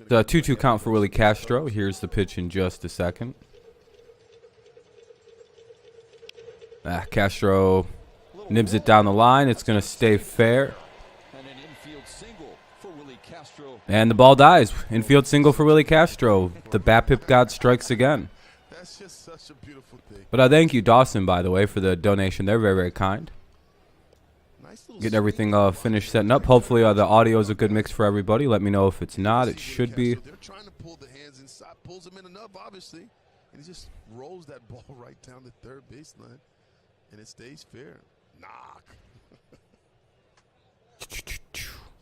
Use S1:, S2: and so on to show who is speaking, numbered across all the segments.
S1: The 2-2 count for Willy Castro. Here's the pitch in just a second. Castro nibs it down the line. It's going to stay fair. And the ball dies. Infield single for Willy Castro. The BAPIP god strikes again.
S2: That's just such a beautiful thing.
S1: But thank you, Dawson, by the way, for the donation. They're very, very kind. Getting everything finished, setting up. Hopefully the audio is a good mix for everybody. Let me know if it's not. It should be.
S2: They're trying to pull the hands inside, pulls them in enough, obviously, and he just rolls that ball right down the third baseline, and it stays fair. Knock.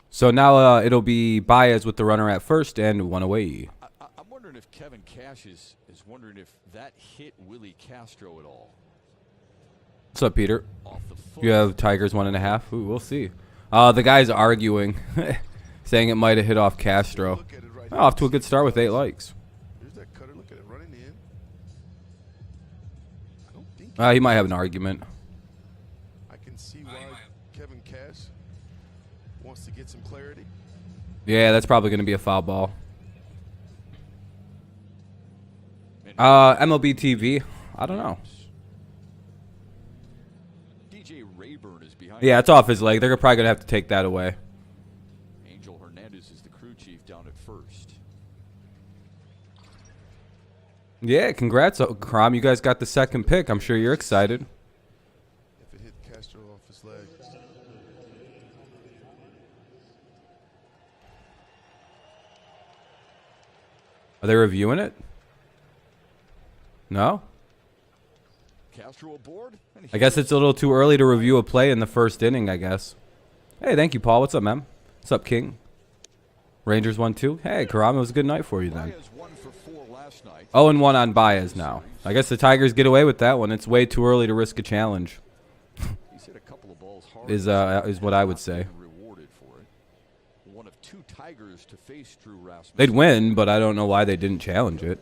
S1: So now it'll be Baez with the runner at first and one away.
S3: I'm wondering if Kevin Cash is wondering if that hit Willy Castro at all.
S1: What's up, Peter? You have Tigers 1.5. Ooh, we'll see. The guy's arguing, saying it might have hit off Castro. Off to a good start with 8 likes.
S2: There's that cutter. Look at it running in. I don't think
S1: He might have an argument.
S2: I can see why Kevin Cash wants to get some clarity.
S1: Yeah, that's probably going to be a foul ball. MLB TV. I don't know. Yeah, it's off his leg. They're probably going to have to take that away.
S3: Angel Hernandez is the crew chief down at first.
S1: Yeah, congrats, Crom. You guys got the second pick. I'm sure you're excited.
S2: If it hit Castro off his leg.
S1: Are they reviewing it? No?
S3: Castro aboard.
S1: I guess it's a little too early to review a play in the first inning, I guess. Hey, thank you, Paul. What's up, man? What's up, King? Rangers 1-2. Hey, Karam, it was a good night for you then. 0-1 on Baez now. I guess the Tigers get away with that one. It's way too early to risk a challenge. is what I would say. They'd win, but I don't know why they didn't challenge it.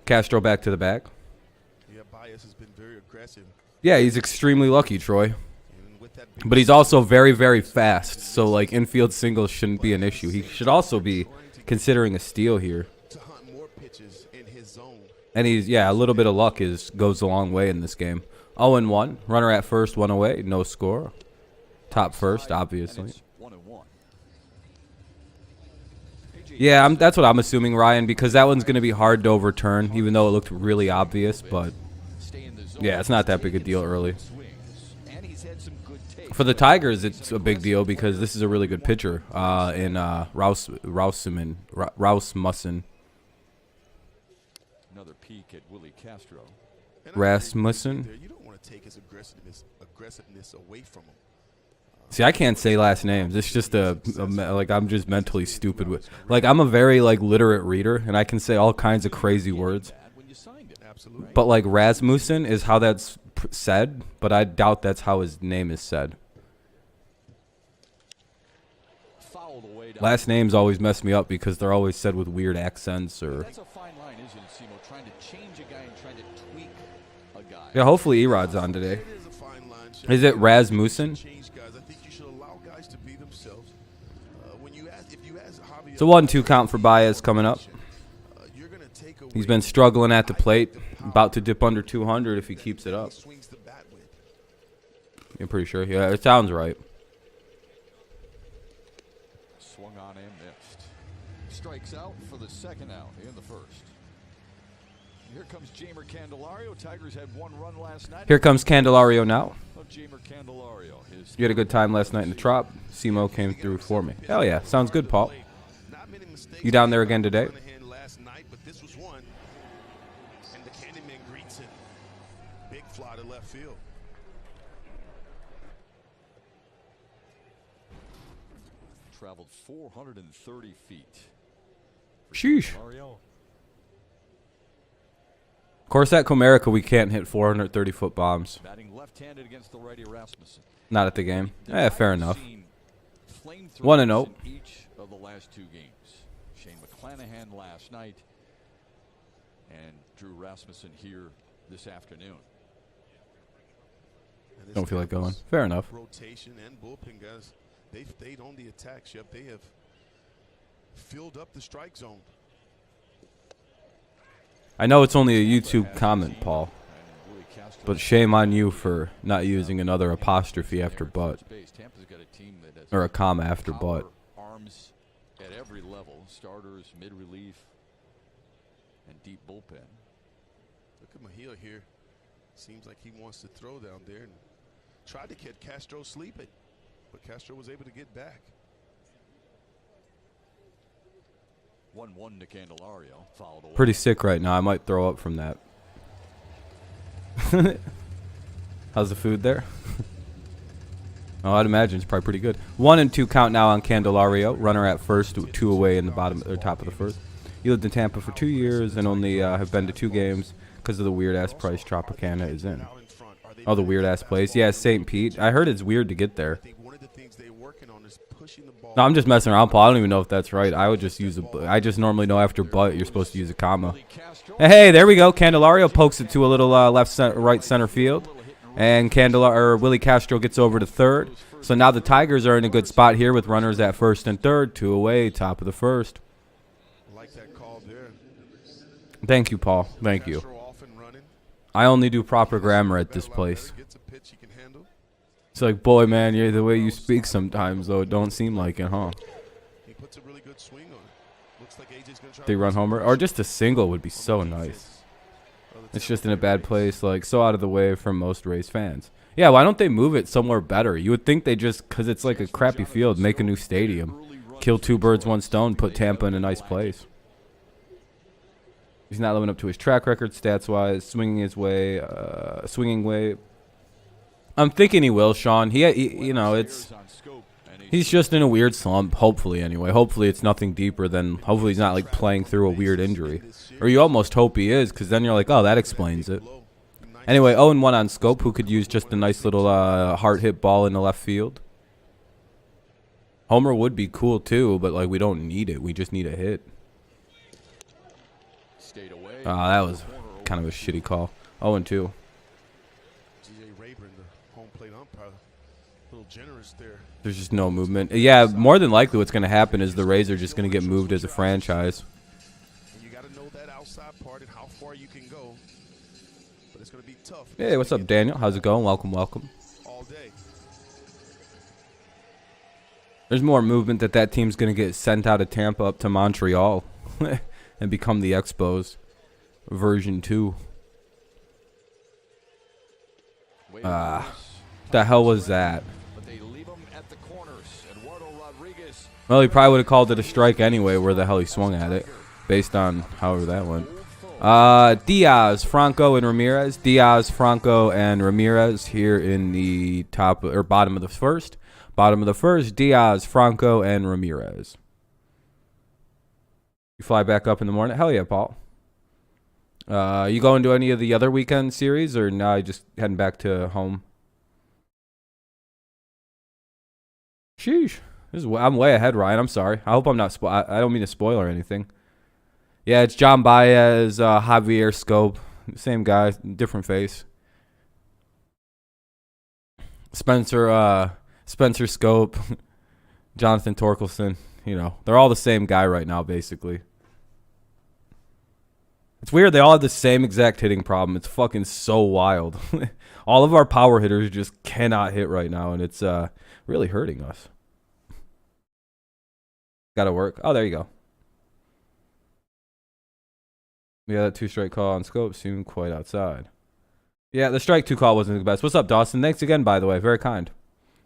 S1: Castro back to the back.
S2: Yeah, Baez has been very aggressive.
S1: Yeah, he's extremely lucky, Troy. But he's also very, very fast. So, like, infield singles shouldn't be an issue. He should also be considering a steal here. And he's, yeah, a little bit of luck goes a long way in this game. 0-1. Runner at first, one away. No score. Top first, obviously. Yeah, that's what I'm assuming, Ryan, because that one's going to be hard to overturn, even though it looked really obvious. But, yeah, it's not that big a deal early. For the Tigers, it's a big deal because this is a really good pitcher in Rasmussen.
S3: Another peek at Willy Castro.
S1: Rasmussen.
S2: You don't want to take his aggressiveness away from him.
S1: See, I can't say last names. It's just like I'm just mentally stupid with. Like I'm a very literate reader, and I can say all kinds of crazy words. But like Rasmussen is how that's said, but I doubt that's how his name is said. Last names always mess me up because they're always said with weird accents or.
S3: That's a fine line, isn't it, Simo? Trying to change a guy and trying to tweak a guy.
S1: Yeah, hopefully Erod's on today. Is it Rasmussen? It's a 1-2 count for Baez coming up. He's been struggling at the plate. About to dip under 200 if he keeps it up. I'm pretty sure. Yeah, it sounds right.
S3: Swung on and missed. Strikes out for the second out in the first. Here comes Jamer Candelario. Tigers had 1 run last night.
S1: Here comes Candelario now.
S3: Jamer Candelario.
S1: You had a good time last night in the Trop. Simo came through for me. Hell yeah. Sounds good, Paul. You down there again today?
S2: Big fly to left field.
S3: Traveled 430 feet.
S1: Sheesh. Of course, at Comerica, we can't hit 430-foot bombs.
S3: Batting left-handed against the righty Rasmussen.
S1: Not at the game. Fair enough. 1-0.
S3: Each of the last 2 games. Shane McClanahan last night and Drew Rasmussen here this afternoon.
S1: Don't feel like going. Fair enough.
S2: Rotation and bullpen guys, they've stayed on the attack. They have filled up the strike zone.
S1: I know it's only a YouTube comment, Paul, but shame on you for not using another apostrophe after butt, or a comma after butt.
S3: Arms at every level, starters, mid-relief, and deep bullpen.
S2: Look at Mejia here. Seems like he wants to throw down there and tried to catch Castro sleeping, but Castro was able to get back.
S3: 1-1 to Candelario. Fouled away.
S1: Pretty sick right now. I might throw up from that. How's the food there? Oh, I'd imagine it's probably pretty good. 1-2 count now on Candelario. Runner at first, 2 away in the bottom or top of the first. He lived in Tampa for 2 years and only have been to 2 games because of the weird ass price Tropicana is in. Oh, the weird ass place. Yeah, St. Pete. I heard it's weird to get there. No, I'm just messing around, Paul. I don't even know if that's right. I would just use I just normally know after butt you're supposed to use a comma. Hey, there we go. Candelario pokes it to a little right center field, and Willy Castro gets over to third. So now the Tigers are in a good spot here with runners at first and third, 2 away, top of the first.
S2: Like that call there.
S1: Thank you, Paul. Thank you. I only do proper grammar at this place. It's like, boy, man, you're the way you speak sometimes, though. It don't seem like it, huh?
S2: He puts a really good swing on it. Looks like AJ's gonna try
S1: 3-run homer, or just a single would be so nice. It's just in a bad place, like so out of the way from most Rays fans. Yeah, why don't they move it somewhere better? You would think they just, because it's like a crappy field, make a new stadium, kill 2 birds, 1 stone, put Tampa in a nice place. He's not living up to his track record stats-wise, swinging way. I'm thinking he will, Sean. He you know, he's just in a weird slump. Hopefully, anyway. Hopefully, it's nothing deeper than. Hopefully, he's not like playing through a weird injury, or you almost hope he is, because then you're like, oh, that explains it. Anyway, 0-1 on Scope, who could use just a nice little hard hit ball in the left field. Homer would be cool too, but like we don't need it. We just need a hit. That was kind of a shitty call. 0-2. There's just no movement. Yeah, more than likely what's going to happen is the Rays are just going to get moved as a franchise.
S2: And you got to know that outside part and how far you can go. But it's going to be tough.
S1: Hey, what's up, Daniel? How's it going? Welcome, welcome.
S2: All day.
S1: There's more movement that team's going to get sent out of Tampa up to Montreal and become the Expos version 2. The hell was that? Well, he probably would have called it a strike anyway, where the hell he swung at it, based on however that went. Diaz, Franco, and Ramirez. Diaz, Franco, and Ramirez here in the top or bottom of the first. Bottom of the first, Diaz, Franco, and Ramirez. You fly back up in the morning? Hell yeah, Paul. You going to any of the other weekend series, or now you just heading back to home? Sheesh. I'm way ahead, Ryan. I'm sorry. I hope I'm not I don't mean to spoil or anything. Yeah, it's John Baez, Javier Scope. Same guy, different face. Spencer Scope, Jonathan Torkelson. You know, they're all the same guy right now, basically. It's weird. They all have the same exact hitting problem. It's fucking so wild. All of our power hitters just cannot hit right now, and it's really hurting us. Got to work. Oh, there you go. Yeah, that 2-strike call on Scope seemed quite outside. Yeah, the strike 2 call wasn't the best. What's up, Dawson? Thanks again, by the way. Very kind.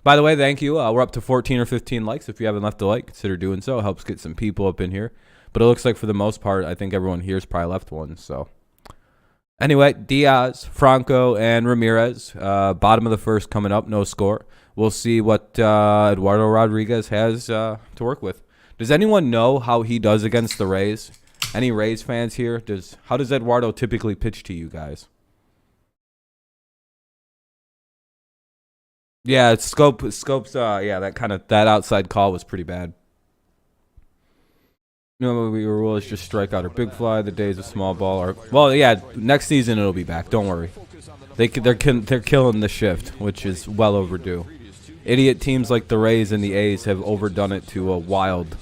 S1: By the way, thank you. We're up to 14 or 15 likes. If you haven't left a like, consider doing so. It helps get some people up in here. But it looks like for the most part, I think everyone here's probably left one. So anyway, Diaz, Franco, and Ramirez. Bottom of the first coming up. No score. We'll see what Eduardo Rodriguez has to work with. Does anyone know how he does against the Rays? Any Rays fans here? How does Eduardo typically pitch to you guys? Yeah, Scope's yeah, that outside call was pretty bad. You know, we rule is just strike out or big fly. The days of small ball are, well, yeah. Next season it'll be back. Don't worry. They're killing the shift, which is well overdue. Idiot teams like the Rays and the A's have overdone it to a wild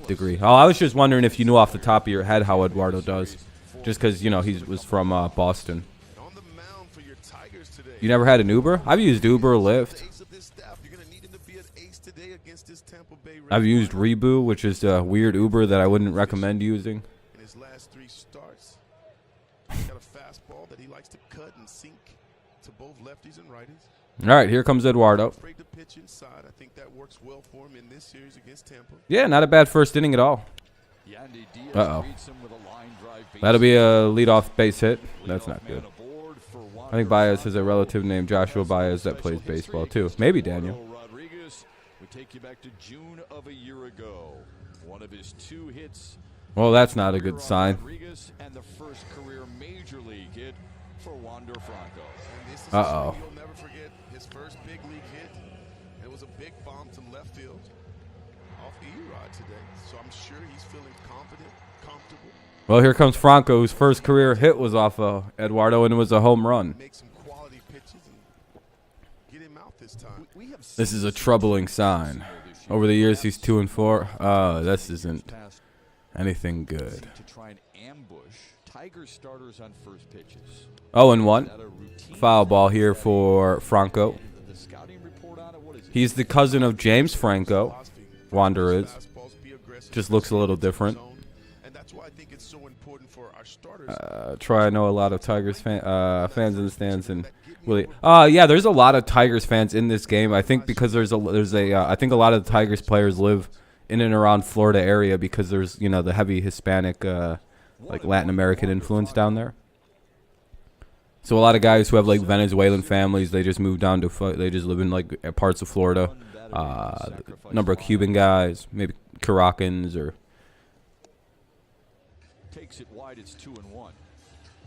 S1: degree. Oh, I was just wondering if you knew off the top of your head how Eduardo does, just because you know he was from Boston.
S2: On the mound for your Tigers today.
S1: You never had an Uber? I've used Uber or Lyft.
S2: Ace of this staff. You're gonna need him to be an ace today against this Tampa Bay
S1: I've
S2: Rays.
S1: used Rebu, which is a weird Uber that I wouldn't recommend using.
S2: In his last 3 starts, he's got a fastball that he likes to cut and sink to both lefties and righties.
S1: All right, here comes Eduardo.
S2: Afraid to pitch inside. I think that works well for him in this series against Tampa.
S1: Yeah, not a bad first inning at all. Uh-oh. That'll be a leadoff base hit. That's not good. I think Baez has a relative named Joshua Baez that plays baseball too. Maybe Daniel.
S3: Rodriguez, we take you back to June of a year ago. One of his 2 hits.
S1: Well, that's not a good sign.
S3: Rodriguez and the first career major league hit for Wander Franco.
S2: And this is
S1: Uh-oh.
S2: something you'll never forget. His first big league hit. It was a big bomb to left field off E-Rod today. So I'm sure he's feeling confident, comfortable.
S1: Well, here comes Franco, whose first career hit was off Eduardo, and it was a home run.
S2: Make some quality pitches and get him out this time.
S1: This is a troubling sign. Over the years, he's 2 and 4. This isn't anything good.
S3: To try and ambush Tiger starters on first pitches.
S1: 0 and 1. Foul ball here for Franco.
S3: The scouting report on it, what is it?
S1: He's the cousin of James Franco. Wander is.
S2: Fastballs be aggressive.
S1: Just looks a little different.
S2: And that's why I think it's so important for our starters.
S1: Troy, I know a lot of Tigers fans in the stands, and Willy. Yeah, there's a lot of Tigers fans in this game. I think because I think a lot of the Tigers players live in and around Florida area because there's the heavy Hispanic, like Latin American influence down there. So a lot of guys who have like Venezuelan families, they just moved down to they just live in like parts of Florida. Number of Cuban guys, maybe Caraccans or.
S3: Takes it wide, it's 2 and 1.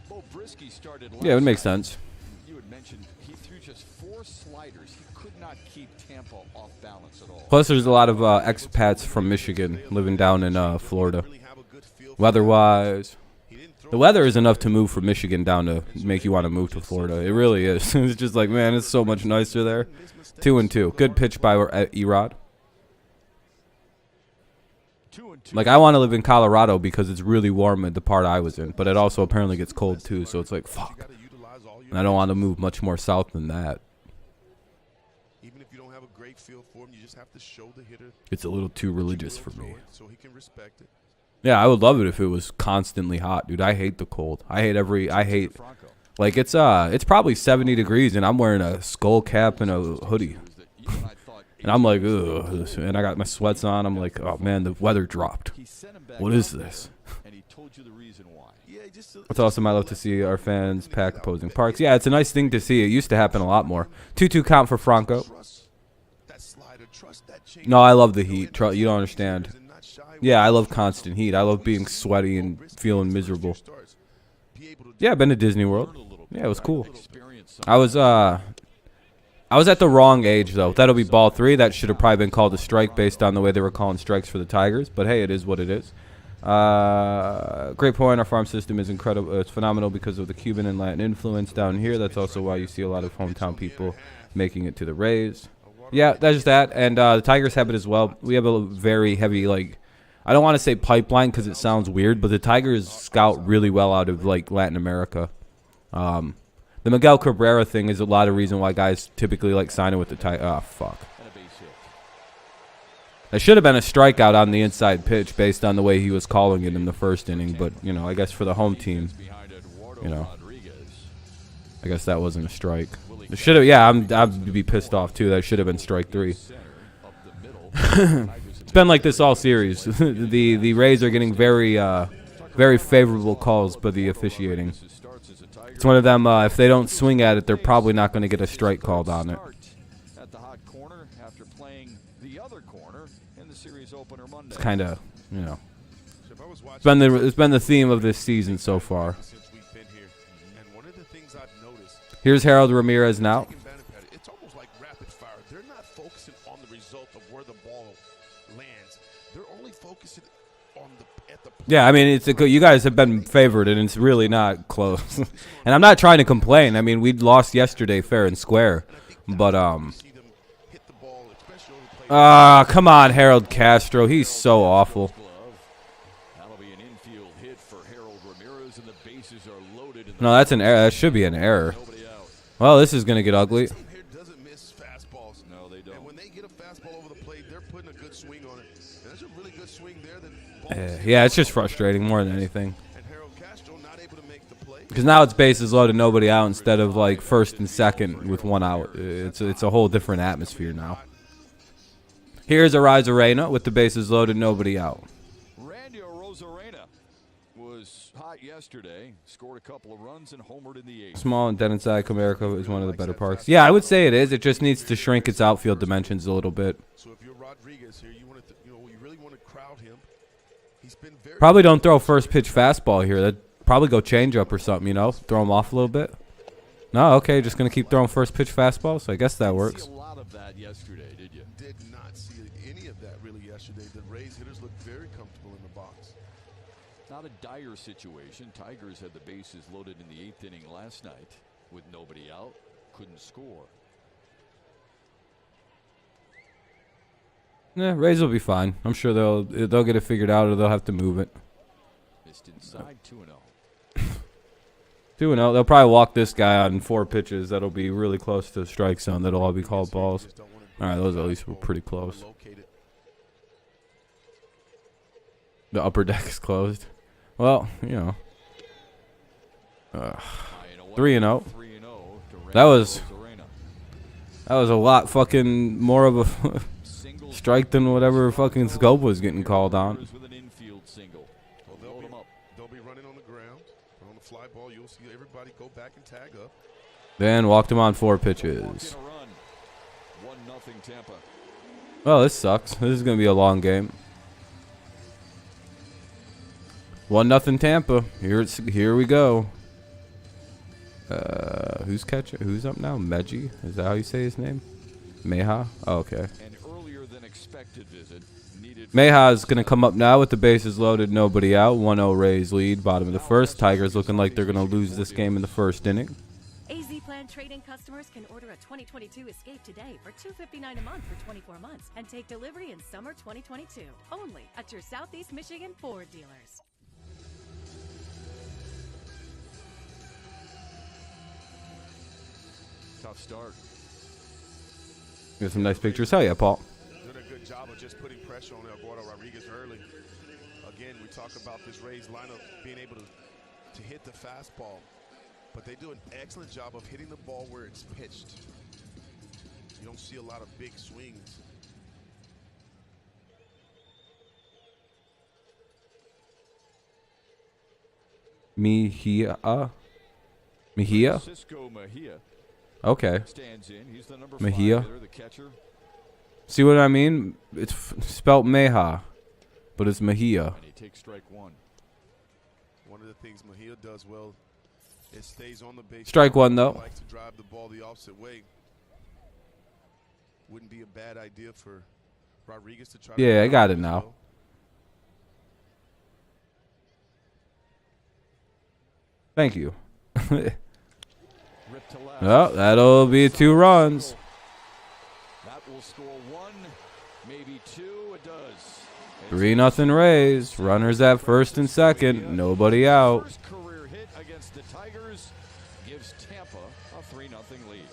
S3: Bo Brisky started
S1: Yeah, it would make
S3: last
S1: sense.
S3: night. You had mentioned he threw just 4 sliders. He could not keep Tampa off balance at all.
S1: Plus, there's a lot of expats from Michigan living down in Florida. Weather-wise, the weather is enough to move from Michigan down to make you want to move to Florida. It really is. It's just like, man, it's so much nicer there. 2 and 2. Good pitch by Erod.
S3: 2 and 2.
S1: Like, I want to live in Colorado because it's really warm at the part I was in, but it also apparently gets cold too. So it's like, fuck. And I don't want to move much more south than that.
S2: Even if you don't have a great feel for him, you just have to show the hitter
S1: It's a little too religious for me.
S2: so he can respect it.
S1: Yeah, I would love it if it was constantly hot, dude. I hate the cold. I hate
S3: Franco.
S1: like it's probably 70 degrees and I'm wearing a skull cap and a hoodie.
S3: You and I thought
S1: And I'm like, ugh, and I got my sweats on. I'm like, oh man, the weather dropped.
S3: he sent him back
S1: What is
S3: out
S1: this?
S3: there, and he told you the reason why.
S2: Yeah, just
S1: It's awesome. I love to see our fans pack opposing parks. Yeah, it's a nice thing to see. It used to happen a lot more. 2-2 count for Franco.
S2: trust that slider, trust that change.
S1: No, I love the heat. You don't understand. Yeah, I love constant heat. I love being sweaty and feeling miserable. Yeah, I've been to Disney World. Yeah, it was cool.
S3: Experience
S1: I was at the wrong age though. That'll be ball 3. That should have probably been called a strike based on the way they were calling strikes for the Tigers. But hey, it is what it is. Great point. Our farm system is incredible. It's phenomenal because of the Cuban and Latin influence down here. That's also why you see a lot of hometown people making it to the Rays. Yeah, that's just that. And the Tigers have it as well. We have a very heavy, like, I don't want to say pipeline because it sounds weird, but the Tigers scout really well out of like Latin America. The Miguel Cabrera thing is a lot of reason why guys typically like signing with the Tigers. Oh, fuck.
S3: and a base hit.
S1: It should have been a strikeout on the inside pitch based on the way he was calling it in the first inning. But, I guess for the home team,
S3: Behind Eduardo
S1: You know.
S3: Rodriguez.
S1: I guess that wasn't a strike. It should have, yeah, I'd be pissed off too. That should have been strike 3.
S3: Center up the middle.
S1: It's been like this all series. the Rays are getting very favorable calls by the officiating.
S3: Starts as a Tiger.
S1: It's one of them, if they don't swing at it, they're probably not going to get a strike called on it.
S3: At the hot corner after playing the other corner in the series opener Monday.
S1: It's kind of, it's been the theme of this season so far.
S2: Since we've been here, and one of the things I've noticed,
S1: Here's Harold Ramirez now.
S2: it's almost like rapid fire. They're not focusing on the result of where the ball lands. They're only focusing on at the.
S1: Yeah, I mean, you guys have been favored, and it's really not close. And I'm not trying to complain. I mean, we lost yesterday fair and square, but
S2: See them hit the ball, especially over the plate
S1: Ah, come on, Harold Castro. He's so awful.
S3: That'll be an infield hit for Harold Ramirez, and the bases are loaded.
S1: No, that's an error. That should be an error.
S3: Nobody out.
S1: Well, this is going to get ugly.
S2: This team here doesn't miss fastballs.
S3: No, they don't.
S2: And when they get a fastball over the plate, they're putting a good swing on it. And there's a really good swing there. That
S1: Yeah, it's just frustrating more than anything.
S2: and Harold Castro not able to make the play.
S1: Because now it's bases loaded, nobody out, instead of like first and second with 1 out. It's a whole different atmosphere now. Here's Arena with the bases loaded, nobody out.
S3: Randy Arozarena was hot yesterday, scored a couple of runs and homered in the 8th.
S1: Small and dead inside Comerica is one of the better parks. Yeah, I would say it is. It just needs to shrink its outfield dimensions a little bit.
S2: So if you're Rodriguez here, you want to, you really want to crowd him. He's been very
S1: Probably don't throw first pitch fastball here. That'd probably go change up or something, you know? Throw him off a little bit. No, okay, just going to keep throwing first pitch fastball, so I guess that works.
S3: See a lot of that yesterday, did you?
S2: did not see any of that really yesterday. The Rays hitters looked very comfortable in the box.
S3: Not a dire situation. Tigers had the bases loaded in the 8th inning last night with nobody out. Couldn't score.
S1: Yeah, Rays will be fine. I'm sure they'll get it figured out, or they'll have to move it.
S3: Missed inside 2-0.
S1: 2-0. They'll probably walk this guy on 4 pitches. That'll be really close to the strike zone. That'll all be called balls. All right, those at least were pretty close. The upper deck is closed. Well, you know. 3-0. That was a lot fucking more of a strike than whatever fucking Scope was getting called on.
S2: They'll be running on the ground. On the fly ball, you'll see everybody go back and tag up.
S1: Then walked him on 4 pitches. Well, this sucks. This is going to be a long game. 1-0 Tampa. Here we go. Who's catcher? Who's up now? Meji? Is that how you say his name? Meha? Oh, okay. Meha is going to come up now with the bases loaded, nobody out. 1-0 Rays lead, bottom of the first. Tigers looking like they're going to lose this game in the first inning.
S4: AZ Plan trading customers can order a 2022 Escape today for $259 a month for 24 months and take delivery in summer 2022. Only at your Southeast Michigan Ford dealers.
S3: Tough start.
S1: Got some nice pictures. Hell yeah, Paul.
S2: Doing a good job of just putting pressure on Eduardo Rodriguez early. Again, we talk about this Rays lineup being able to hit the fastball, but they do an excellent job of hitting the ball where it's pitched. You don't see a lot of big swings.
S1: Mejia?
S3: Cisco Mejia
S1: Okay.
S3: stands in. He's the number
S1: Mejia.
S3: 5 hitter, the catcher.
S1: See what I mean? It's spelt Meha, but it's Mejia.
S3: And he takes strike 1.
S2: One of the things Mejia does well, it stays on the base.
S1: Strike 1 though.
S2: He likes to drive the ball the opposite way. Wouldn't be a bad idea for Rodriguez to try.
S1: Yeah,
S2: to
S1: I got it now. Thank you.
S3: Ripped to left.
S1: Well, that'll be 2 runs.
S3: That will score 1, maybe 2. It does.
S1: 3-0 Rays. Runners at first and second. Nobody out.
S3: First career hit against the Tigers gives Tampa a 3-0 lead.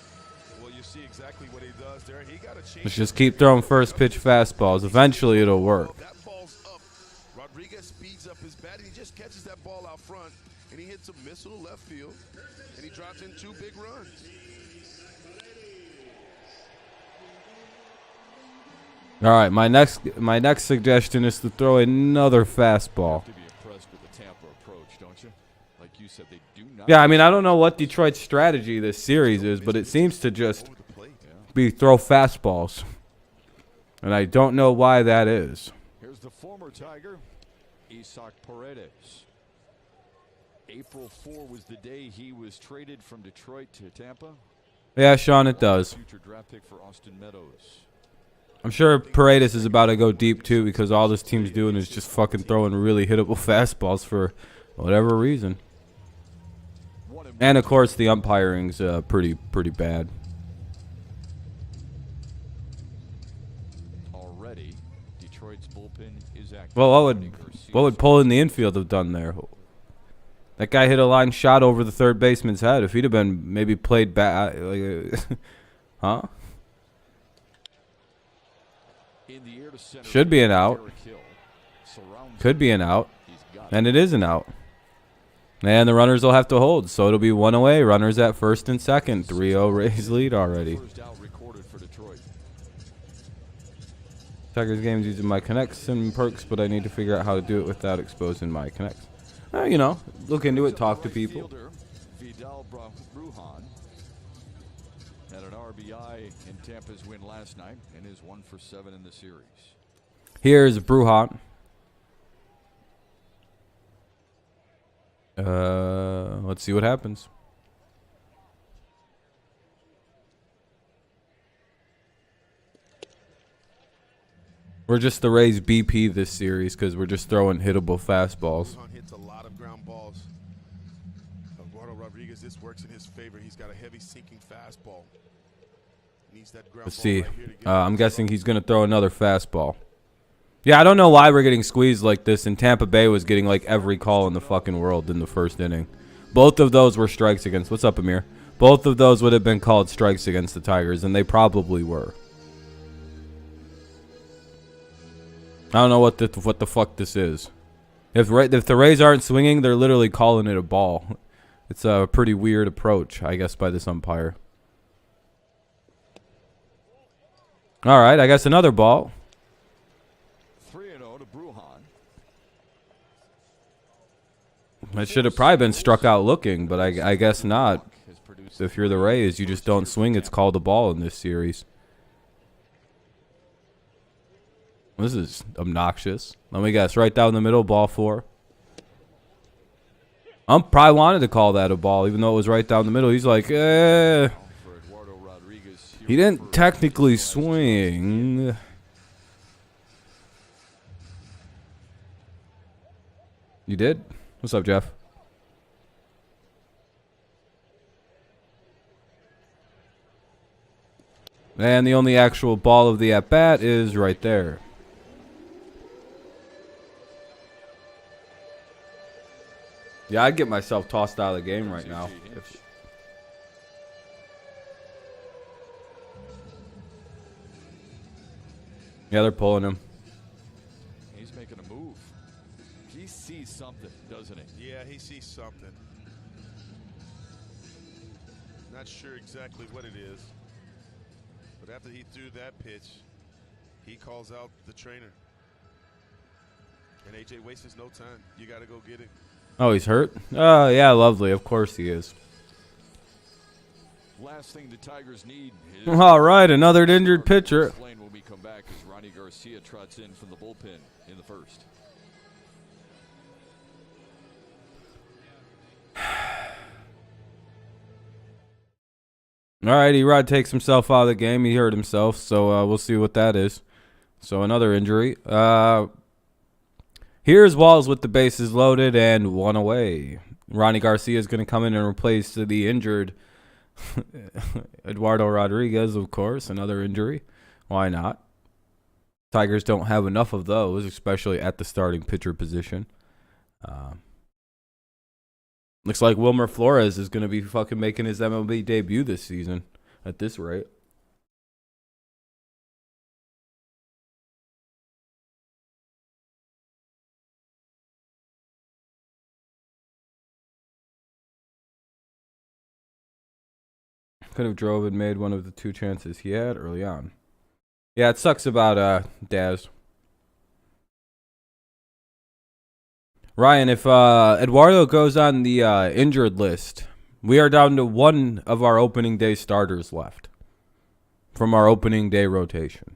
S2: Well, you see exactly what he does there. He got a chance.
S1: Let's just keep throwing first pitch fastballs. Eventually it'll work.
S2: That ball's up. Rodriguez speeds up his bat. He just catches that ball out front, and he hits a missile to left field, and he drops in 2 big runs.
S1: All right, my next suggestion is to throw another fastball.
S3: To be impressed with the Tampa approach, don't you? Like you said, they do not.
S1: Yeah, I mean, I don't know what Detroit's strategy this series is, but it seems to just
S2: Over the plate.
S1: be throw fastballs. And I don't know why that is.
S3: Here's the former Tiger, Isaac Paredes. April 4 was the day he was traded from Detroit to Tampa.
S1: Yeah, Sean, it does.
S3: Future draft pick for Austin Meadows.
S1: I'm sure Paredes is about to go deep, too, because all this team's doing is just fucking throwing really hittable fastballs for whatever reason. And, of course, the umpiring's pretty bad. Well, what would pull in the infield have done there? That guy hit a line shot over the third baseman's head. If he'd have been maybe played back, huh? Should be an out. Could be an out. And it is an out. And the runners will have to hold. So it'll be one away. Runners at first and second. 3-0 Rays lead already. Tigers games using my connects and perks, but I need to figure out how to do it without exposing my connects. You know, look into it, talk to people.
S3: Had an RBI in Tampa's win last night and is 1 for 7 in the series.
S1: Here's Brujan. Let's see what happens. We're just the Rays BP this series because we're just throwing hittable fastballs.
S2: Hits a lot of ground balls. Eduardo Rodriguez, this works in his favor. He's got a heavy sinking fastball. Needs that ground
S1: Let's
S2: ball
S1: see.
S2: right here to get
S1: I'm guessing he's going to throw another fastball. Yeah, I don't know why we're getting squeezed like this, and Tampa Bay was getting like every call in the fucking world in the first inning. Both of those were strikes against. What's up, Amir? Both of those would have been called strikes against the Tigers, and they probably were. I don't know what the fuck this is. If the Rays aren't swinging, they're literally calling it a ball. It's a pretty weird approach, I guess, by this umpire. All right, I guess another ball.
S3: 3-0 to Brujan.
S1: It should have probably been struck out looking, but I guess not. If you're the Rays, you just don't swing. It's called a ball in this series. This is obnoxious. Let me guess. Right down the middle, ball 4. Probably wanted to call that a ball, even though it was right down the middle. He's like, eh. He didn't technically swing. You did? What's up, Jeff? And the only actual ball of the at-bat is right there. Yeah, I'd get myself tossed out of the game right now. Yeah, they're pulling him.
S3: He's making a move. He sees something, doesn't he?
S2: Yeah, he sees something. Not sure exactly what it is. But after he threw that pitch, he calls out the trainer. And AJ wastes no time. You got to go get it.
S1: Oh, he's hurt? Oh, yeah, lovely. Of course he is.
S3: Last thing the Tigers need.
S1: All right, another injured pitcher.
S3: When we come back as Ronnie Garcia trots in from the bullpen in the first.
S1: All right, Erod takes himself out of the game. He hurt himself, so we'll see what that is. So another injury. Here's Walls with the bases loaded and 1 away. Ronnie Garcia is going to come in and replace the injured Eduardo Rodriguez, of course. Another injury. Why not? Tigers don't have enough of those, especially at the starting pitcher position. Looks like Wilmer Flores is going to be fucking making his MLB debut this season at this rate. Could have drove and made one of the 2 chances he had early on. Yeah, it sucks about Daz. Ryan, if Eduardo goes on the injured list, we are down to 1 of our opening day starters left from our opening day rotation.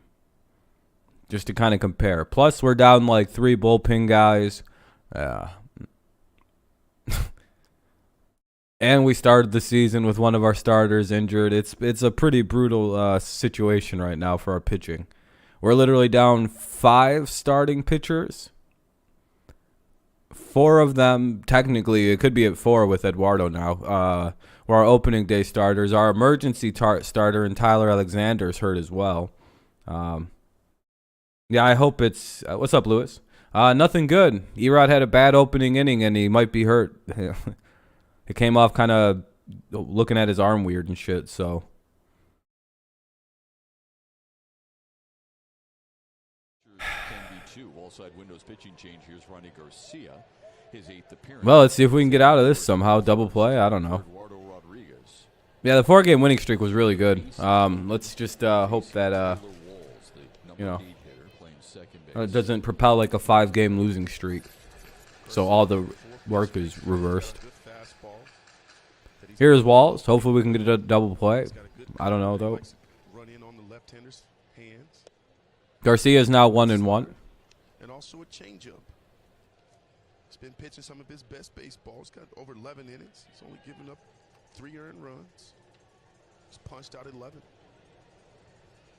S1: Just to kind of compare. Plus, we're down like 3 bullpen guys. And we started the season with one of our starters injured. It's a pretty brutal situation right now for our pitching. We're literally down 5 starting pitchers. 4 of them, technically, it could be at 4 with Eduardo now. Were our opening day starters. Our emergency starter and Tyler Alexander's hurt as well. Yeah, I hope it's... what's up, Lewis? Nothing good. Erod had a bad opening inning, and he might be hurt. It came off kind of looking at his arm weird and shit, so. Well, let's see if we can get out of this somehow. Double play? I don't know.
S3: Eduardo Rodriguez.
S1: Yeah, the 4-game winning streak was really good. Let's just hope that, you know, it doesn't propel like a 5-game losing streak. So all the work is reversed. Here's Walls. Hopefully we can get a double play. I don't know, though. Garcia is now 1-1.
S2: And also a changeup. He's been pitching some of his best baseball. He's got over 11 innings. He's only given up 3 earned runs. He's punched out 11.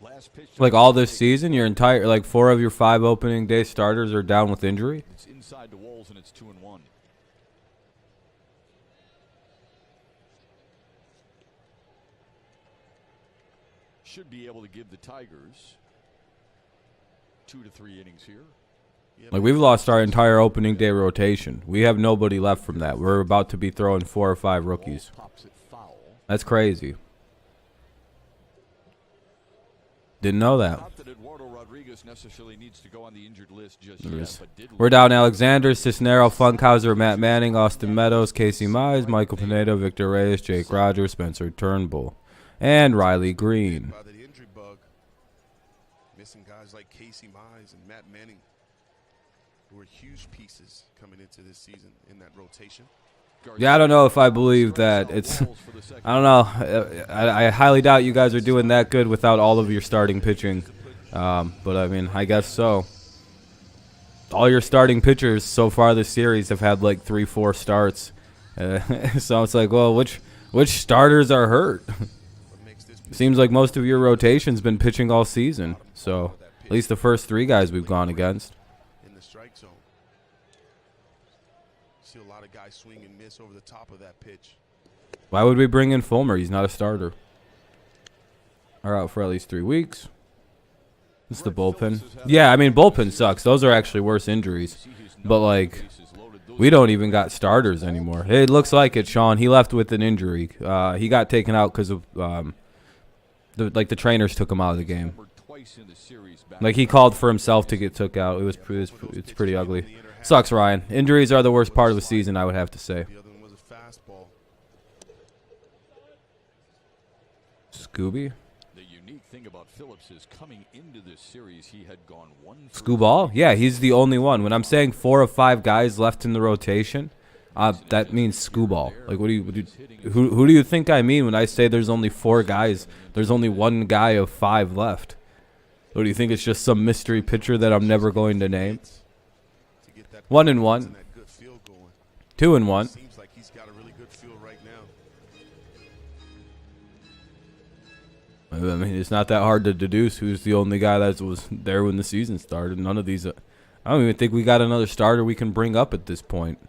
S3: Last pitch
S1: Like all this season, your entire, like 4 of your 5 opening day starters are down with injury.
S3: It's inside the walls and it's 2-1. Should be able to give the Tigers 2 to 3 innings here.
S1: Like we've lost our entire opening day rotation. We have nobody left from that. We're about to be throwing 4 or 5 rookies. That's crazy. Didn't know that.
S3: Not that Eduardo Rodriguez necessarily needs to go on the injured list just yet, but did
S1: We're down Alexander, Cisnero, Funkhauser, Matt Manning, Austin Meadows, Casey Mize, Michael Pineda, Victor Reyes, Jake Rogers, Spencer Turnbull, and Riley Green.
S2: By the injury bug. Missing guys like Casey Mize and Matt Manning, who were huge pieces coming into this season in that rotation.
S1: Yeah, I don't know if I believe that. It's, I don't know. I highly doubt you guys are doing that good without all of your starting pitching. But, I mean, I guess so. All your starting pitchers so far this series have had like 3-4 starts. So it's like, well, which starters are hurt? Seems like most of your rotation's been pitching all season. So at least the first 3 guys we've gone against.
S2: In the strike zone. See a lot of guys swing and miss over the top of that pitch.
S1: Why would we bring in Fulmer? He's not a starter. Are out for at least 3 weeks. This is the bullpen. Yeah, I mean, bullpen sucks. Those are actually worse injuries. But, like, we don't even got starters anymore. It looks like it, Sean. He left with an injury. He got taken out because of, the trainers took him out of the game. Like, he called for himself to get took out. It's pretty ugly. Sucks, Ryan. Injuries are the worst part of the season, I would have to say.
S2: The other one was a fastball.
S1: Scooby?
S3: The unique thing about Phillips is coming into this series, he had gone 1 for
S1: Scooball? Yeah, he's the only one. When I'm saying 4 of 5 guys left in the rotation, that means Scooball. Like, who do you think I mean when I say there's only 4 guys? There's only 1 guy of 5 left. What do you think? It's just some mystery pitcher that I'm never going to name? 1-1, 2-1.
S2: Seems like he's got a really good feel right now.
S1: I mean, it's not that hard to deduce who's the only guy that was there when the season started. None of these. I don't even think we got another starter we can bring up at this point.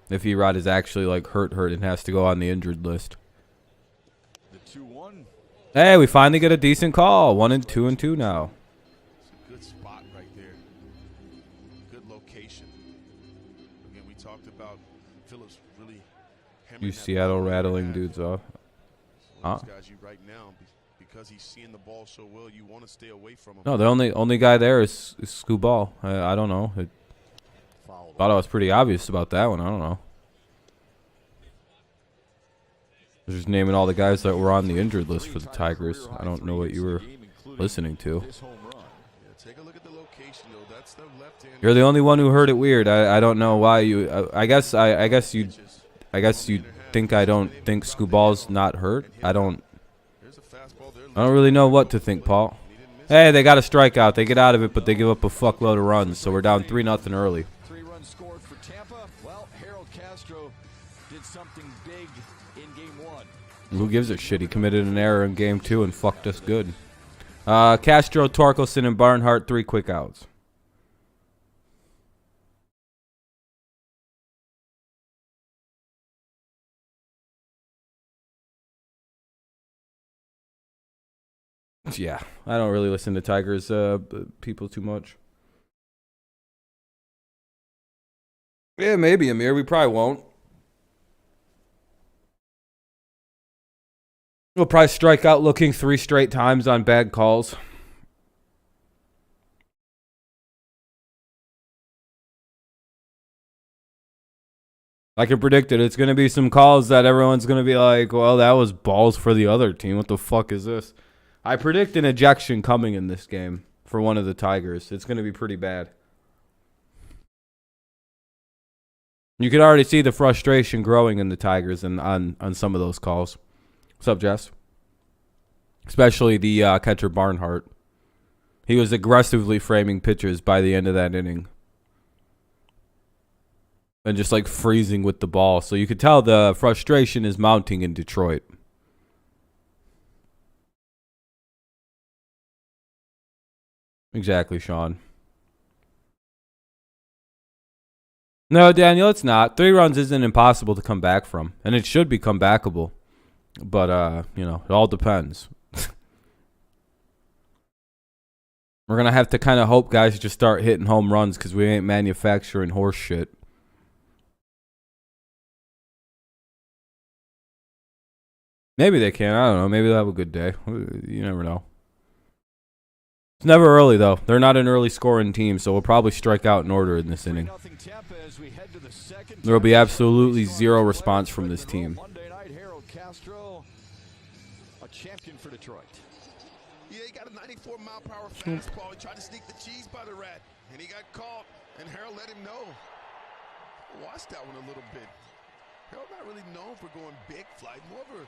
S1: If Erod is actually like hurt and has to go on the injured list.
S3: the 2-1.
S1: Hey, we finally get a decent call. 1-2 now.
S2: It's a good spot right there. Good location. Again, we talked about Phillips really hammering
S1: You
S2: that
S1: Seattle
S2: ball
S1: rattling
S2: back.
S1: dudes off.
S2: One of those guys you right now, because he's seeing the ball so well, you want to stay away from him.
S1: No, the only guy there is Scooball. I don't know. Thought I was pretty obvious about that one. I don't know. I was just naming all the guys that were on the injured list for the Tigers. I don't know what you were listening to.
S3: This home run.
S2: Yeah, take a look at the location, though. That's the left hand.
S1: You're the only one who heard it weird. I don't know why you. I guess you think I don't think Scooball's not hurt. I don't really know what to think, Paul. Hey, they got a strikeout. They get out of it, but they give up a fuckload of runs. So we're down 3-0 early.
S3: 3 runs scored for Tampa. Well, Harold Castro did something big in game 1.
S1: Who gives a shit? He committed an error in game 2 and fucked us good. Castro, Torkelson, and Barnhart, 3 quick outs. Yeah, I don't really listen to Tigers people too much. Yeah, maybe, Amir. We probably won't. We'll probably strike out looking 3 straight times on bad calls. I can predict it. It's going to be some calls that everyone's going to be like, well, that was balls for the other team. What the fuck is this? I predict an ejection coming in this game for one of the Tigers. It's going to be pretty bad. You can already see the frustration growing in the Tigers and on some of those calls. What's up, Jess? Especially the catcher Barnhart. He was aggressively framing pitches by the end of that inning. And just like freezing with the ball. So you could tell the frustration is mounting in Detroit. Exactly, Sean. No, Daniel, it's not. 3 runs isn't impossible to come back from. And it should be comebackable. But, you know, it all depends. We're going to have to kind of hope guys just start hitting home runs because we ain't manufacturing horse shit. Maybe they can. I don't know. Maybe they'll have a good day. You never know. It's never early, though. They're not an early scoring team, so we'll probably strike out in order in this inning. There will be absolutely zero response from this team.
S3: Monday night, Castro, a champion for Detroit.
S2: Yeah, he got a 94-mile-per-hour fastball. He tried to sneak the cheese by the rat, and he got caught, and Harold let him know. Watch that one a little bit. Harold not really known for going big flight, more of a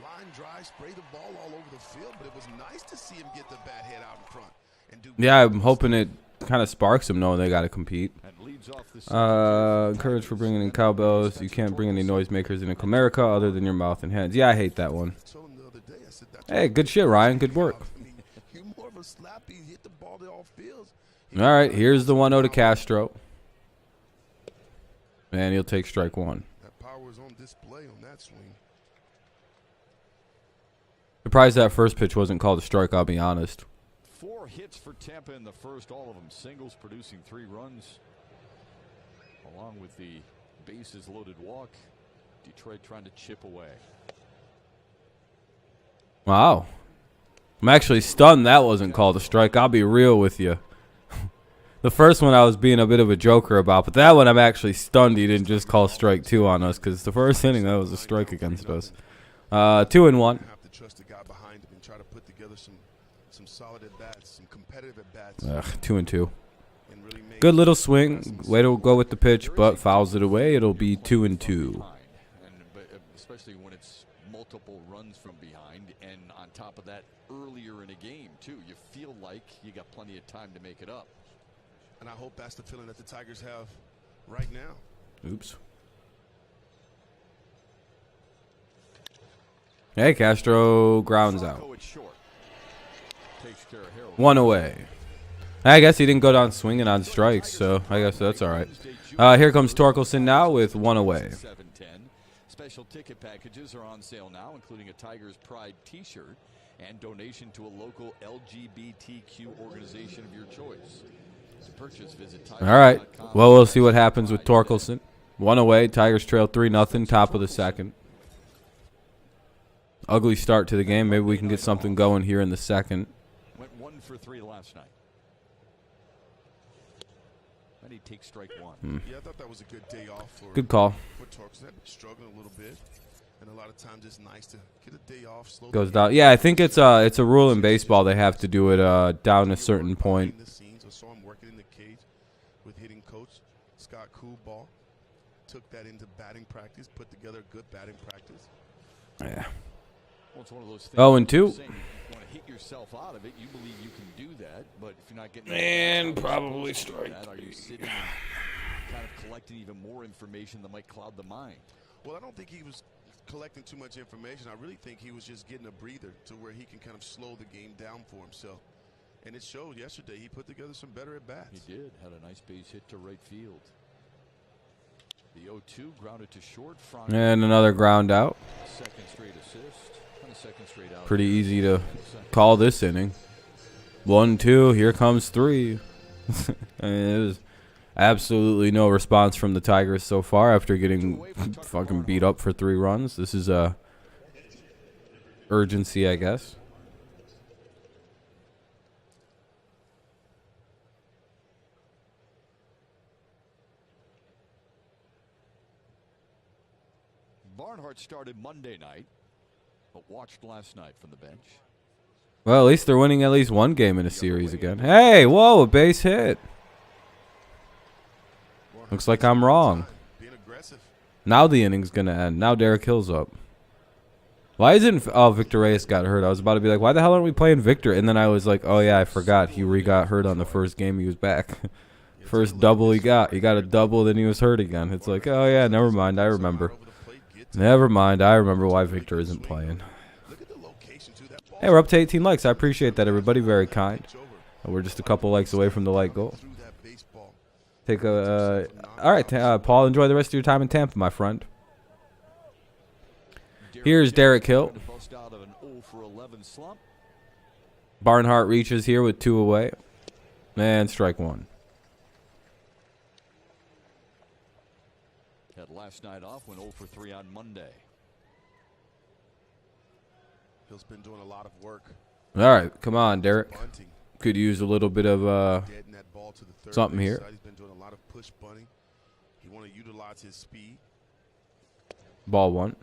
S2: line drive, spray the ball all over the field, but it was nice to see him get the bat head out in front. And do
S1: yeah, I'm hoping it kind of sparks them knowing they got to compete. Encouraged for bringing in cowbells. You can't bring any noisemakers in America other than your mouth and hands. Yeah, I hate that one. Hey, good shit, Ryan. Good work. All right, here's the 1-0 to Castro. And he'll take strike 1.
S2: That power is on display on that swing.
S1: Surprised that first pitch wasn't called a strike, I'll be honest.
S3: 4 hits for Tampa in the first, all of them singles, producing 3 runs. Along with the bases loaded walk, Detroit trying to chip away.
S1: Wow. I'm actually stunned that wasn't called a strike. I'll be real with you. The first one I was being a bit of a joker about, but that one I'm actually stunned he didn't just call strike 2 on us because the first inning that was a strike against us. 2-1.
S2: Have to trust the guy behind him and try to put together some solid at bats, some competitive at bats.
S1: 2-2. Good little swing. Way to go with the pitch, but fouls it away. It'll be 2-2.
S3: Especially when it's multiple runs from behind, and on top of that, earlier in a game too. You feel like you got plenty of time to make it up.
S2: And I hope that's the feeling that the Tigers have right now.
S1: Oops. Hey, Castro grounds out. 1 away. I guess he didn't go down swinging on strikes, so I guess that's all right. Here comes Torkelson now with 1 away.
S3: Special ticket packages are on sale now, including a Tigers Pride t-shirt and donation to a local LGBTQ organization of your choice. To purchase, visit Tigers.com. All right.
S1: Well, we'll see what happens with Torkelson. 1 away. Tigers trail 3-0, top of the second. Ugly start to the game. Maybe we can get something going here in the second.
S3: Went 1 for 3 last night. And he takes strike 1.
S2: Yeah, I thought that was a good day off for
S1: Good call.
S2: Torkelson. Struggling a little bit, and a lot of times it's nice to get a day off. Slow
S1: Goes down. Yeah, I think it's a rule in baseball. They have to do it down a certain point.
S2: I saw him working in the cage with hitting coach Scott Coolball. Took that into batting practice, put together a good batting practice.
S1: Yeah.
S3: Well, it's one of those things.
S1: 0-2.
S3: You want to hit yourself out of it. You believe you can do that, but if you're not getting
S1: and probably strike.
S3: Are you sitting kind of collecting even more information that might cloud the mind?
S2: Well, I don't think he was collecting too much information. I really think he was just getting a breather to where he can kind of slow the game down for himself. And it showed yesterday. He put together some better at-bats.
S3: He did. Had a nice base hit to right field. The 0-2 grounded to short. Franco.
S1: And another ground out.
S3: Second straight assist. And a second straight out.
S1: Pretty easy to call this inning. 1-2. Here comes 3. I mean, Absolutely no response from the Tigers so far after getting fucking beat up for 3 runs. This is a urgency, I guess.
S3: Barnhart started Monday night, but watched last night from the bench.
S1: Well, at least they're winning at least one game in a series again. Hey, whoa, a base hit. Looks like I'm wrong. Now the inning's going to end. Now Derek Hill's up. Why isn't... Oh, Victor Reyes got hurt. I was about to be like, why the hell aren't we playing Victor? And then I was like, oh, yeah, I forgot. He got hurt on the first game he was back. First double he got. He got a double, then he was hurt again. It's like, oh, yeah, never mind. I remember. Never mind. I remember why Victor isn't playing. Hey, we're up to 18 likes. I appreciate that, everybody. Very kind. We're just a couple likes away from the like goal. Take a... all right, Paul, enjoy the rest of your time in Tampa, my friend. Here's Derek Hill. Barnhart reaches here with 2 away. And strike 1.
S3: Had last night off, went 0 for 3 on Monday.
S2: Hill's been doing a lot of work.
S1: All right, come on, Derek. Could use a little bit of something here.
S2: He's been doing a lot of push bunting. He want to utilize his speed.
S1: Ball 1.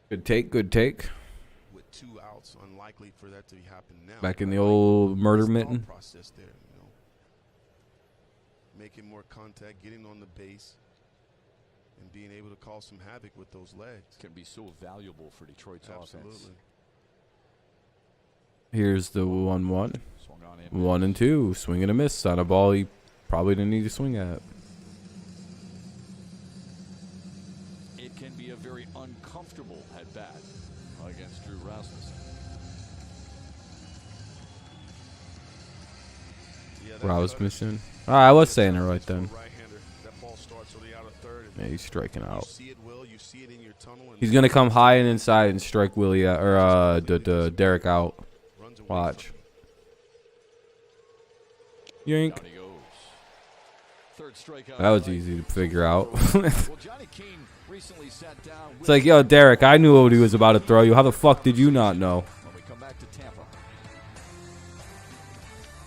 S1: Good take, good take.
S2: With 2 outs, unlikely for that to happen now.
S1: Back in the old murder mitten.
S2: Process there, you know. Making more contact, getting on the base, and being able to cause some havoc with those legs.
S3: Can be so valuable for Detroit's offense.
S1: Here's the 1-1. 1 and 2. Swing and a miss on a ball he probably didn't need to swing at.
S3: It can be a very uncomfortable at bat against Drew Rasmussen.
S1: Rasmussen. All right, I was saying it right then. Yeah, he's striking out. He's gonna come high and inside and strike Willy out, or Derek out. Watch. Yank. That was easy to figure out. It's like, yo, Derek, I knew what he was about to throw you. How the fuck did you not know?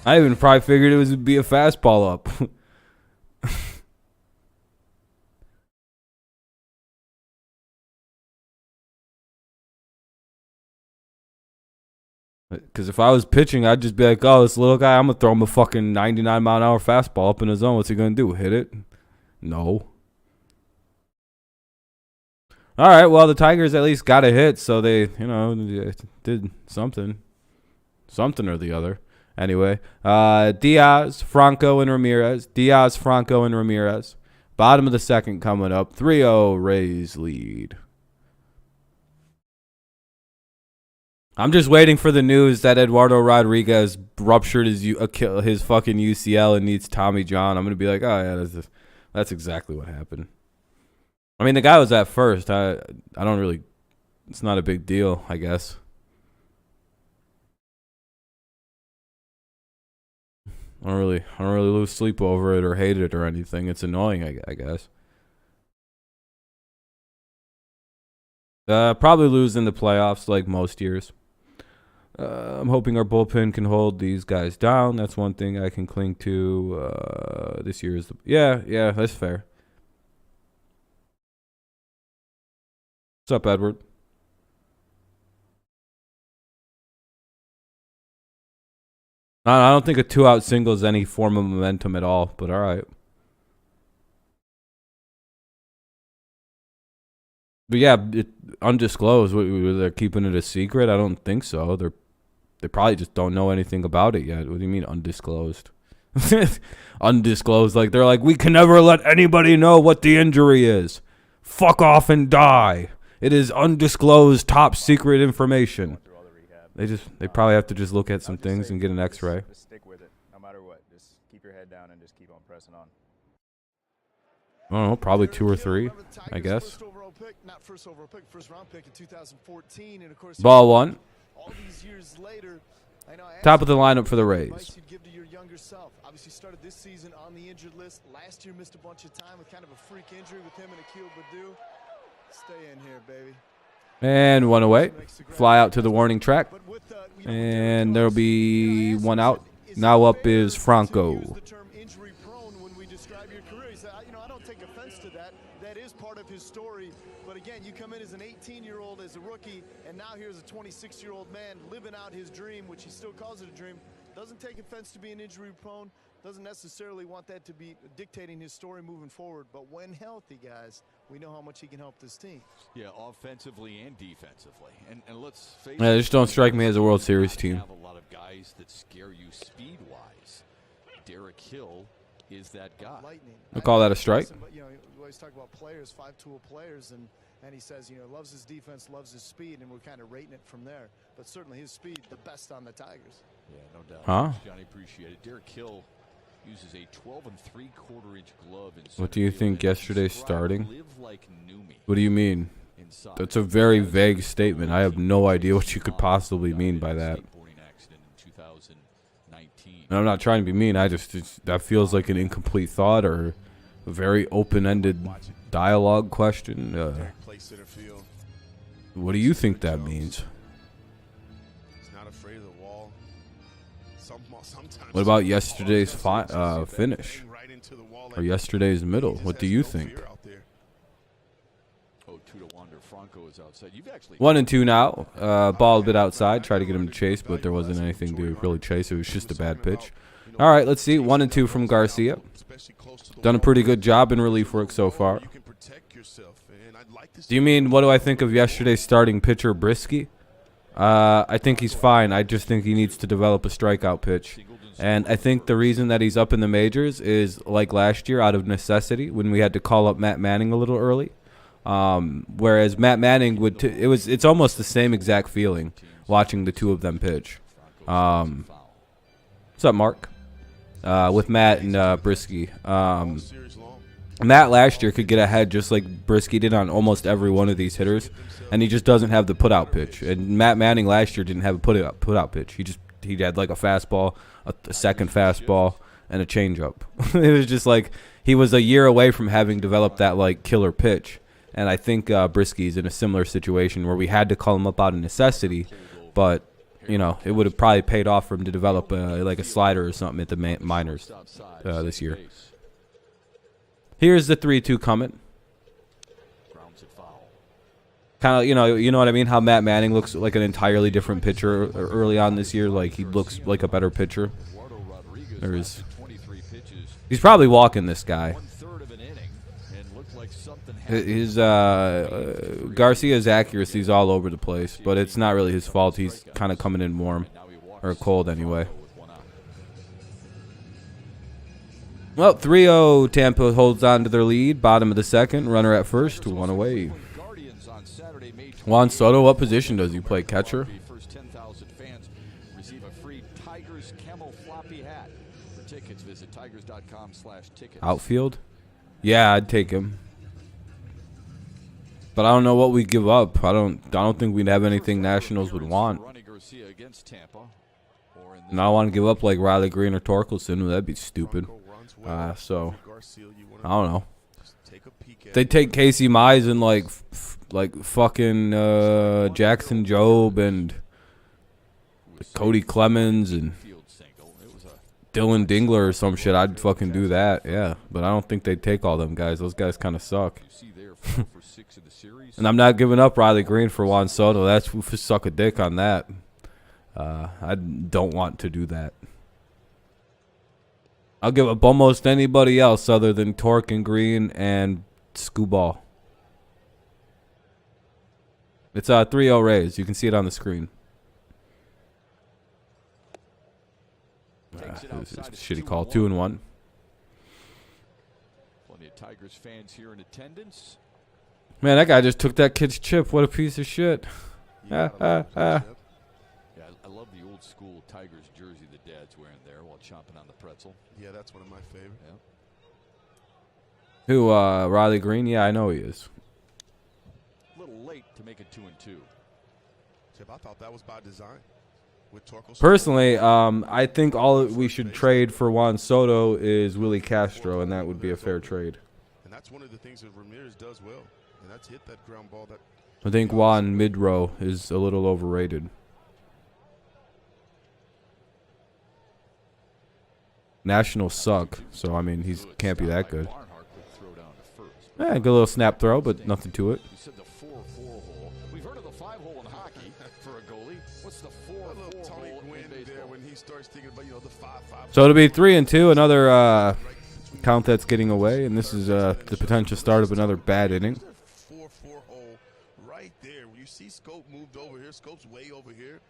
S1: I even probably figured it would be a fastball up. Because if I was pitching, I'd just be like, oh, this little guy, I'm going to throw him a fucking 99-mile-an-hour fastball up in his zone. What's he going to do? Hit it? No. All right, well, the Tigers at least got a hit, so they, you know, did something. Something or the other. Anyway, Diaz, Franco, and Ramirez. Diaz, Franco, and Ramirez. Bottom of the second coming up. 3-0 Rays lead. I'm just waiting for the news that Eduardo Rodriguez ruptured his fucking UCL and needs Tommy John. I'm going to be like, oh, yeah, that's exactly what happened. I mean, the guy was at first. I don't really, it's not a big deal, I guess. I don't really lose sleep over it or hate it or anything. It's annoying, I guess. Probably lose in the playoffs like most years. I'm hoping our bullpen can hold these guys down. That's one thing I can cling to. This year is yeah, that's fair. What's up, Edward? I don't think a 2-out single is any form of momentum at all, but all right. But yeah, undisclosed. They're keeping it a secret. I don't think so. They probably just don't know anything about it yet. What do you mean undisclosed? Undisclosed. Like they're like, we can never let anybody know what the injury is. Fuck off and die. It is undisclosed, top secret information. They probably have to just look at some things and get an X-ray.
S5: Just stick with it, no matter what. Just keep your head down and just keep on pressing on.
S1: I don't know, probably 2 or 3, I guess.
S6: First round pick in 2014, and of course,
S1: Ball 1.
S6: all these years later,
S1: Top of the lineup for the Rays.
S6: Advice you'd give to your younger self. Obviously started this season on the injured list. Last year missed a bunch of time with kind of a freak injury with him and Akil Baddoo. Stay in here, baby.
S1: And one away. Fly out to the warning track. And there'll be one out. Now up is Franco.
S6: The term injury prone when we describe your career. He said, I don't take offense to that. That is part of his story. But again, you come in as an 18-year-old as a rookie, and now here's a 26-year-old man living out his dream, which he still calls it a dream. Doesn't take offense to being injury prone. Doesn't necessarily want that to be dictating his story moving forward. But when healthy, guys, we know how much he can help this team.
S3: Yeah, offensively and defensively. And let's face it.
S1: Yeah, they just don't strike me as a World Series team.
S3: Have a lot of guys that scare you speed-wise. Derek Hill is that guy.
S6: Lightning.
S1: We'll call that a strike.
S6: But, we always talk about players, five-tool players, and he says, loves his defense, loves his speed, and we're kind of rating it from there. But certainly his speed, the best on the Tigers.
S3: Yeah, no doubt.
S1: Huh?
S3: Johnny, appreciate it. Derek Hill uses a 12 3/4 inch glove.
S1: What do you think yesterday's starting?
S3: Live like Newmy
S1: What do you mean?
S3: inside.
S1: That's a very vague statement. I have no idea what you could possibly mean by that.
S3: Skateboarding accident in 2019.
S1: And I'm not trying to be mean. That feels like an incomplete thought or a very open-ended dialogue question.
S2: Play center field.
S1: What do you think that means?
S2: He's not afraid of the wall. Sometimes.
S1: What about yesterday's finish?
S2: Right into the wall
S1: Or yesterday's middle? What do you think?
S3: Oh, 2-1 to Franco is outside. You've actually
S1: 1-2 now. Ball a bit outside. Try to get him to chase, but there wasn't anything to really chase. It was just a bad pitch. All right, let's see. 1-2 from Garcia. Done a pretty good job in relief work so far. Do you mean, what do I think of yesterday's starting pitcher, Brisky? I think he's fine. I just think he needs to develop a strikeout pitch. And I think the reason that he's up in the majors is, like last year, out of necessity, when we had to call up Matt Manning a little early. Whereas Matt Manning would, it's almost the same exact feeling watching the two of them pitch. What's up, Mark? With Matt and Brisky. Matt last year could get ahead just like Brisky did on almost every one of these hitters, and he just doesn't have the put-out pitch. And Matt Manning last year didn't have a put-out pitch. He had like a fastball, a second fastball, and a changeup. It was just like he was a year away from having developed that like killer pitch. And I think Brisky's in a similar situation where we had to call him up out of necessity, but it would have probably paid off for him to develop like a slider or something at the minors this year. Here's the 3-2 coming. Kind of, you know what I mean? How Matt Manning looks like an entirely different pitcher early on this year. Like he looks like a better pitcher. He's probably walking this guy. His Garcia's accuracy is all over the place, but it's not really his fault. He's kind of coming in warm or cold anyway. Well, 3-0 Tampa holds on to their lead. Bottom of the second. Runner at first. 1 away. Juan Soto, what position does he play? Catcher?
S3: First 10,000 fans receive a free Tigers camel floppy hat. For tickets, visit tigers.com/tickets.
S1: Outfield? Yeah, I'd take him. But I don't know what we give up. I don't think we'd have anything Nationals would want. And I want to give up like Riley Green or Torkelson. That'd be stupid. So I don't know. They take Casey Mize and like fucking Jackson Jobe and Cody Clemens and Dylan Dingler or some shit. I'd fucking do that. Yeah, but I don't think they'd take all them guys. Those guys kind of suck. And I'm not giving up Riley Green for Juan Soto. That's suck a dick on that. I don't want to do that. I'll give up almost anybody else other than Torque and Green and Scooball. It's 3-0 Rays. You can see it on the screen. This is a shitty call. 2-1.
S3: Plenty of Tigers fans here in attendance.
S1: Man, that guy just took that kid's chip. What a piece of shit.
S3: Yeah, I love the old school Tigers jersey the dad's wearing there while chomping on the pretzel.
S2: Yeah, that's one of my favorite.
S3: Yeah.
S1: Who, Riley Green? Yeah, I know he is.
S3: A little late to make it 2-2.
S2: Chip, I thought that was by design. with Torkel.
S1: Personally, I think all we should trade for Juan Soto is Willy Castro, and that would be a fair trade.
S2: And that's one of the things that Ramirez does well, and that's hit that ground ball. That
S1: I think Juan mid-row is a little overrated. Nationals suck, so I mean, he can't be that good. Yeah, good little snap throw, but nothing to it.
S3: You said the 4-4 hole. We've heard of the 5-hole in hockey for a goalie. What's the 4-4 hole in baseball?
S2: when he starts thinking about, you know, the 5-5.
S1: So it'll be 3-2, another count that's getting away, and this is the potential start of another bad inning.
S2: 4-4 hole right there. You see Scope moved over here. Scope's way over here.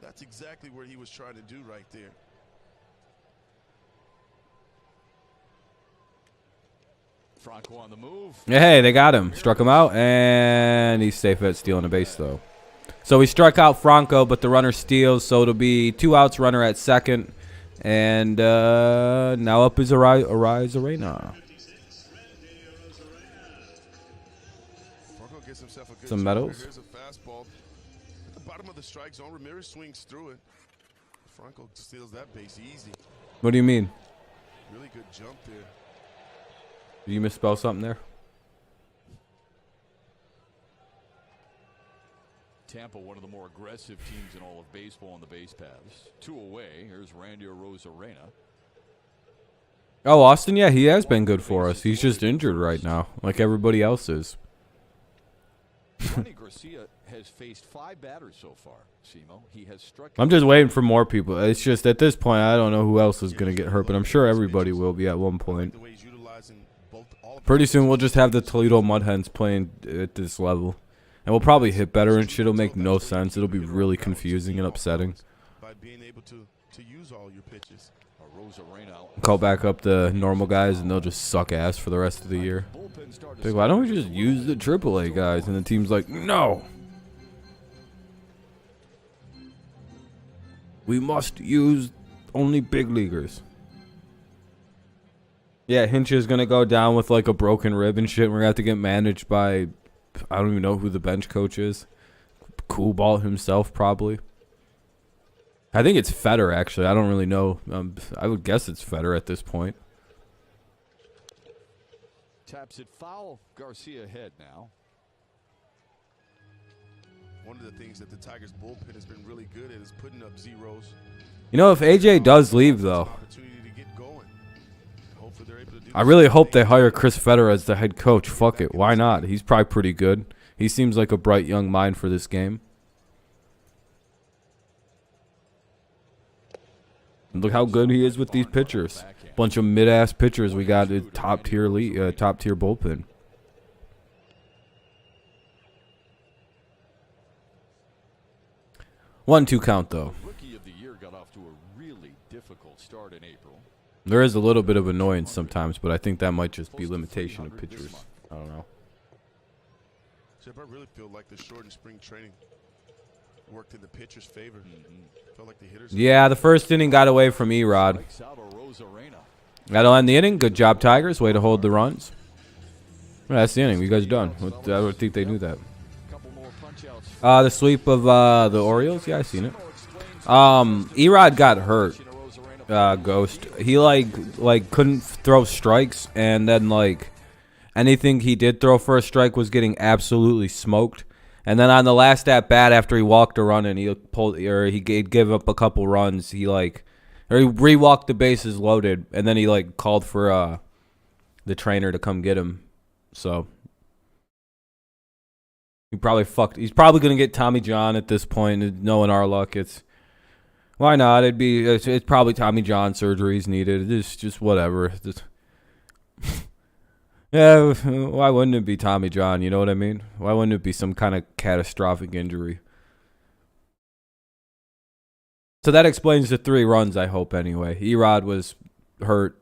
S2: That's exactly where he was trying to do right there.
S3: Franco on the move.
S1: Hey, they got him. Struck him out, and he's safe at stealing a base, though. So we struck out Franco, but the runner steals, so it'll be 2 outs, runner at second. And now up is Arise Arena.
S2: Franco gets himself a good
S1: Some
S2: swing.
S1: medals.
S2: Here's a fastball at the bottom of the strike zone. Ramirez swings through it. Franco steals that base easy.
S1: What do you mean?
S2: Really good jump there.
S1: Did you misspell something there?
S3: Tampa, one of the more aggressive teams in all of baseball on the base paths. 2 away. Here's Randy Arozarena.
S1: Oh, Austin, yeah, he has been good for us. He's just injured right now, like everybody else is.
S3: Tony Garcia has faced 5 batters so far. Simo, he has struck.
S1: I'm just waiting for more people. It's just at this point, I don't know who else is going to get hurt, but I'm sure everybody will be at one point.
S2: The way he's utilizing all
S1: Pretty soon, we'll just have the Toledo Mudhens playing at this level. And we'll probably hit better and shit. It'll make no sense. It'll be really confusing and upsetting.
S2: by being able to use all your pitches.
S1: Call back up the normal guys, and they'll just suck ass for the rest of the year. Like, why don't we just use the AAA guys? And the team's like, no. We must use only big leaguers. Yeah, Hinch is going to go down with like a broken rib and shit. We're going to have to get managed by, I don't even know who the bench coach is. Cool Ball himself, probably. I think it's Feder, actually. I don't really know. I would guess it's Feder at this point.
S3: Taps it foul. Garcia head now.
S2: One of the things that the Tigers bullpen has been really good at is putting up zeros.
S1: You know, if AJ does leave, though,
S2: Opportunity to get going. Hopefully they're able to do
S1: I really hope they hire Chris Feder as the head coach. Fuck it. Why not? He's probably pretty good. He seems like a bright young mind for this game. And look how good he is with these pitchers. Bunch of mid-ass pitchers we got a top-tier bullpen. One-two count, though.
S3: Rookie of the year got off to a really difficult start in April.
S1: There is a little bit of annoyance sometimes, but I think that might just be limitation of pitchers. I don't know.
S2: Jeff, I really feel like the shortened spring training worked in the pitcher's favor. Felt like the hitters.
S1: Yeah, the first inning got away from Erod.
S3: Strikes out Arozarena.
S1: That'll end the inning. Good job, Tigers. Way to hold the runs. Well, that's the inning. You guys done. I don't think they knew that.
S3: Couple more punch outs.
S1: The sweep of the Orioles. Yeah, I seen it. Erod got hurt. Ghost. He like couldn't throw strikes, and then like anything he did throw for a strike was getting absolutely smoked. And then on the last at bat, after he walked a run and he pulled, or he gave up a couple runs, he re-walked the bases loaded, and then he like called for the trainer to come get him. So he probably fucked. He's probably gonna get Tommy John at this point. Knowing our luck, it's why not? It's probably Tommy John surgeries needed. It's just whatever. Yeah, why wouldn't it be Tommy John? You know what I mean? Why wouldn't it be some kind of catastrophic injury? So that explains the 3 runs, I hope, anyway. Erod was hurt.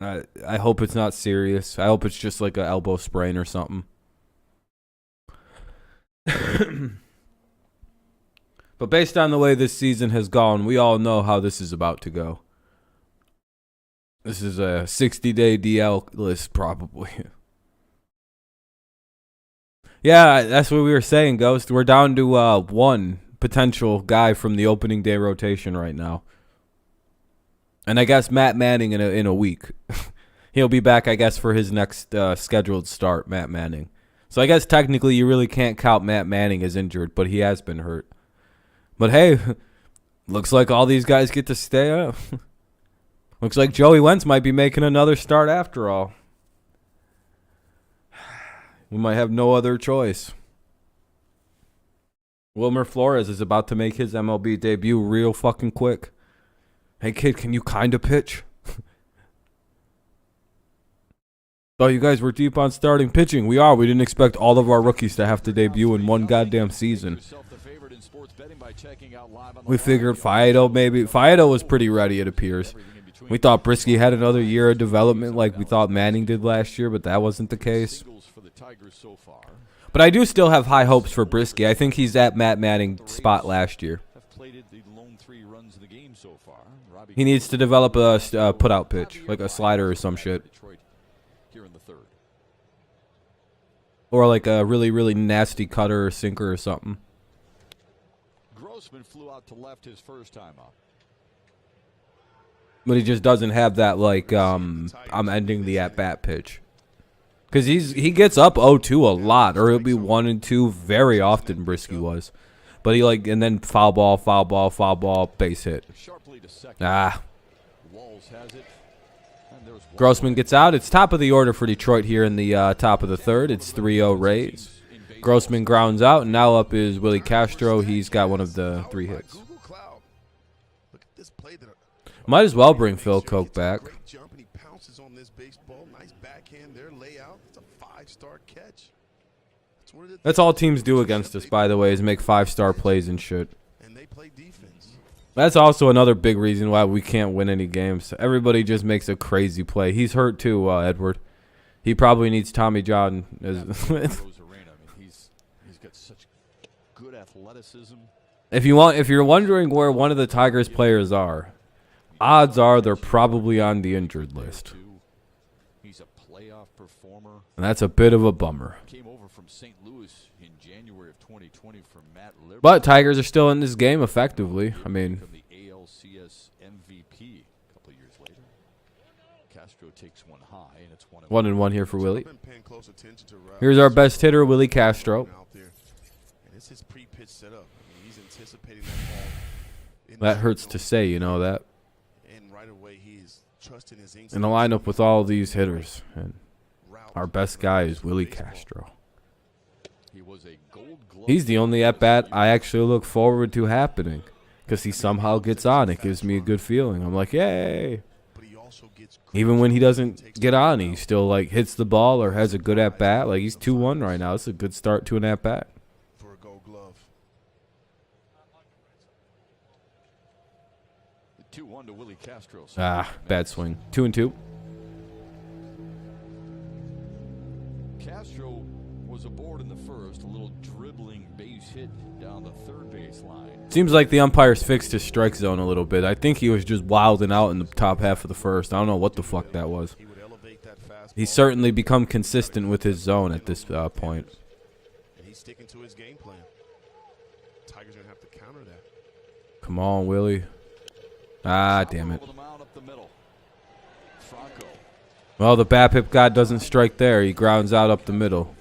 S1: I hope it's not serious. I hope it's just like an elbow sprain or something. But based on the way this season has gone, we all know how this is about to go. This is a 60-day DL list, probably. Yeah, that's what we were saying, Ghost. We're down to 1 potential guy from the opening day rotation right now. And I guess Matt Manning in a week. He'll be back, I guess, for his next scheduled start, Matt Manning. So I guess technically you really can't count Matt Manning as injured, but he has been hurt. But hey, looks like all these guys get to stay up. Looks like Joey Wentz might be making another start after all. We might have no other choice. Wilmer Flores is about to make his MLB debut real fucking quick. Hey, kid, can you kind of pitch? Oh, you guys were deep on starting pitching. We are. We didn't expect all of our rookies to have to debut in one goddamn season. We figured Faedo maybe. Faedo was pretty ready, it appears. We thought Brisky had another year of development like we thought Manning did last year, but that wasn't the case. But I do still have high hopes for Brisky. I think he's at Matt Manning's spot last year. He needs to develop a put-out pitch, like a slider or some shit. Or like a really, really nasty cutter or sinker or something.
S3: Grossman flew out to left his first time up.
S1: But he just doesn't have that, like, I'm ending the at-bat pitch. Because he gets up 0-2 a lot, or he'll be 1-2 very often, Brisky was. But he, like, and then foul ball, base hit. Ah. Grossman gets out. It's top of the order for Detroit here in the top of the third. It's 3-0 Rays. Grossman grounds out, and now up is Willy Castro. He's got one of the 3 hits. Might as well bring Phil Koch back. That's all teams do against us, by the way, is make 5-star plays and shit. That's also another big reason why we can't win any games. Everybody just makes a crazy play. He's hurt too, Edward. He probably needs Tommy John.
S3: He's got such good athleticism.
S1: If you're wondering where one of the Tigers players are, odds are they're probably on the injured list.
S3: He's a playoff performer.
S1: And that's a bit of a bummer.
S3: Came over from St. Louis in January of 2020 from Matt Liberty.
S1: But Tigers are still in this game effectively. I mean,
S3: from the ALCS MVP a couple years later. Castro takes one high, and it's
S1: 1-1 here for Willy. Here's our best hitter, Willy Castro. That hurts to say, you know that. In the lineup with all these hitters, and our best guy is Willy Castro. He's the only at-bat I actually look forward to happening, because he somehow gets on. It gives me a good feeling. I'm like, yay. Even when he doesn't get on, he still like hits the ball or has a good at-bat. Like, he's 2-1 right now. It's a good start to an at-bat.
S2: For a Gold Glove.
S3: 2-1 to Willy Castro.
S1: Bad swing. 2-2.
S3: Castro was aboard in the first, a little dribbling base hit down the third base line.
S1: Seems like the umpires fixed his strike zone a little bit. I think he was just wilding out in the top half of the first. I don't know what the fuck that was. He's certainly become consistent with his zone at this point.
S2: And he's sticking to his game plan. Tigers are going to have to counter that.
S1: Come on, Willie. Damn it. Well, the BAPIP god doesn't strike there. He grounds out up the middle.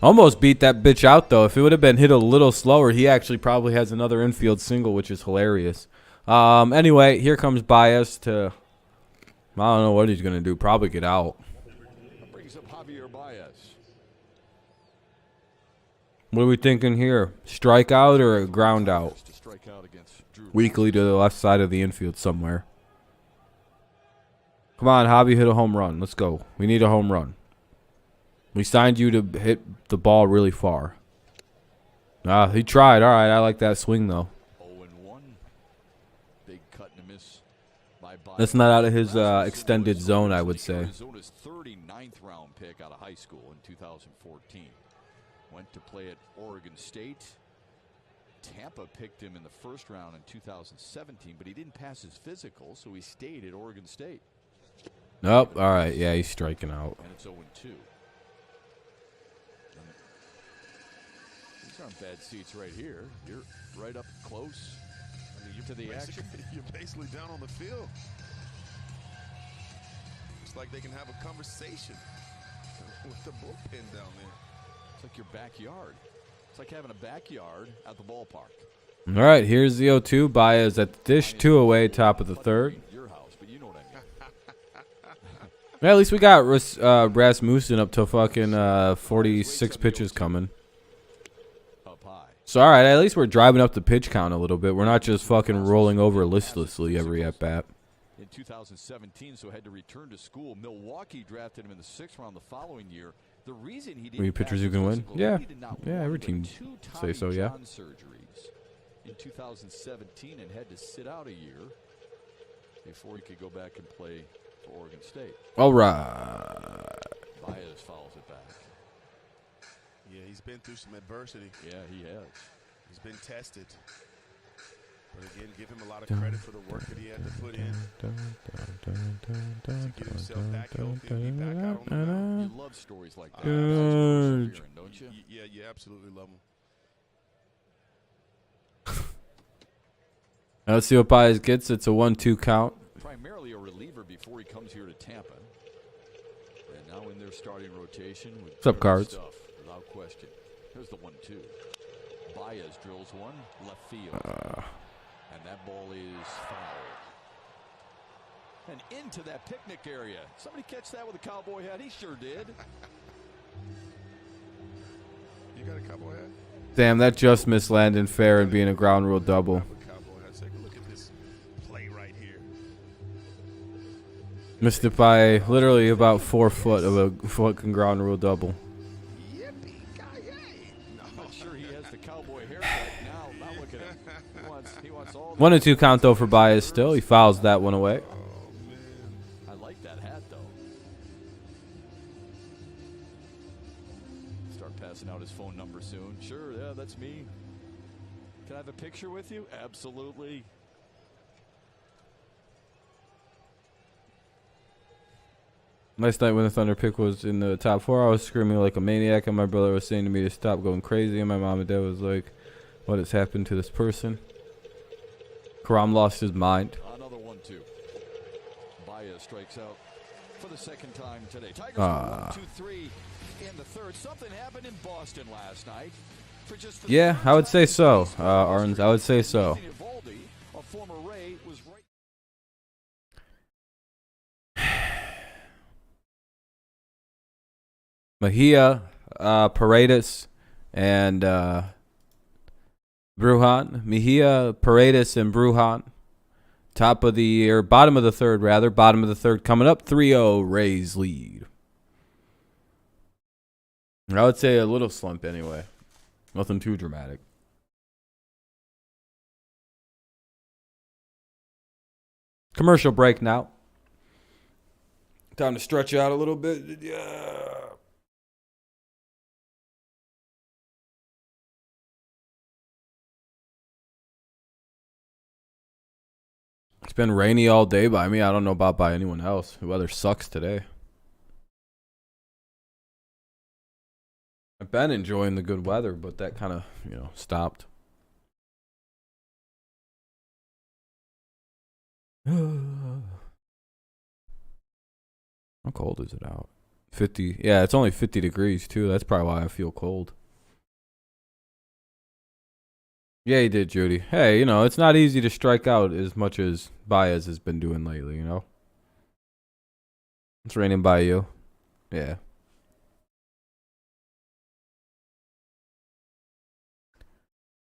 S1: Almost beat that bitch out, though. If it would have been hit a little slower, he actually probably has another infield single, which is hilarious. Anyway, here comes Baez to... I don't know what he's going to do. Probably get out. What are we thinking here? Strikeout or a ground out? Weakly to the left side of the infield somewhere. Come on, Hobby, hit a home run. Let's go. We need a home run. We signed you to hit the ball really far. He tried. All right, I like that swing, though.
S3: 0-1. Big cut and a miss by Baez.
S1: That's not out of his extended zone, I would say.
S3: Arizona's 39th round pick out of high school in 2014. Went to play at Oregon State. Tampa picked him in the first round in 2017, but he didn't pass his physical, so he stayed at Oregon State.
S1: Nope. All right. Yeah, he's striking out.
S3: And it's 0-2. aren't bad seats right here. You're right up close to the action.
S2: You're basically down on the field. It's like they can have a conversation with the bullpen down there.
S3: It's like your backyard. It's like having a backyard at the ballpark.
S1: All right, here's the 0-2. Baez at the dish, 2 away, top of the third.
S3: Your house, but you know what I mean.
S1: Yeah, at least we got Rasmussen up to fucking 46 pitches coming.
S3: Up high.
S1: So, all right, at least we're driving up the pitch count a little bit. We're not just fucking rolling over listlessly every at-bat.
S3: In 2017, so had to return to school. Milwaukee drafted him in the 6th round the following year. The reason he didn't
S1: pitchers you can win? Yeah. Yeah, every team say so, yeah.
S3: Surgeries in 2017 and had to sit out a year before he could go back and play for Oregon State.
S1: All right.
S3: Baez follows it back.
S2: Yeah, he's been through some adversity.
S3: Yeah, he has.
S2: He's been tested. But again, give him a lot of credit for the work that he had to put in to get himself back healthy and be back out on the mound.
S3: You love stories like that.
S1: Good.
S3: Don't you?
S2: Yeah, you absolutely love them.
S1: Now let's see what Baez gets. It's a 1-2 count.
S3: Primarily a reliever before he comes here to Tampa. And now in their starting rotation with
S1: What's up, Cards?
S3: stuff, without question. Here's the 1-2. Baez drills one left field. And that ball is foul. And into that picnic area. Somebody catch that with a cowboy hat? He sure did.
S2: You got a cowboy hat?
S1: Damn, that just missed Landon fair and being a ground rule double.
S2: Cowboy hat. Take a look at this play right here.
S1: Missed it by literally about 4 foot of a fucking ground rule double.
S3: I'm not sure he has the cowboy haircut now. Not look at him. He wants all
S1: 1-2 count though for Baez still. He fouls that one away.
S3: I like that hat though. Start passing out his phone number soon. Sure, yeah, that's me. Can I have a picture with you? Absolutely.
S1: Last night when the Thunder pick was in the top 4, I was screaming like a maniac, and my brother was saying to me to stop going crazy, and my mom and dad was like, what has happened to this person? Karam lost his mind.
S3: Another 1-2. Baez strikes out for the second time today. Tigers 1-2-3 in the third. Something happened in Boston last night. For just the
S1: Yeah, I would say so, Arns. I would say so.
S3: A former Ray was right.
S1: Mejia, Paredes, and Brujan. Mejia, Paredes, and Brujan. Top of the, or bottom of the third, rather. Bottom of the third coming up. 3-0, Rays lead. I would say a little slump anyway. Nothing too dramatic. Commercial break now. Time to stretch out a little bit. Yeah. It's been rainy all day by me. I don't know about by anyone else. The weather sucks today. I've been enjoying the good weather, but that kind of, stopped. How cold is it out? 50. Yeah, it's only 50 degrees, too. That's probably why I feel cold. Yeah, he did, Judy. Hey, it's not easy to strike out as much as Baez has been doing lately, It's raining by you. Yeah.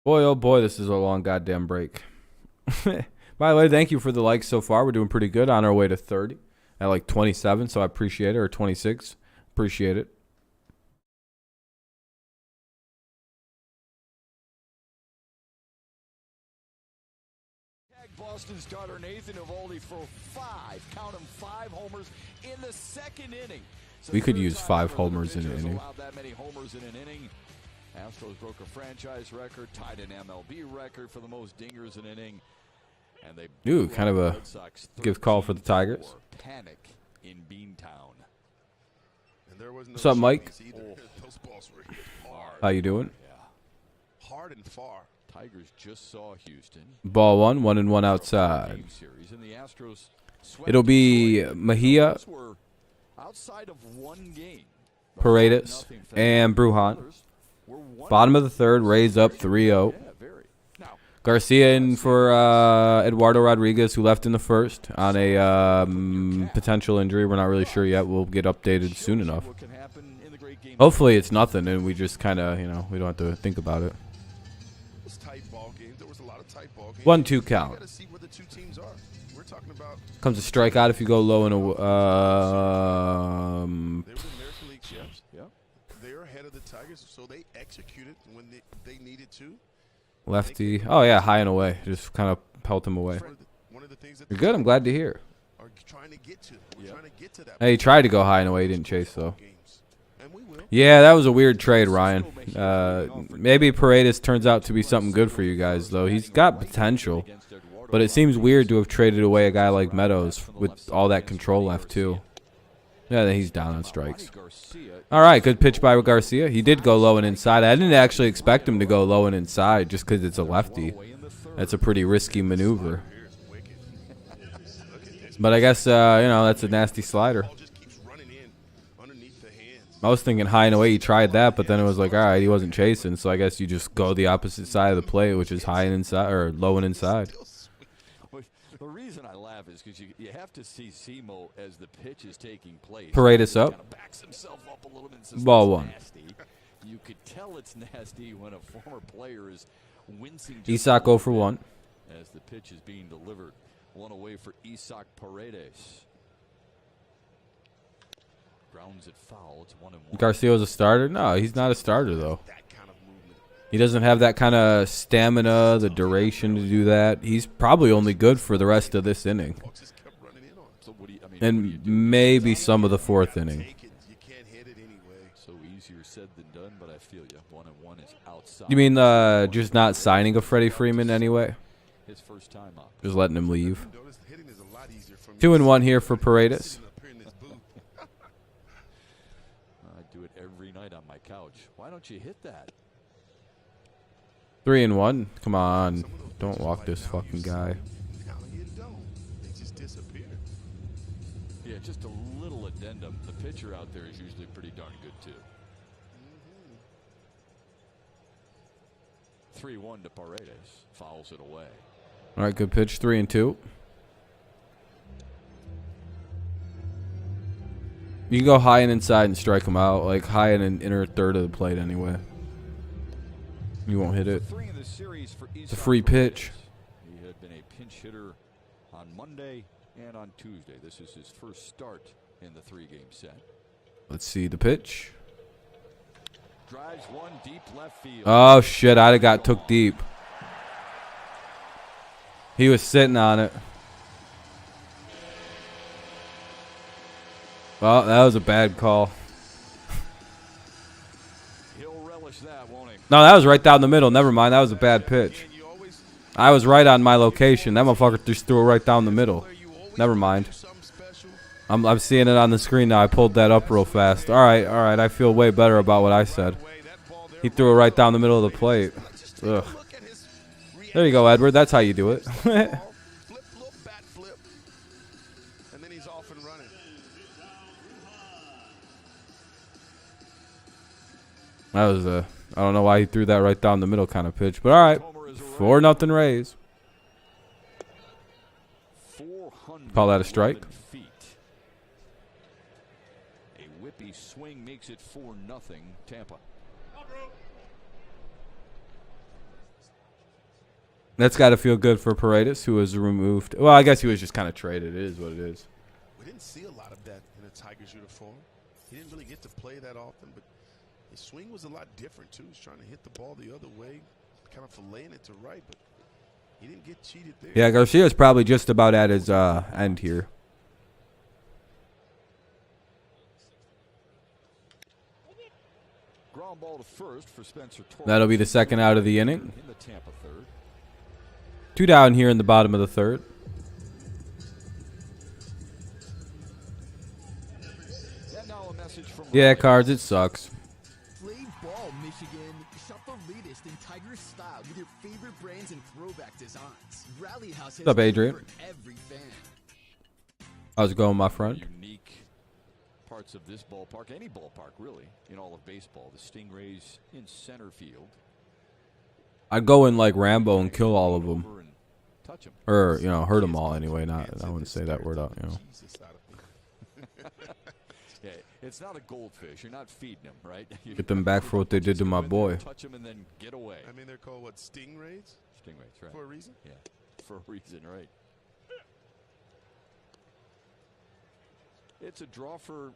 S1: Boy, oh boy, this is a long goddamn break. By the way, thank you for the likes so far. We're doing pretty good, on our way to 30 at like 27, so I appreciate it, or 26. Appreciate it.
S3: Boston starter Nathan Eovaldi for 5 homers in the second inning. So
S1: we could use 5 homers in an inning.
S3: That many homers in an inning. Astros broke a franchise record, tied an MLB record for the most dingers in an inning. And they
S1: kind of a give call for the Tigers.
S3: Panic in Beantown.
S1: What's up, Mike? How you doing?
S2: hard and far.
S3: Tigers just saw Houston.
S1: Ball 1-1 outside.
S3: Game series, and the Astros swept
S1: It'll be
S3: Detroit.
S1: Mejia,
S3: Those were outside of one game.
S1: Paredes, and Brujan. Bottom of the third, Rays up 3-0.
S3: Yeah, very. Now,
S1: Garcia in for Eduardo Rodriguez, who left in the first on a potential injury. We're not really sure yet. We'll get updated soon enough.
S3: what can happen in the great game.
S1: Hopefully it's nothing, and we just kind of, we don't have to think about it.
S2: It was tight ball games. There was a lot of tight ball games.
S1: 1-2
S2: You
S1: count.
S2: got to see where the two teams are. We're talking about
S1: Comes a strikeout if you go low in a
S2: they were the American League champs.
S3: Yeah.
S2: They're ahead of the Tigers, so they executed when they needed to.
S1: lefty. Oh, yeah, high and away. Just kind of pelt him away.
S2: One of the things that
S1: You're good. I'm glad to hear.
S2: are trying to get to. We're trying to get to that.
S1: Hey, he tried to go high and away. He didn't chase, though.
S2: Games. And we will.
S1: Yeah, that was a weird trade, Ryan. Maybe Paredes turns out to be something good for you guys, though. He's got potential. But it seems weird to have traded away a guy like Meadows with all that control left, too. Yeah, then he's down on strikes. All right, good pitch by Garcia. He did go low and inside. I didn't actually expect him to go low and inside just because it's a lefty. That's a pretty risky maneuver. But I guess, that's a nasty slider.
S2: Ball just keeps running in underneath the hands.
S1: I was thinking high and away. He tried that, but then it was like, all right, he wasn't chasing. So I guess you just go the opposite side of the plate, which is high and inside or low and inside.
S3: The reason I laugh is because you have to see Simo as the pitch is taking place.
S1: Paredes up.
S3: Kind of backs himself up a little bit and says,
S1: Ball
S3: "That's
S1: 1.
S3: nasty." You could tell it's nasty when a former player is wincing. just
S1: Isak
S3: a
S1: 0
S3: little
S1: for
S3: bit
S1: 1.
S3: As the pitch is being delivered. One away for Isak Paredes. Grounds it foul. It's 1-1.
S1: Garcia's a starter? No, he's not a starter, though.
S2: That kind of movement.
S1: He doesn't have that kind of stamina, the duration to do that. He's probably only good for the rest of this inning.
S2: Ball just kept running in on.
S3: So what do you, I mean,
S1: And maybe some of the fourth inning.
S2: Take it. You can't hit it anyway.
S3: so easier said than done, but I feel you. 1-1 is outside.
S1: You mean just not signing a Freddie Freeman anyway?
S3: His first time up.
S1: Just letting him leave.
S2: Notice hitting is a lot easier for me.
S1: 2-1 here for Paredes.
S2: Sitting up here in this booth.
S3: I do it every night on my couch. Why don't you hit that?
S1: 3-1. Come on. Don't walk this fucking guy.
S2: Now you don't. They just disappear.
S3: Yeah, just a little addendum. The pitcher out there is usually pretty darn good, too. 3-1 to Paredes. Fouls it away.
S1: All right, good pitch. 3-2. You can go high and inside and strike him out, like high in an inner third of the plate anyway. You won't hit it.
S3: Three in the series for
S1: It's a free pitch.
S3: He had been a pinch hitter on Monday and on Tuesday. This is his first start in the 3-game set.
S1: Let's see the pitch.
S3: Drives one deep left field.
S1: Oh, shit. I'd have got took deep. He was sitting on it. Well, that was a bad call.
S3: He'll relish that, won't he?
S1: No, that was right down the middle. Never mind. That was a bad pitch.
S2: And you always
S1: I was right on my location. That motherfucker just threw it right down the middle. Never mind.
S2: do something special.
S1: I'm seeing it on the screen now. I pulled that up real fast. All right. I feel way better about what I said. He threw it right down the middle of the plate. Ugh.
S2: Look at his
S1: There you go, Edward. That's how you do it.
S2: flip, little bat flip, and then he's off and running.
S1: That was I don't know why he threw that right down the middle kind of pitch, but all right. 4-0 Rays.
S3: 400
S1: Call that a strike?
S3: feet. A whippy swing makes it 4-0 Tampa.
S1: That's got to feel good for Paredes, who was removed. Well, I guess he was just kind of traded. It is what it is.
S2: We didn't see a lot of that in a Tigers uniform. He didn't really get to play that often, but his swing was a lot different too. He's trying to hit the ball the other way, kind of filleting it to right, but he didn't get cheated there.
S1: Yeah, Garcia's probably just about at his end here.
S3: Ground ball to first for Spencer Torres.
S1: That'll be the second out of the inning.
S3: In the Tampa third.
S1: 2 down here in the bottom of the third.
S3: And now a message from
S1: Yeah, Cards, it sucks.
S7: Slave ball, Michigan. Shut the lid latest in Tiger style with your favorite brands and throwback designs. Rally House has
S1: What's up, Adrian?
S7: for every fan.
S1: How's it going, my friend?
S3: Unique parts of this ballpark, any ballpark really, in all of baseball. The Stingrays in center field.
S1: I'd go in like Rambo and kill all of them.
S3: Over and touch 'em.
S1: Or, you know, hurt them all anyway. Not, I wouldn't say that word out, you know.
S3: Yeah, it's not a goldfish. You're not feeding them, right?
S1: Get them back for what they did to my boy.
S3: Touch them and then get away.
S2: I mean, they're called what, stingrays?
S3: Stingrays, right?
S2: For a reason?
S3: Yeah, for a reason, right? It's a draw for.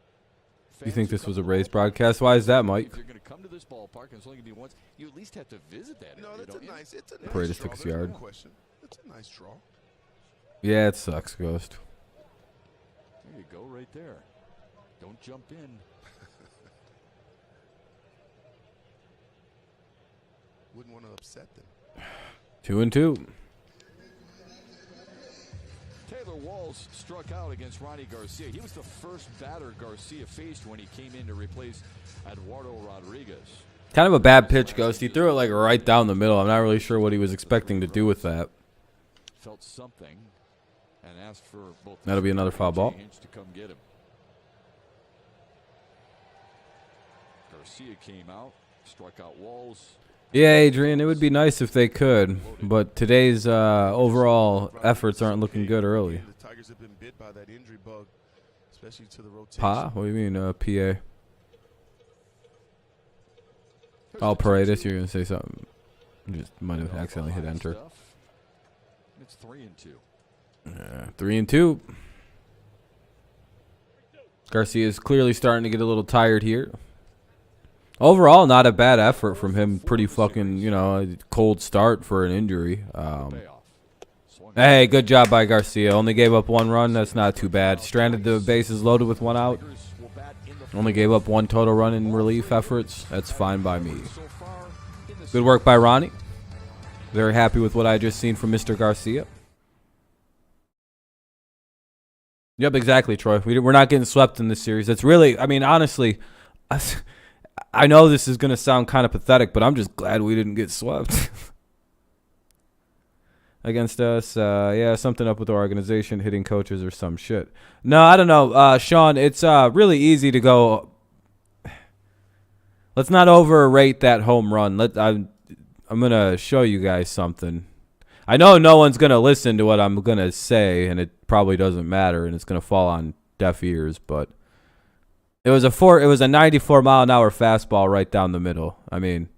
S1: You think this was a Rays broadcast? Why is that, Mike?
S3: If you're going to come to this ballpark and it's only going to be once, you at least have to visit that.
S2: No,
S3: area,
S2: that's
S3: don't
S2: a
S3: you?
S2: nice. It's a nice
S1: Paredes
S2: draw.
S1: took his
S2: There's no
S1: yard.
S2: question. It's a nice draw.
S1: Yeah, it sucks, Ghost.
S3: There you go, right there. Don't jump in.
S2: Wouldn't want to upset them.
S1: 2-2.
S3: Taylor Walls struck out against Ronnie Garcia. He was the first batter Garcia faced when he came in to replace Eduardo Rodriguez.
S1: Kind of a bad pitch, Ghost. He threw it like right down the middle. I'm not really sure what he was expecting to do with that.
S3: Felt something and asked for both.
S1: That'll be another foul ball.
S3: To come get him. Garcia came out, struck out Walls.
S1: Yeah, Adrian, it would be nice if they could, but today's overall efforts aren't looking good early.
S2: The Tigers have been bit by that injury bug, especially to the rotation.
S1: Pa? What do you mean, PA? Oh, Paredes, you're going to say something. You just might have accidentally hit enter.
S3: It's 3-2.
S1: 3-2. Garcia is clearly starting to get a little tired here. Overall, not a bad effort from him. Pretty fucking, you know, a cold start for an injury. Hey, good job by Garcia. Only gave up 1 run. That's not too bad. Stranded the bases loaded with 1 out. Only gave up 1 total run in relief efforts. That's fine by me. Good work by Ronnie. Very happy with what I just seen from Mr. Garcia. Yep, exactly, Troy. We're not getting swept in this series. It's really, I mean, honestly, I know this is going to sound kind of pathetic, but I'm just glad we didn't get swept. Against us, yeah, something up with the organization, hitting coaches or some shit. No, I don't know. Sean, it's really easy to go. Let's not overrate that home run. I'm going to show you guys something. I know no one's going to listen to what I'm going to say, and it probably doesn't matter, and it's going to fall on deaf ears, but it was a 94-mile-an-hour fastball right down the middle. I mean,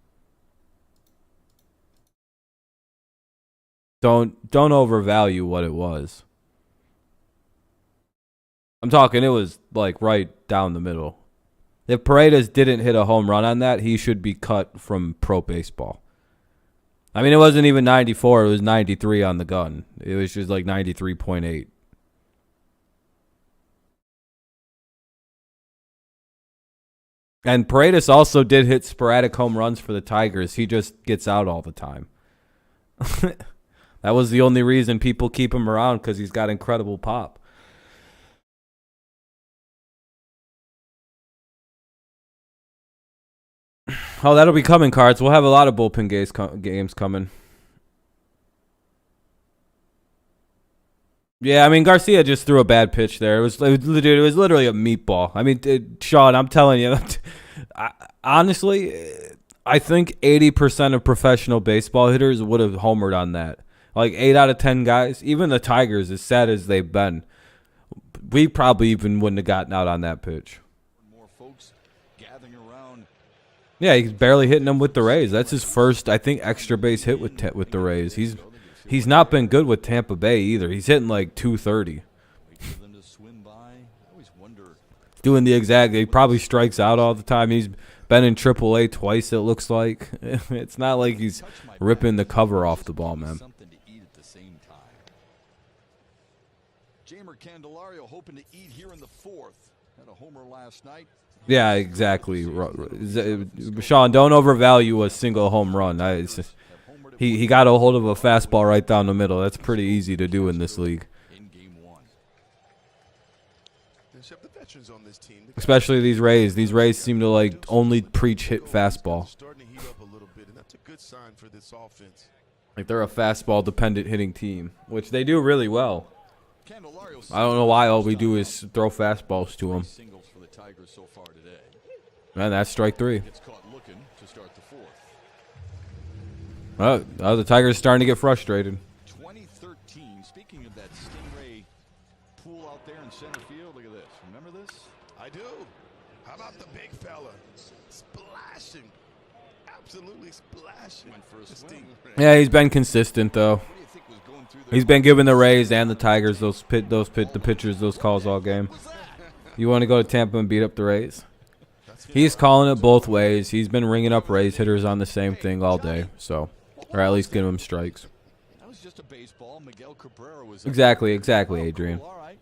S1: don't overvalue what it was. I'm talking it was like right down the middle. If Paredes didn't hit a home run on that, he should be cut from pro baseball. I mean, it wasn't even 94. It was 93 on the gun. It was just like 93.8. And Paredes also did hit sporadic home runs for the Tigers. He just gets out all the time. That was the only reason people keep him around, because he's got incredible pop. Oh, that'll be coming, Cards. We'll have a lot of bullpen games coming. Yeah, I mean, Garcia just threw a bad pitch there. It was literally a meatball. I mean, Sean, I'm telling you, honestly, I think 80% of professional baseball hitters would have homered on that. Like 8 out of 10 guys, even the Tigers, as sad as they've been, we probably even wouldn't have gotten out on that pitch.
S3: More folks gathering around.
S1: Yeah, he's barely hitting them with the Rays. That's his first, I think, extra base hit with the Rays. He's not been good with Tampa Bay either. He's hitting like 230. Doing the exact, he probably strikes out all the time. He's been in AAA twice, it looks like. It's not like he's ripping the cover off the ball, man.
S3: Something to eat at the same time. Jamer Candelario hoping to eat here in the 4th. Had a homer last night.
S1: Yeah, exactly. Sean, don't overvalue a single home run. He got a hold of a fastball right down the middle. That's pretty easy to do in this league.
S3: In game 1.
S2: On this team,
S1: Especially these Rays. These Rays seem to like only preach hit fastball.
S2: Starting to heat up a little bit, and that's a good sign. for this offense.
S1: Like they're a fastball dependent hitting team, which they do really well. I don't know why all we do is throw fastballs to them.
S3: Singles for the Tigers so far today.
S1: Man, that's strike 3.
S3: Gets caught looking to start the 4th.
S1: The Tigers are starting to get frustrated.
S3: 2013. Speaking of that Stingray pool out there in center field, look at this. Remember this?
S2: I do. How about the big fella? Splashing. Absolutely splashing.
S3: Went for a swing.
S1: Yeah, he's been consistent though.
S3: What do you think was going through
S1: He's been giving the Rays and the Tigers the pitchers those calls all game. You want to go to Tampa and beat up the Rays? He's calling it both ways. He's been ringing up Rays hitters on the same thing all day, so, or at least giving them strikes.
S3: That was just a baseball. Miguel Cabrera was
S1: Exactly, Adrian.
S3: All right.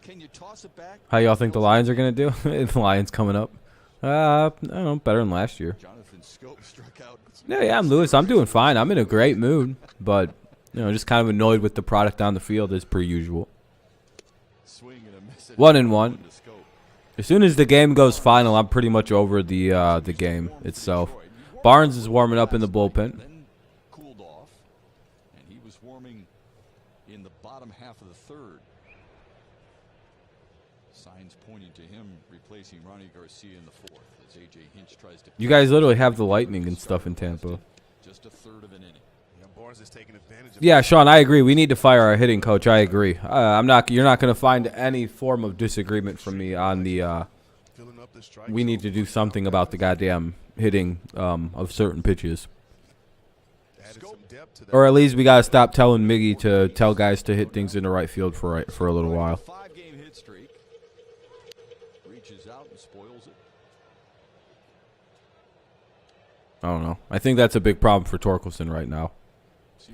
S3: Can you toss it back?
S1: How y'all think the Lions are gonna do? The Lions coming up. I don't know, better than last year.
S3: Jonathan Scope struck out.
S1: Yeah, I'm Lewis. I'm doing fine. I'm in a great mood, but just kind of annoyed with the product on the field as per usual.
S3: Swing and a miss.
S1: 1-1. As soon as the game goes final, I'm pretty much over the game itself. Barnes is warming up in the bullpen.
S3: Then cooled off, and he was warming in the bottom half of the 3rd. Signs pointing to him replacing Ronnie Garcia in the 4th as AJ Hinch tries to.
S1: You guys literally have the lightning and stuff in Tampa.
S3: Just a 1/3 of an inning.
S2: Yeah, Barnes is taking advantage of
S1: Yeah, Sean, I agree. We need to fire our hitting coach. I agree. You're not going to find any form of disagreement from me on the.
S2: filling up the strike
S1: We need to do something about the goddamn hitting of certain pitches,
S2: added some depth to that.
S1: or at least we got to stop telling Miggy to tell guys to hit things in the right field for a little while.
S3: 5-game hit streak. Reaches out and spoils it.
S1: I don't know. I think that's a big problem for Torkelson right now.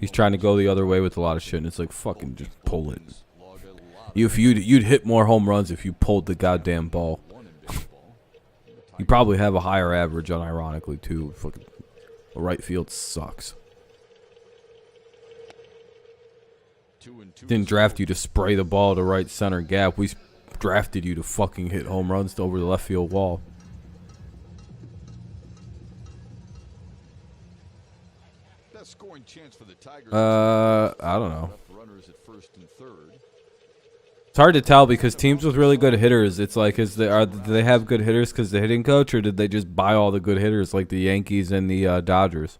S1: He's trying to go the other way with a lot of shit, and it's like, fucking just pull it. You'd hit more home runs if you pulled the goddamn ball. You probably have a higher average, unironically, too. Fucking the right field sucks. Didn't draft you to spray the ball to right center gap. We drafted you to fucking hit home runs over the left field wall.
S3: Best scoring chance for the Tigers.
S1: I don't know.
S3: Runners at 1st and 3rd.
S1: It's hard to tell because teams with really good hitters, it's like, do they have good hitters because the hitting coach, or did they just buy all the good hitters like the Yankees and the Dodgers?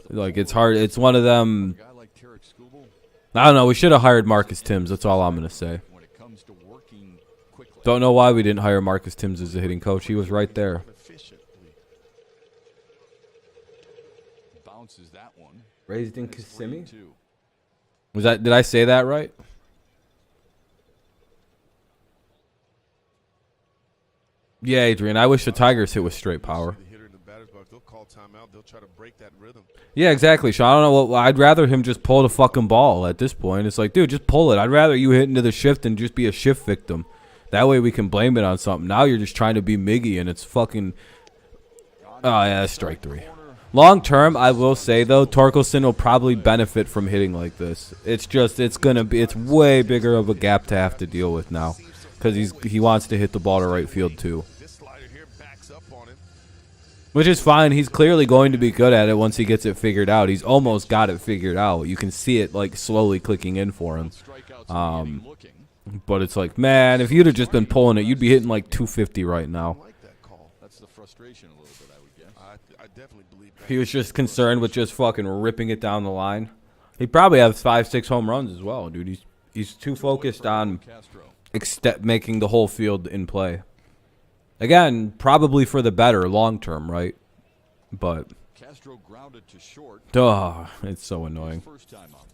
S1: Like it's hard. It's one of them.
S3: A guy like Tarek Skubal,
S1: I don't know. We should have hired Marcus Timms. That's all I'm gonna say.
S3: when it comes to working quickly.
S1: Don't know why we didn't hire Marcus Timms as a hitting coach. He was right there.
S2: Efficiently.
S3: Bounces that one.
S1: Raised in
S3: It's
S1: Kissimmee?
S3: 3-2.
S1: Did I say that right? Yeah, Adrian. I wish the Tigers hit with straight power.
S2: The hitter in the batter's box, they'll call timeout. They'll try to break that rhythm.
S1: Yeah, exactly, Sean. I don't know what. I'd rather him just pull the fucking ball at this point. It's like, dude, just pull it. I'd rather you hit into the shift than just be a shift victim. That way we can blame it on something. Now you're just trying to be Miggy, and it's fucking. Oh yeah, that's strike 3. Long term, I will say though, Torkelson will probably benefit from hitting like this. It's way bigger of a gap to have to deal with now, because he wants to hit the ball to right field too.
S2: This slider here backs up on him.
S1: Which is fine. He's clearly going to be good at it once he gets it figured out. He's almost got it figured out. You can see it like slowly clicking in for him. But it's like, man, if you'd have just been pulling it, you'd be hitting like 250 right now.
S2: I like that call.
S3: That's the frustration a little bit, I would guess.
S2: I definitely believe that.
S1: He was just concerned with just fucking ripping it down the line. He probably has 5-6 home runs as well, dude. He's too focused on
S3: Castro.
S1: making the whole field in play. Again, probably for the better long term, right? But
S3: Castro grounded to short.
S1: it's so annoying.
S3: First time up.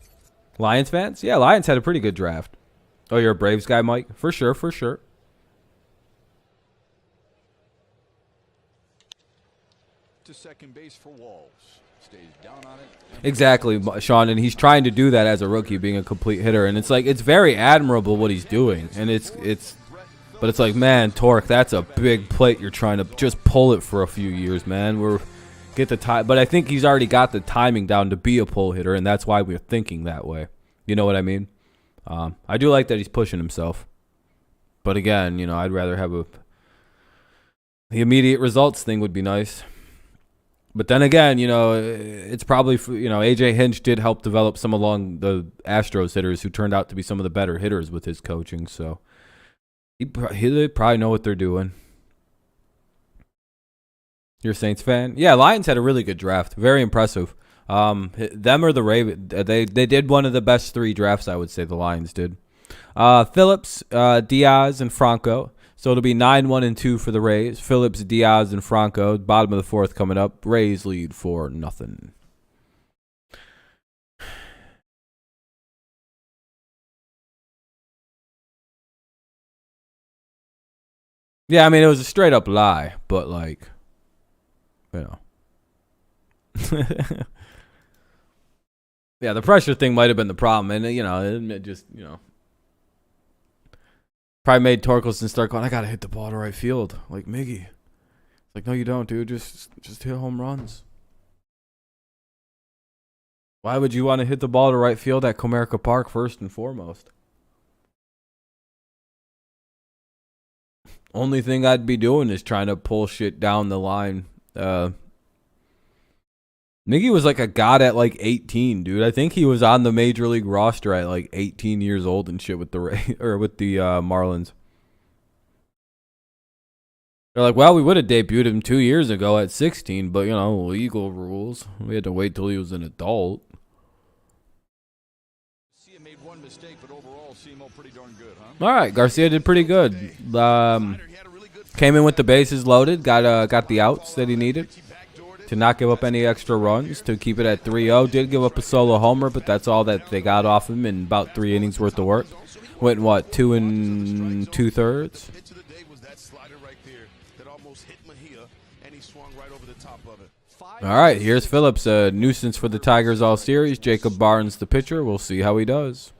S1: Lions fans? Yeah, Lions had a pretty good draft. Oh, you're a Braves guy, Mike? For sure, for sure.
S3: To second base for Walls. Stays down on it.
S1: Exactly, Sean, and he's trying to do that as a rookie, being a complete hitter, and it's like it's very admirable what he's doing, and but it's like, man, Torque, that's a big plate. You're trying to just pull it for a few years, man. But I think he's already got the timing down to be a pull hitter, and that's why we're thinking that way. You know what I mean? I do like that he's pushing himself, but again, I'd rather have the immediate results thing would be nice. But then again, it's probably, AJ Hinch did help develop some along the Astros hitters who turned out to be some of the better hitters with his coaching. So they probably know what they're doing. You're a Saints fan? Yeah, Lions had a really good draft. Very impressive. Them or the Ravens, they did one of the best 3 drafts, I would say the Lions did. Phillips, Diaz, and Franco. So it'll be 9-1-2 for the Rays. Phillips, Diaz, and Franco. Bottom of the 4th coming up. Rays lead 4-0. Yeah, I mean, it was a straight up lie, but yeah, the pressure thing might have been the problem, and it just probably made Torkelson start going, I gotta hit the ball to right field, like Miggy. Like, no, you don't, dude. Just hit home runs. Why would you want to hit the ball to right field at Comerica Park first and foremost? Only thing I'd be doing is trying to pull shit down the line. Miggy was like a god at 18, dude. I think he was on the major league roster at 18 years old and shit with the Marlins. They're like, well, we would have debuted him 2 years ago at 16, but legal rules. We had to wait till he was an adult.
S3: Made one mistake, but overall, pretty darn good, huh?
S1: All right, Garcia did pretty good. Came in with the bases loaded, got the outs that he needed to not give up any extra runs, to keep it at 3-0. Did give up a solo homer, but that's all that they got off him in about 3 innings worth of work. Went, 2 2/3? All right, here's Phillips, a nuisance for the Tigers all series. Jacob Barnes, the pitcher. We'll see how he does.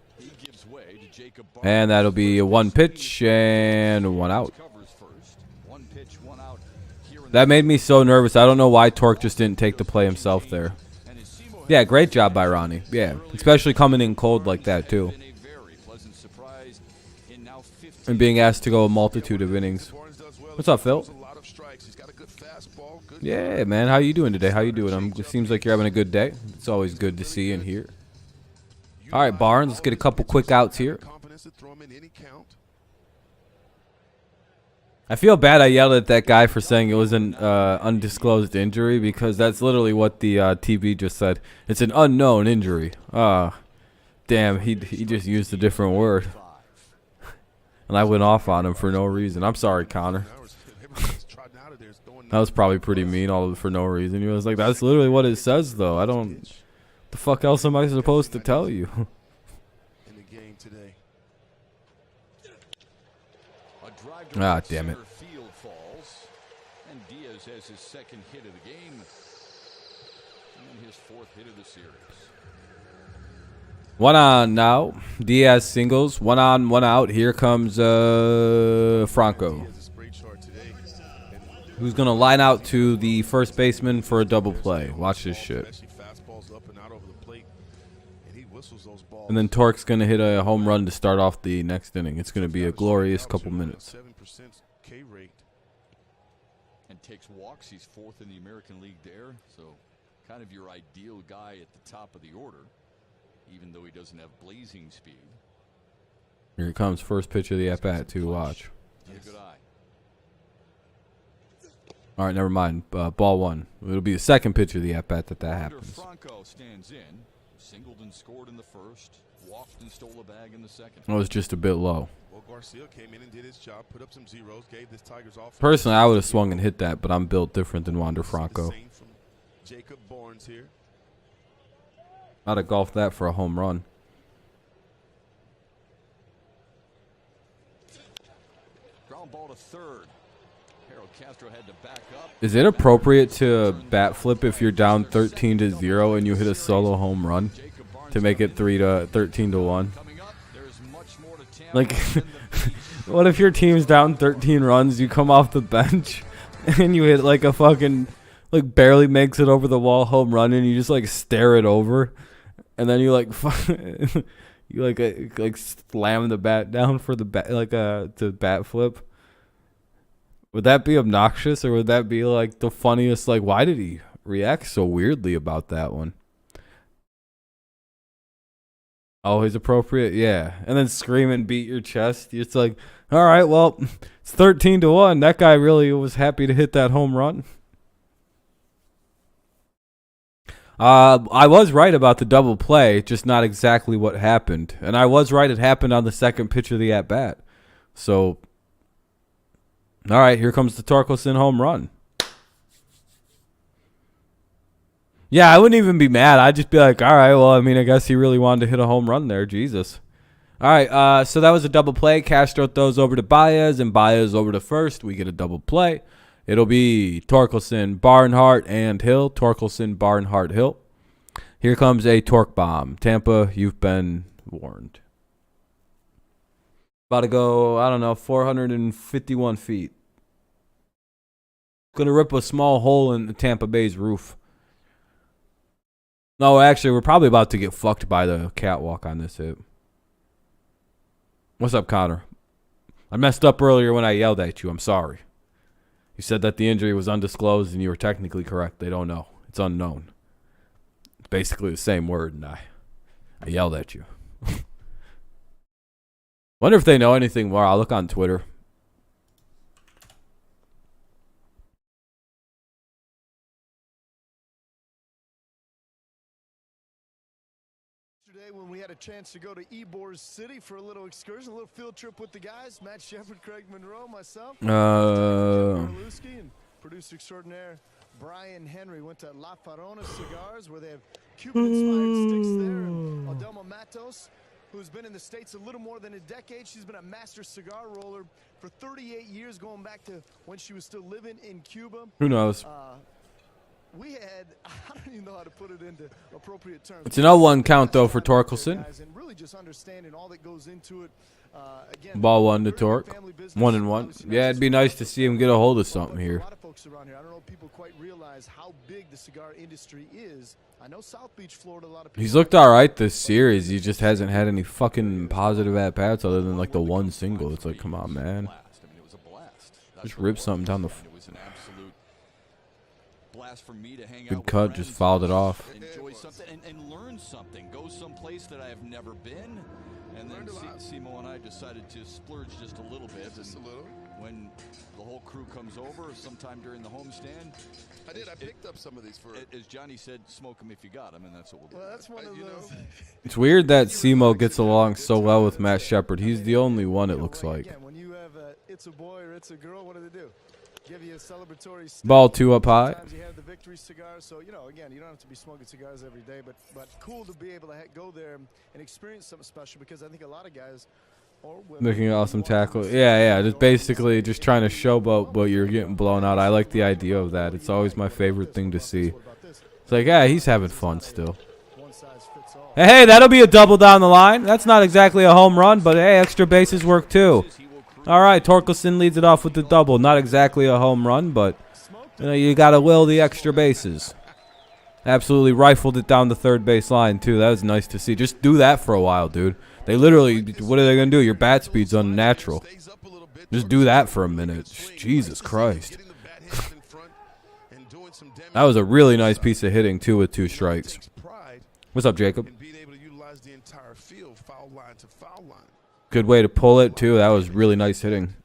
S1: And that'll be a 1 pitch and 1 out. That made me so nervous. I don't know why Torque just didn't take the play himself there. Yeah, great job by Ronnie. Yeah, especially coming in cold like that, too. And being asked to go a multitude of innings. What's up, Phil? Yeah, man. How you doing today? How you doing? It seems like you're having a good day. It's always good to see and hear. All right, Barnes, let's get a couple quick outs here. I feel bad I yelled at that guy for saying it was an undisclosed injury, because that's literally what the TV just said. It's an unknown injury. Damn, he just used a different word. And I went off on him for no reason. I'm sorry, Connor. That was probably pretty mean, all for no reason. He was like, that's literally what it says, though. I don't... What the fuck else am I supposed to tell you? Ah, damn it.
S3: And Diaz has his 2nd hit of the game and his 4th hit of the series.
S1: 1 on now. Diaz singles. 1 on, 1 out. Here comes Franco, who's going to line out to the first baseman for a double play. Watch this shit. And then Torque's going to hit a home run to start off the next inning. It's going to be a glorious couple minutes.
S3: And takes walks. He's 4th in the American League there. So kind of your ideal guy at the top of the order, even though he doesn't have blazing speed.
S1: Here it comes. First pitch of the at-bat, too. Watch.
S3: Good eye.
S1: All right, never mind. Ball 1. It'll be the second pitch of the at-bat that happens.
S3: Franco stands in. Singled and scored in the 1st. Walked and stole a bag in the 2nd.
S1: It was just a bit low.
S2: Well, Garcia came in and did his job, put up some zeros, gave this Tigers offense.
S1: Personally, I would have swung and hit that, but I'm built different than Wander Franco.
S2: Jacob Barnes here.
S1: I'd have golfed that for a home run.
S3: Ground ball to 3rd. Castro had to back up.
S1: Is it appropriate to bat flip if you're down 13-0 and you hit a solo home run to make it 13-1? Like, what if your team's down 13 runs, you come off the bench, and you hit like a fucking, like, barely makes it over the wall home run, and you just like stare it over, and then you like you like slam the bat down for the bat, like to bat flip? Would that be obnoxious, or would that be like the funniest? Like, why did he react so weirdly about that one. Always appropriate, yeah. And then scream and beat your chest. It's like, all right, well, it's 13-1. That guy really was happy to hit that home run. I was right about the double play, just not exactly what happened. And I was right, it happened on the second pitch of the at-bat. So, all right, here comes the Torkelson home run. Yeah, I wouldn't even be mad. I'd just be like, all right, well, I mean, I guess he really wanted to hit a home run there. Jesus. All right, so that was a double play. Castro throws over to Baez, and Baez over to first. We get a double play. It'll be Torkelson, Barnhart, and Hill. Torkelson, Barnhart, Hill. Here comes a torque bomb. Tampa, you've been warned. About to go, I don't know, 451 feet. Going to rip a small hole in the Tampa Bay's roof. No, actually, we're probably about to get fucked by the catwalk on this hit. What's up, Connor? I messed up earlier when I yelled at you. I'm sorry. You said that the injury was undisclosed, and you were technically correct. They don't know. It's unknown. It's basically the same word, and I yelled at you. Wonder if they know anything more. I'll look on Twitter.
S6: When we had a chance to go to Ybor City for a little excursion, a little field trip with the guys, Matt Shepard, Craig Monroe, myself, and producer extraordinaire Brian Henry went to La Farona Cigars, where they have Cuban-inspired sticks there. And Adelma Matos, who's been in the States a little more than a decade. She's been a master cigar roller for 38 years, going back to when she was still living in Cuba.
S1: Who knows?
S6: We had, I don't even know how to put it into appropriate terms.
S1: It's an 0-1 count, though, for Torkelson.
S6: And really just understanding all that goes into it. Again,
S1: Ball one to Torque. 1-1. Yeah, it'd be nice to see him get a hold of something here.
S6: A lot of folks around here, I don't know if people quite realize how big the cigar industry is. I know South Beach, Florida, a lot of people.
S1: He's looked all right this series. He just hasn't had any fucking positive at-bats other than, like, the one single. It's like, come on, man. Just rip something down the...
S3: For me to hang
S1: Good
S3: out
S1: cut,
S3: with
S1: just
S3: friends,
S1: fouled it off.
S3: Enjoy something and learn something. Go someplace that I have never been. And then Simo and I decided to splurge just a little bit. Just a little. When the whole crew comes over, sometime during the homestand.
S2: I picked up some of these for.
S3: As Johnny said, smoke them if you got them, and that's what we'll do.
S6: Well, that's one of those.
S1: It's weird that Simo gets along so well with Matt Shepard. He's the only one, it looks like.
S6: Again, when you have it's a boy or it's a girl, what do they do? Give you a celebratory stick.
S1: Ball two up high.
S6: Sometimes you have the victory cigar, so again, you don't have to be smoking cigars every day, but cool to be able to go there and experience something special, because I think a lot of guys or women
S1: Making an awesome tackle. Yeah, just basically just trying to showboat, but you're getting blown out. I like the idea of that. It's always my favorite thing to see. It's like, yeah, he's having fun still. Hey, that'll be a double down the line. That's not exactly a home run, but hey, extra bases work too. All right, Torkelson leads it off with the double. Not exactly a home run, but you got to will the extra bases. Absolutely rifled it down the third base line, too. That was nice to see. Just do that for a while, dude. They literally, what are they going to do? Your bat speed's unnatural. Just do that for a minute. Jesus Christ. That was a really nice piece of hitting, too, with 2 strikes. What's up, Jacob? Good way to pull it, too. That was really nice hitting.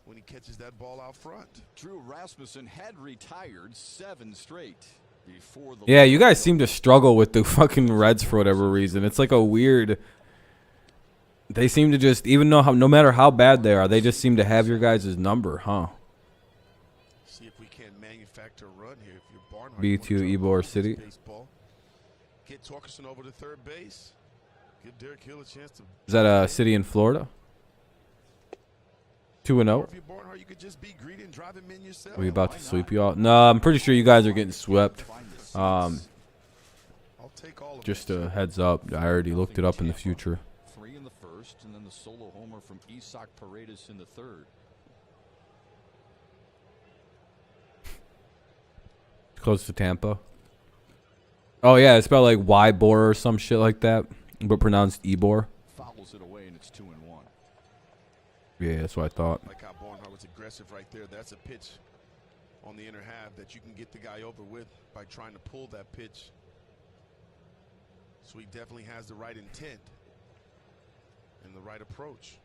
S2: When he catches that ball out front.
S3: Drew Rasmussen had retired 7 straight before the.
S1: Yeah, you guys seem to struggle with the fucking Reds for whatever reason. It's like a weird. They seem to just, even though no matter how bad they are, they just seem to have your guys' number, huh?
S2: See if we can manufacture a run here. If you're Barnhart,
S1: B2 Ybor City.
S2: Get Torkelson over to third base. Give Derek Hill a chance to.
S1: Is that a city in Florida? 2-0. Are we about to sweep you all? No, I'm pretty sure you guys are getting swept. Just a heads up. I already looked it up in the future.
S3: 3 in the first, and then the solo homer from Isaac Paredes in the third.
S1: Close to Tampa. Oh yeah, it's spelled like Ybor or some shit like that, but pronounced Ybor.
S3: Fouls it away, and it's 2-1.
S1: Yeah, that's what I thought.
S2: Like how Barnhart was aggressive right there. That's a pitch on the inner half that you can get the guy over with by trying to pull that pitch. So he definitely has the right intent and the right approach.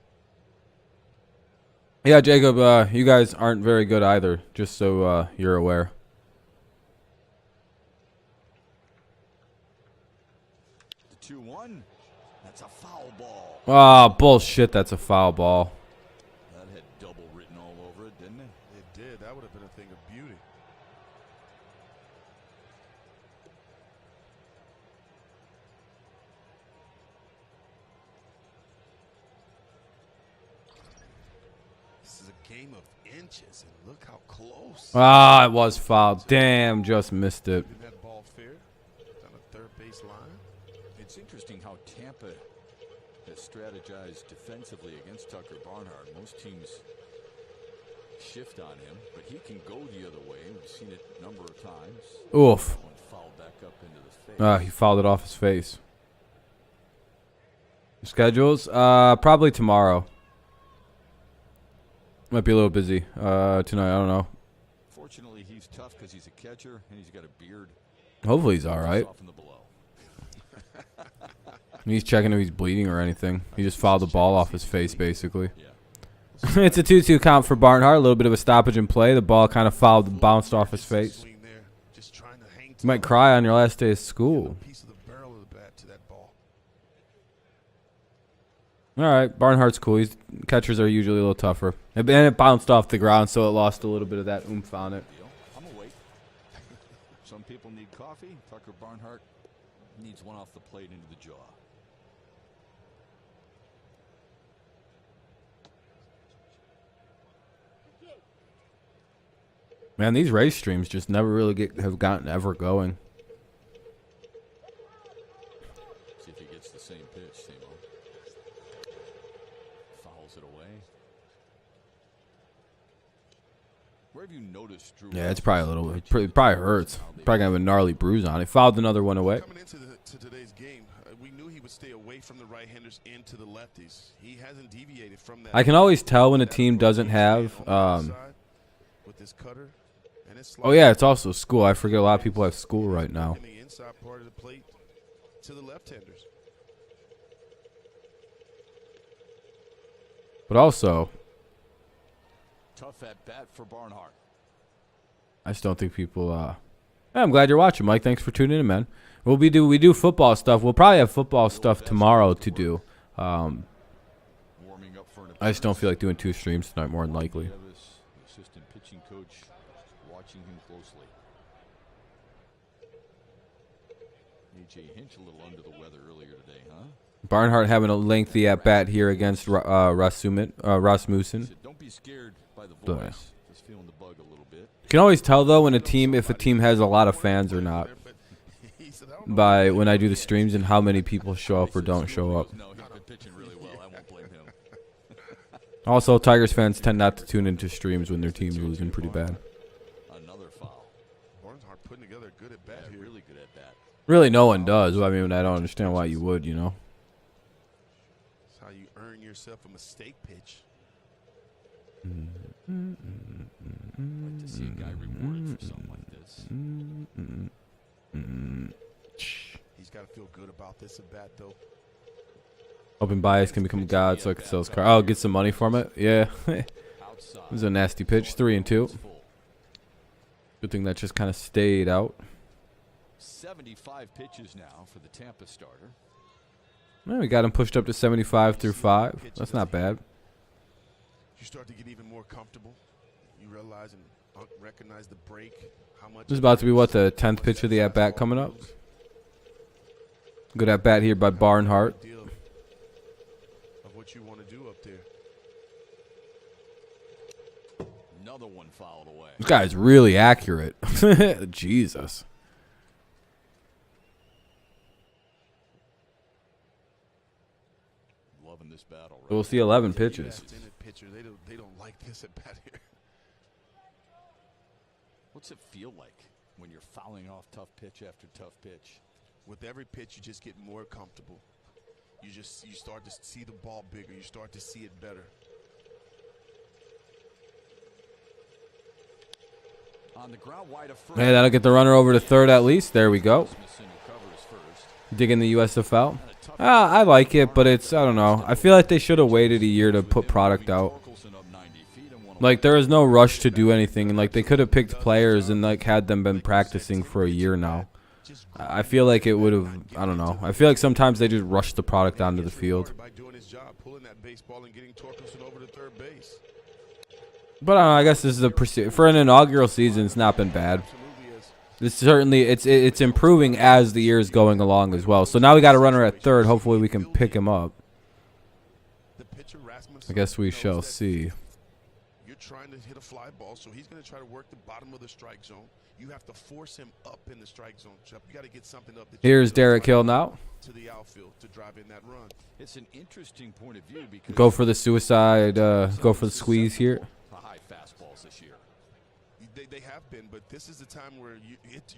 S1: Yeah, Jacob, you guys aren't very good either, just so you're aware.
S3: The 2-1. That's a foul ball.
S1: Oh, bullshit, that's a foul ball.
S3: That had double written all over it, didn't it?
S2: It did. That would have been a thing of beauty. This is a game of inches, and look how close.
S1: Ah, it was foul. Damn, just missed it.
S2: Isn't that ball fair? Down the third base line.
S3: It's interesting how Tampa has strategized defensively against Tucker Barnhart. Most teams shift on him, but he can go the other way. We've seen it a number of times.
S1: Oof.
S3: One fouled back up into the face.
S1: He fouled it off his face. Schedules? Probably tomorrow. Might be a little busy tonight. I don't know.
S3: Fortunately, he's tough because he's a catcher and he's got a beard.
S1: Hopefully he's all right.
S3: Soften the blow.
S1: He's checking if he's bleeding or anything. He just fouled the ball off his face, basically.
S3: Yeah.
S1: It's a 2-2 count for Barnhart. A little bit of a stoppage in play. The ball kind of fouled, bounced off his face.
S2: Swing there, just trying to hang
S1: You might cry on your last day of school.
S2: piece of the barrel of the bat to that ball.
S1: All right, Barnhart's cool. Catchers are usually a little tougher. And it bounced off the ground, so it lost a little bit of that oomph on it.
S3: I'm awake. Some people need coffee. Tucker Barnhart needs one off the plate into the jaw.
S1: Man, these race streams just never really have gotten ever going.
S3: See if he gets the same pitch, Timo. Fouls it away. Where have you noticed Drew?
S1: Yeah, it's probably a little. It probably hurts. Probably gonna have a gnarly bruise on it. Fouled another one away.
S2: Coming into today's game, we knew he would stay away from the right-handers into the lefties. He hasn't deviated from that.
S1: I can always tell when a team doesn't have.
S2: With his cutter and his
S1: Oh yeah, it's also school. I forget a lot of people have school right now.
S2: in the inside part of the plate to the left-handers.
S1: But also,
S3: Tough at bat for Barnhart.
S1: I just don't think people. I'm glad you're watching, Mike. Thanks for tuning in, man. We do football stuff. We'll probably have football stuff tomorrow to do.
S3: Warming up for an
S1: I just don't feel like doing 2 streams tonight, more than likely.
S3: Davis, the assistant pitching coach, watching him closely. A.J. Hinch a little under the weather earlier today, huh?
S1: Barnhart having a lengthy at bat here against Rasmussen.
S3: Said, don't be scared by the
S1: Duh.
S3: voice. Just feeling the bug a little bit.
S1: You can always tell though if a team has a lot of fans or not by when I do the streams and how many people show up or don't show up.
S3: No, he's been pitching really well. I won't blame him.
S1: Also, Tigers fans tend not to tune into streams when their team's losing pretty bad.
S3: Another foul.
S2: Barnhart putting together a good at bat
S3: Yeah,
S2: here.
S3: really good at bat.
S1: Really, no one does. I mean, I don't understand why you would, you know.
S2: That's how you earn yourself a mistake pitch.
S3: I'd like to see a guy rewarded for something like this.
S2: He's got to feel good about this at bat, though.
S1: Open bias can become God, so I can sell his car. Oh, get some money from it? Yeah. It
S3: Outside.
S1: was a nasty pitch. 3-2. Good thing that just kind of stayed out.
S3: 75 pitches now for the Tampa starter.
S1: Well, we got him pushed up to 75 through 5. That's not bad.
S2: You start to get even more comfortable. You realize and recognize the break. How much
S1: This is about to be, what, the 10th pitch of the at-bat coming up? Good at-bat here by Barnhart.
S2: Of what you want to do up there.
S3: Another one fouled away.
S1: This guy's really accurate. Jesus.
S3: Loving this battle. Right
S1: We'll see 11 pitches.
S2: Left-handed pitcher, they don't like this at bat here.
S3: What's it feel like when you're fouling off tough pitch after tough pitch?
S2: With every pitch, you just get more comfortable. You start to see the ball bigger. You start to see it better.
S3: On the ground wide of first.
S1: Hey, that'll get the runner over to third at least. There we go.
S3: Rasmussen recovers first.
S1: Digging the USFL. I like it, but it's, I don't know. I feel like they should have waited a year to put product out.
S3: Torkelson up 90 feet and one
S1: Like, there is no rush to do anything. And, like, they could have picked players and, like, had them been practicing for a year now. I feel like it would have, I don't know. I feel like sometimes they just rush the product onto the field.
S2: By doing his job, pulling that baseball and getting Torkelson over to third base.
S1: But I don't know, I guess this is for an inaugural season, it's not been bad. This certainly, it's improving as the year is going along as well. So now we got a runner at third. Hopefully we can pick him up. I guess we shall see.
S2: You're trying to hit a fly ball, so he's going to try to work the bottom of the strike zone. You have to force him up in the strike zone, Chuck. You got to get something up.
S1: Here's Derek Hill now.
S2: To the outfield to drive in that run.
S3: It's an interesting point of view because
S1: Go for the suicide. Go for the squeeze here.
S3: high fastballs this year.
S2: They have been, but this is the time where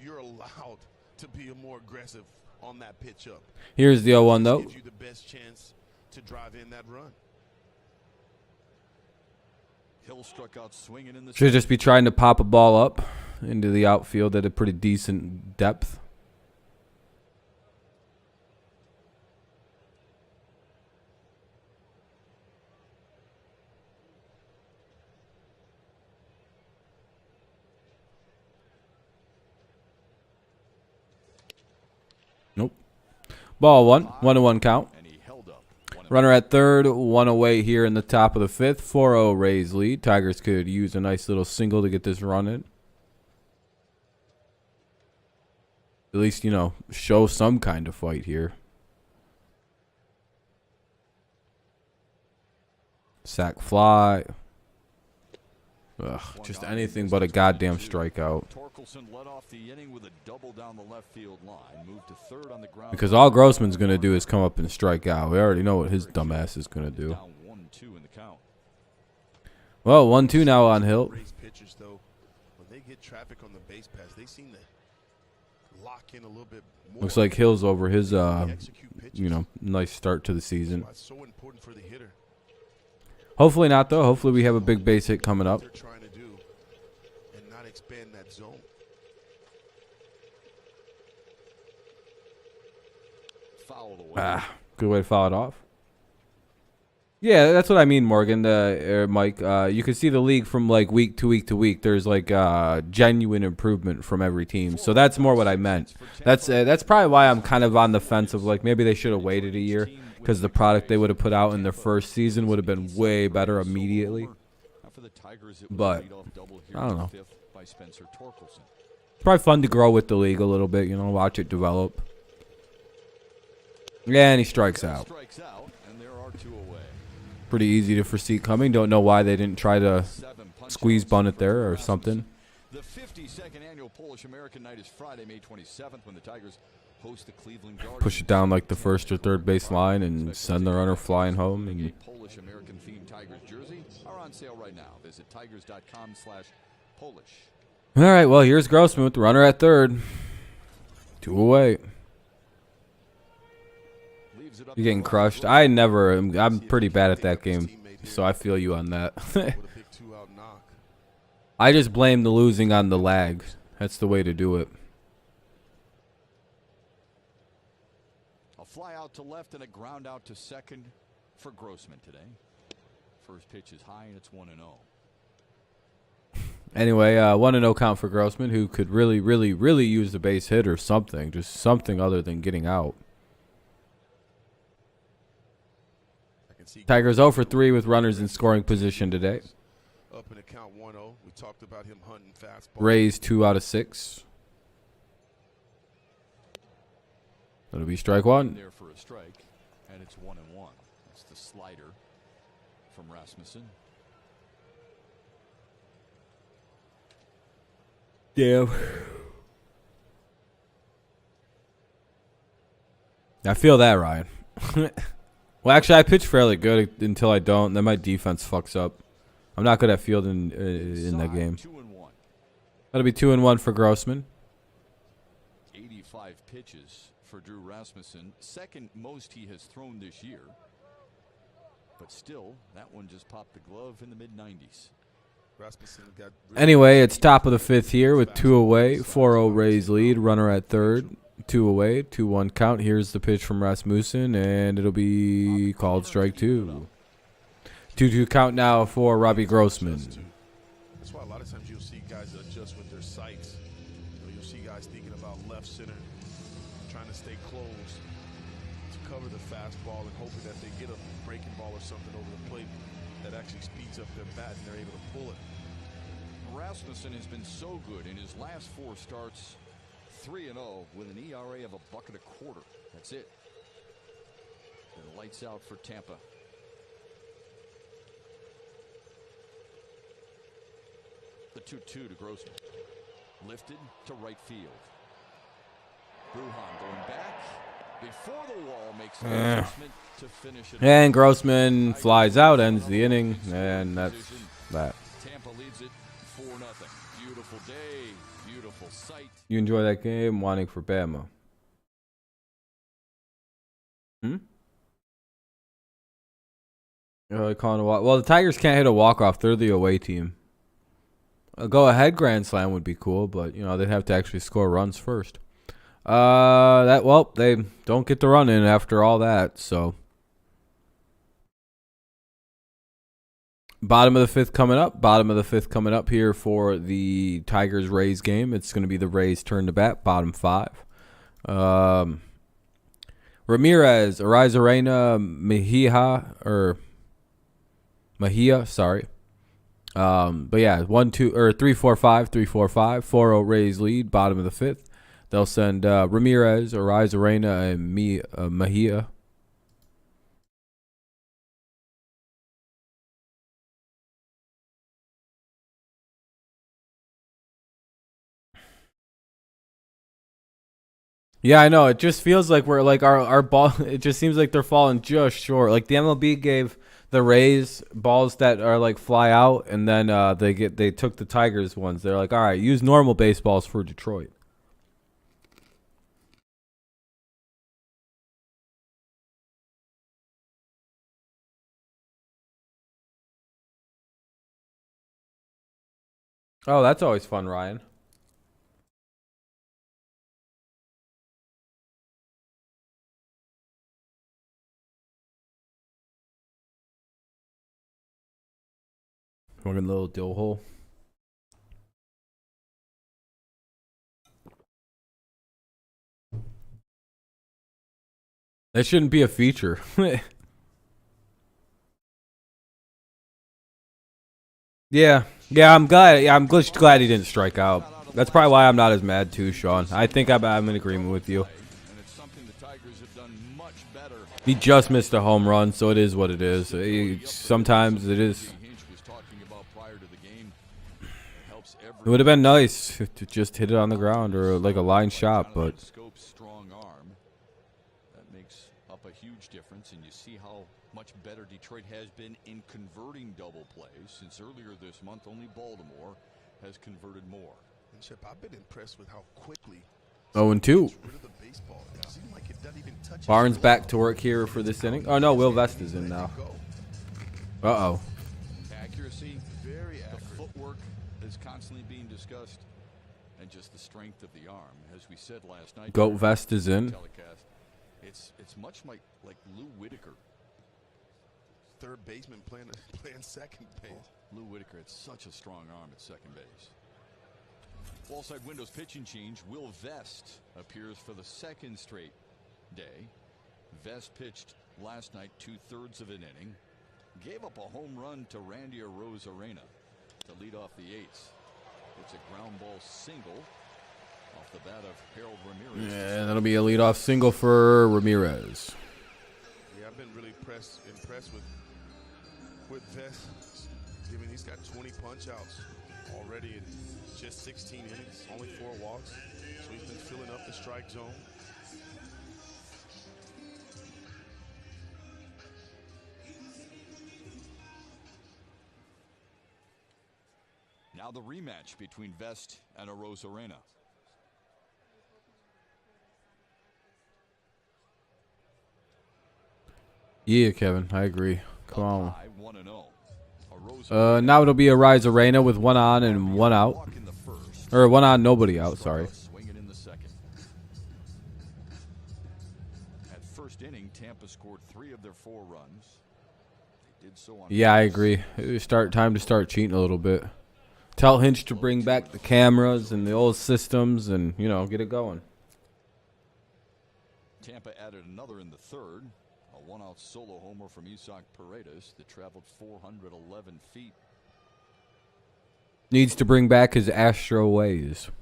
S2: you're allowed to be more aggressive on that pitch up.
S1: Here's the 0-1 though.
S2: Gives you the best chance to drive in that run.
S3: Hill struck out swinging in the
S1: Should just be trying to pop a ball up into the outfield at a pretty decent depth. Nope. Ball one. 1-1 count.
S3: and he held up.
S1: Runner at third, one away here in the top of the fifth. 4-0 Rays lead. Tigers could use a nice little single to get this run in. At least, you know, show some kind of fight here. Sack fly. Ugh, just anything but a goddamn strikeout.
S3: Torkelson led off the inning with a double down the left field line. Moved to third on the ground.
S1: Because all Grossman's going to do is come up and strike out. We already know what his dumbass is going to do.
S3: Down 1-2 in the count.
S1: Well, 1-2 now on Hill.
S2: Rays pitchers, though, when they get traffic on the base pass, they seem to lock in a little bit more.
S1: Looks like Hill's over his,
S2: They execute pitches.
S1: you know, nice start to the season.
S2: That's why it's so important for the hitter.
S1: Hopefully not, though. Hopefully we have a big base hit coming up.
S2: They're trying to do and not expand that zone.
S3: Fouled away.
S1: Ah, good way to foul it off. Yeah, that's what I mean, Morgan, Mike. You can see the league from like week to week to week. There's like genuine improvement from every team. So that's more what I meant. That's probably why I'm kind of on the fence of like maybe they should have waited a year because the product they would have put out in their first season would have been way better immediately. But I don't know. It's probably fun to grow with the league a little bit, you know, watch it develop. Yeah, and he strikes out. Pretty easy to foresee coming. Don't know why they didn't try to squeeze bunt it there or something.
S3: The 52nd annual Polish American Night is Friday, May 27th, when the Tigers host the Cleveland Guardians.
S1: Push it down like the first or third base line and send the runner flying home. And
S3: Polish American themed Tigers jersey are on sale right now. Visit tigers.com/Polish.
S1: all right, well, here's Grossman with the runner at third. 2 away. You're getting crushed. I'm pretty bad at that game, so I feel you on that. I just blame the losing on the lag. That's the way to do it.
S3: A fly out to left and a ground out to second for Grossman today. First pitch is high and it's 1-0.
S1: Anyway, 1-0 count for Grossman, who could really, really, really use the base hit or something. Just something other than getting out. Tigers 0 for 3 with runners in scoring position today.
S2: Up in the count 1-0. We talked about him hunting fastball.
S1: Rays 2 out of 6. That'll be strike one.
S3: There for a strike, and it's 1-1. That's the slider from Rasmussen.
S1: Damn. I feel that, Ryan. Well, actually, I pitch fairly good until I don't. Then my defense fucks up. I'm not good at fielding in that game.
S3: 2-1.
S1: That'll be 2-1 for Grossman.
S3: 85 pitches for Drew Rasmussen. Second most he has thrown this year. But still, that one just popped the glove in the mid-90s.
S2: Rasmussen got
S1: Anyway, it's top of the 5th here with 2 away. 4-0 Rays lead. Runner at third. 2 away. 2-1 count. Here's the pitch from Rasmussen, and it'll be called strike 2. 2-2 count now for Robbie Grossman.
S2: That's why a lot of times you'll see guys adjust with their sights. You'll see guys thinking about left center, trying to stay close to cover the fastball and hoping that they get a breaking ball or something over the plate that actually speeds up their bat and they're able to pull it.
S3: Rasmussen has been so good in his last 4 starts, 3-0 with an ERA of $1.25. That's it. And lights out for Tampa. The 2-2 to Grossman. Lifted to right field. Bruhan going back before the wall makes an adjustment to finish it.
S1: And Grossman flies out, ends the inning, and that's that.
S3: Tampa leads it 4-0. Beautiful day, beautiful sight.
S1: You enjoy that game? Wanting for Bama. Calling a walk. Well, the Tigers can't hit a walk-off. They're the away team. A go-ahead grand slam would be cool, but you know they'd have to actually score runs first. They don't get the run in after all that. So bottom of the 5th coming up. Bottom of the 5th coming up here for the Tigers Rays game. It's going to be the Rays' turn to bat. Bottom 5. Ramirez, Arizarena, Mejia. Sorry. But yeah, 3-4-5, 3-4-5, 4-0 Rays lead, bottom of the 5th. They'll send Ramirez, Arizarena, and Mejia. Yeah, I know. It just feels like we're like our ball. It just seems like they're falling just short. Like the MLB gave the Rays balls that are like fly out, and then they took the Tigers ones. They're like, all right, use normal baseballs for Detroit. Oh, that's always fun, Ryan. Working a little dill hole. That shouldn't be a feature. Yeah, I'm glad. Yeah, I'm just glad he didn't strike out. That's probably why I'm not as mad too, Sean. I think I'm in agreement with you. He just missed a home run, so it is what it is. Sometimes it is. It would have been nice to just hit it on the ground or like a line shot, but
S3: strong arm that makes up a huge difference, and you see how much better Detroit has been in converting double plays since earlier this month. Only Baltimore has converted more.
S2: And Chip, I've been impressed with how quickly
S1: 0-2. Barnes back to work here for this inning. Oh no, Will Vest is in now. Uh-oh.
S3: Accuracy, very accurate. The footwork is constantly being discussed, and just the strength of the arm, as we said last night.
S1: Goat Vest is in.
S3: Telecast. It's much like Lou Whitaker.
S2: Third baseman playing second base.
S3: Lou Whitaker had such a strong arm at second base. Wallside Windows pitching change. Will Vest appears for the second straight day. Vest pitched last night 2/3 of an inning. Gave up a home run to Randy Arozarena to lead off the 8th. It's a ground ball single off the bat of Harold Ramirez.
S1: Yeah, that'll be a leadoff single for Ramirez.
S2: Yeah, I've been really impressed with Vest. I mean, he's got 20 punch-outs already in just 16 innings, only 4 walks. So he's been filling up the strike zone.
S3: Now the rematch between Vest and Arozarena.
S1: Yeah, Kevin, I agree. Come on.
S3: 1-0.
S1: Now it'll be a Rise Arena with 1 on and 1 out. Or 1 on, nobody out, sorry.
S3: Swinging in the second. At first inning, Tampa scored 3 of their 4 runs. They did so on
S1: Yeah, I agree. It's time to start cheating a little bit. Tell Hinch to bring back the cameras and the old systems and, you know, get it going.
S3: Tampa added another in the third. A 1-out solo homer from Paredes that traveled 411 feet.
S1: Needs to bring back his Astro ways,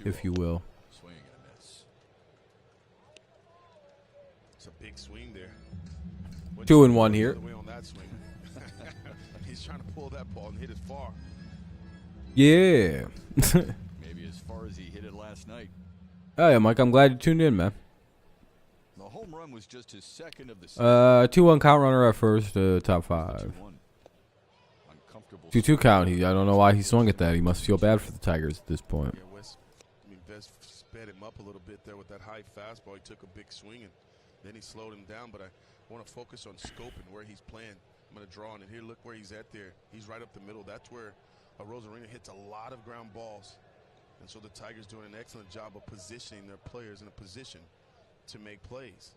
S1: if you will.
S3: Swing and a miss.
S2: It's a big swing there.
S1: 2 and 1 here.
S2: On that swing. He's trying to pull that ball and hit it far.
S1: Yeah.
S3: Maybe as far as he hit it last night.
S1: Oh yeah, Mike, I'm glad you tuned in, man.
S3: The home run was just his second of the season.
S1: 2-1 count runner at first, top 5. 2-2 count. I don't know why he swung at that. He must feel bad for the Tigers at this point.
S2: Yeah, West sped him up a little bit there with that high fastball. He took a big swing and then he slowed him down. But I want to focus on scope and where he's playing. I'm going to draw on it here. Look where he's at there. He's right up the middle. That's where Rosarina hits a lot of ground balls. And so the Tigers doing an excellent job of positioning their players in a position to make plays.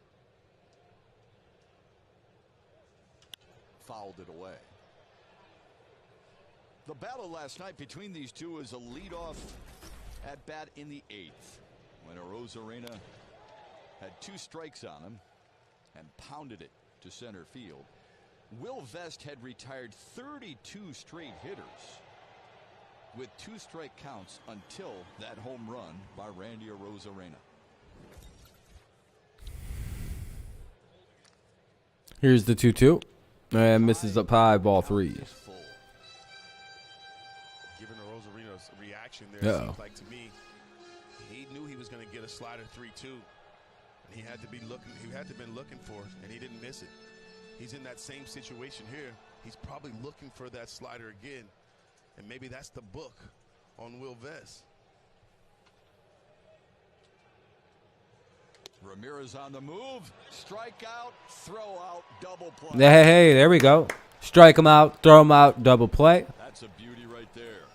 S3: Fouled it away. The battle last night between these two is a leadoff at bat in the 8th when Rosarina had 2 strikes on him and pounded it to center field. Will Vest had retired 32 straight hitters with 2 strike counts until that home run by Randy Rosarina.
S1: Here's the 2-2. And misses up high, ball 3.
S2: Given Rosarina's reaction there, it seems like to me, he knew he was going to get a slider 3-2. And he had to be looking, he had to been looking for it, and he didn't miss it. He's in that same situation here. He's probably looking for that slider again. And maybe that's the book on Will Vest.
S3: Ramirez on the move. Strike out, throw out, double play.
S1: Hey, there we go. Strike him out, throw him out, double play.
S3: That's a beauty right there.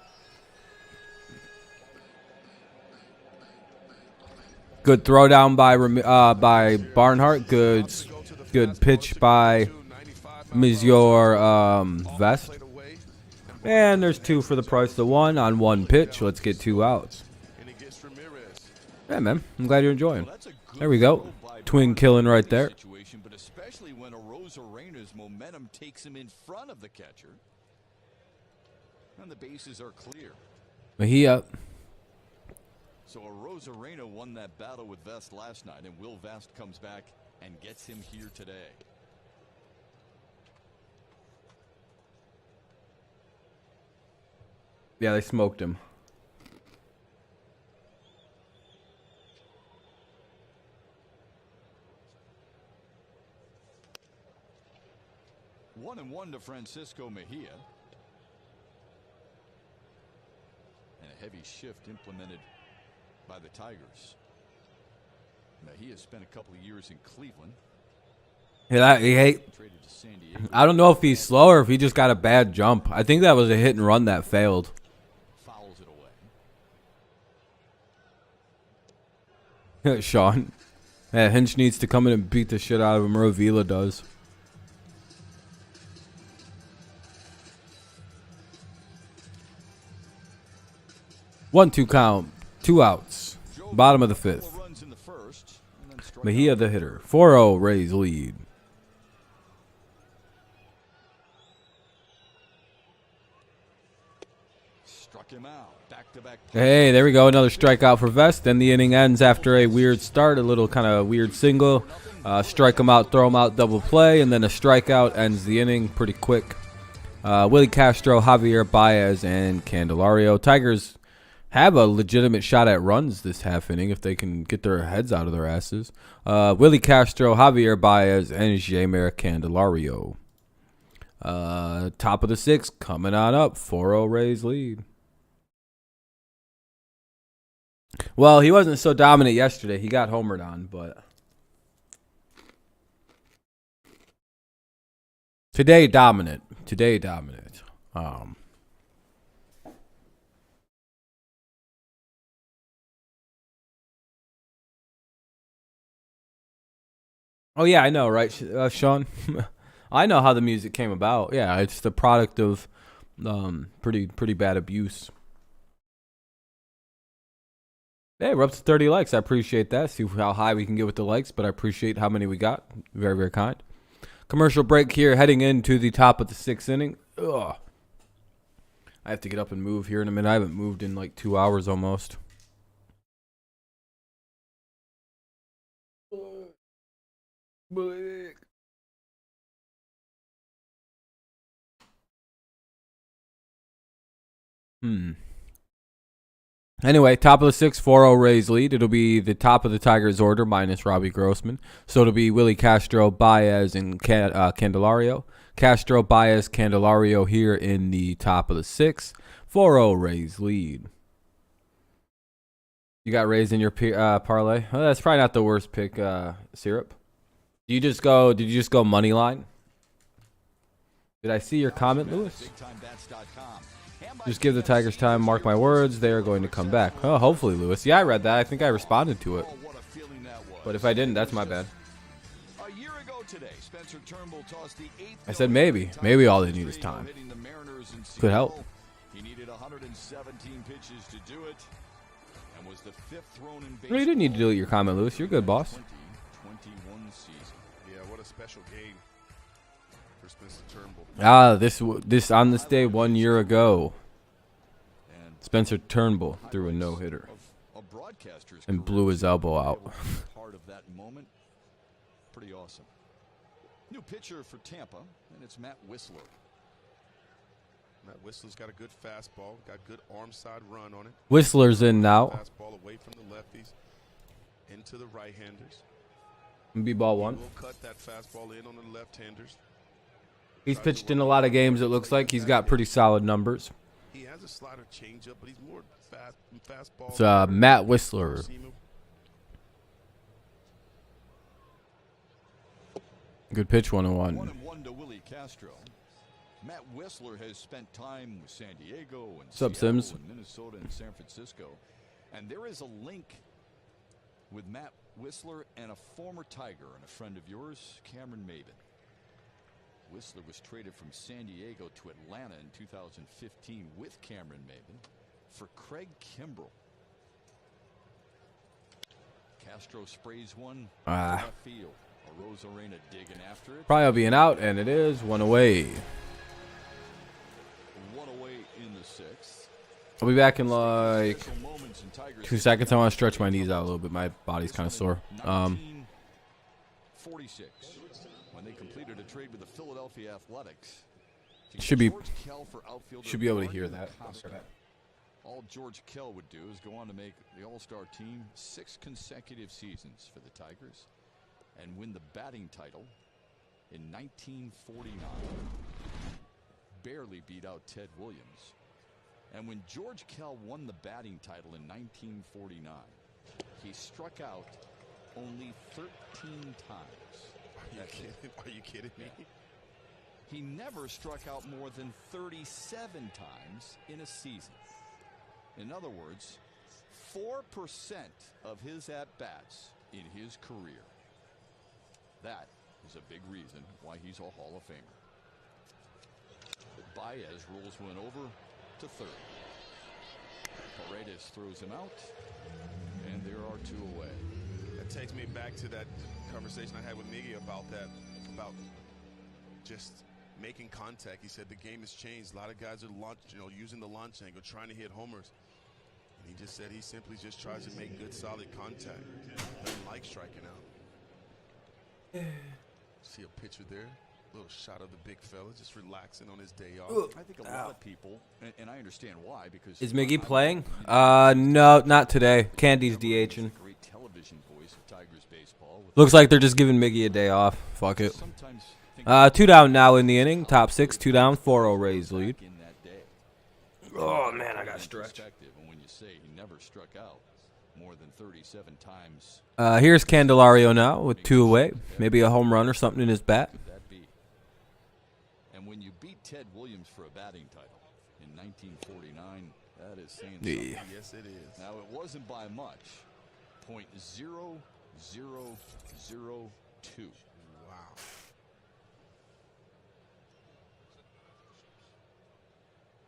S1: Good throw down by Barnhart. Good pitch by Monsieur Vest. And there's 2 for the price of 1 on 1 pitch. Let's get 2 outs. Yeah, man. I'm glad you're enjoying. There we go. Twin killing right there.
S3: But especially when Rosarina's momentum takes him in front of the catcher. And the bases are clear.
S1: Mejia.
S3: So Rosarina won that battle with Vest last night, and Will Vest comes back and gets him here today.
S1: Yeah, they smoked him.
S3: One and 1 to Francisco Mejia. And a heavy shift implemented by the Tigers. Mejia spent a couple of years in Cleveland.
S1: I don't know if he's slow or if he just got a bad jump. I think that was a hit and run that failed.
S3: Fouls it away.
S1: Sean. Yeah, Hinch needs to come in and beat the shit out of him. Avila does. One-two count. 2 outs. Bottom of the 5th. Mejia the hitter. 4-0 Rays lead.
S3: Struck him out. Back-to-back.
S1: Hey, there we go. Another strikeout for Vest. And the inning ends after a weird start. A little kind of weird single. Strike him out, throw him out, double play. And then a strikeout ends the inning pretty quick. Willy Castro, Javier Baez, and Candelario. Tigers have a legitimate shot at runs this half inning if they can get their heads out of their asses. Willy Castro, Javier Baez, and Jeimer Candelario. Top of the 6th coming on up. 4-0 Rays lead. Well, he wasn't so dominant yesterday. He got homered on, but today dominant. Today dominant. Oh yeah, I know, right, Sean? I know how the music came about. Yeah, it's the product of pretty bad abuse. Hey, we're up to 30 likes. I appreciate that. See how high we can get with the likes, but I appreciate how many we got. Very, very kind. Commercial break here, heading into the top of the 6th inning. Ugh. I have to get up and move here in a minute. I haven't moved in like 2 hours almost. Anyway, top of the 6th, 4-0 Rays lead. It'll be the top of the Tigers order minus Robbie Grossman. So it'll be Willy, Castro, Baez, and Candelario. Castro, Baez, Candelario here in the top of the 6th. 4-0 Rays lead. You got Rays in your parlay? Well, that's probably not the worst pick, Syrup. Did you just go money line? Did I see your comment, Lewis? Just give the Tigers time. Mark my words. They are going to come back. Oh, hopefully, Lewis. Yeah, I read that. I think I responded to it. But if I didn't, that's my bad. I said maybe. Maybe all they need is time. Could help.
S3: He needed 117 pitches to do it. And was the 5th thrown in baseball.
S1: No, you didn't need to delete your comment, Lewis. You're good, boss.
S3: 2021 season.
S2: Yeah, what a special game for Spencer Turnbull.
S1: This on this day 1 year ago, Spencer Turnbull threw a no-hitter and blew his elbow out.
S3: Part of that moment. Pretty awesome. New pitcher for Tampa, and it's Matt Whistler.
S2: Matt Whistler's got a good fastball, got good arm side run on it.
S1: Whistler's in now.
S2: Fastball away from the lefties into the right-handers.
S1: B-ball one.
S2: We'll cut that fastball in on the left-handers.
S1: He's pitched in a lot of games. It looks like he's got pretty solid numbers.
S2: He has a slider changeup, but he's more fastball.
S1: It's Matt Whistler. Good pitch, 1-1.
S3: 1-1 to Willy Castro. Matt Whistler has spent time with San Diego and
S1: Sup,
S3: Seattle
S1: Sims?
S3: and Minnesota and San Francisco. And there is a link with Matt Whistler and a former Tiger and a friend of yours, Cameron Maben. Whistler was traded from San Diego to Atlanta in 2015 with Cameron Maben for Craig Kimbrell. Castro sprays one to left field. Arozarena digging after it.
S1: Probably will be an out, and it is one away.
S3: One away in the 6th.
S1: I'll be back in like 2 seconds. I want to stretch my knees out a little bit. My body's kind of sore.
S3: 1946, when they completed a trade with the Philadelphia Athletics.
S1: Should be
S3: Should
S1: able to hear that.
S3: All George Kell would do is go on to make the All-Star team 6 consecutive seasons for the Tigers and win the batting title in 1949. Barely beat out Ted Williams. And when George Kell won the batting title in 1949, he struck out only 13 times.
S2: Are you kidding me?
S3: He never struck out more than 37 times in a season. In other words, 4% of his at-bats in his career. That is a big reason why he's a Hall of Famer. Baez rolls one over to third. Paredes throws him out, and there are 2 away.
S2: That takes me back to that conversation I had with Miggy about just making contact. He said the game has changed. A lot of guys are using the launch angle, trying to hit homers. And he just said he simply just tries to make good, solid contact. Doesn't like striking out. See a pitcher there. Little shot of the big fella just relaxing on his day off.
S3: I think a lot of people, and I understand why, because
S1: Is Miggy playing? No, not today. Candy's DHing.
S3: great television voice of Tigers baseball.
S1: Looks like they're just giving Miggy a day off. Fuck it.
S3: Sometimes think
S1: 2 down now in the inning. Top 6, 2 down, 4-0 Rays lead.
S3: in that day.
S1: Oh man, I got stretched.
S3: And when you say he never struck out more than 37 times,
S1: Here's Candelario now with 2 away. Maybe a home run or something in his bat.
S3: could that be? And And when you beat Ted Williams for a batting title in 1949, that is saying
S1: Yeah.
S3: something.
S2: Yes, it is.
S3: Now, it wasn't by much. .0002.
S2: Wow.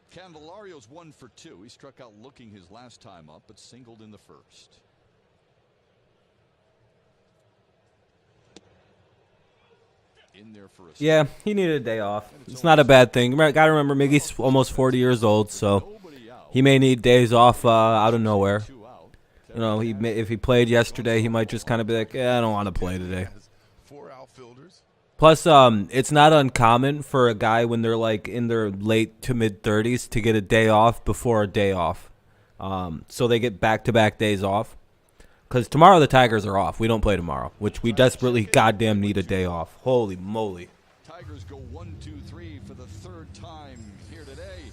S3: Candelario's 1 for 2. He struck out looking his last time up, but singled in the first. In there for a
S1: Yeah, he needed a day off. It's not a bad thing. Gotta remember, Miggy's almost 40 years old, so he may need days off out of nowhere. You know, if he played yesterday, he might just kind of be like, I don't want to play today.
S2: 4 outfielders.
S1: Plus, it's not uncommon for a guy when they're like in their late to mid 30s to get a day off before a day off. So they get back-to-back days off. Because tomorrow the Tigers are off. We don't play tomorrow, which we desperately goddamn need a day off. Holy moly.
S3: Tigers go 1, 2, 3 for the third time here today.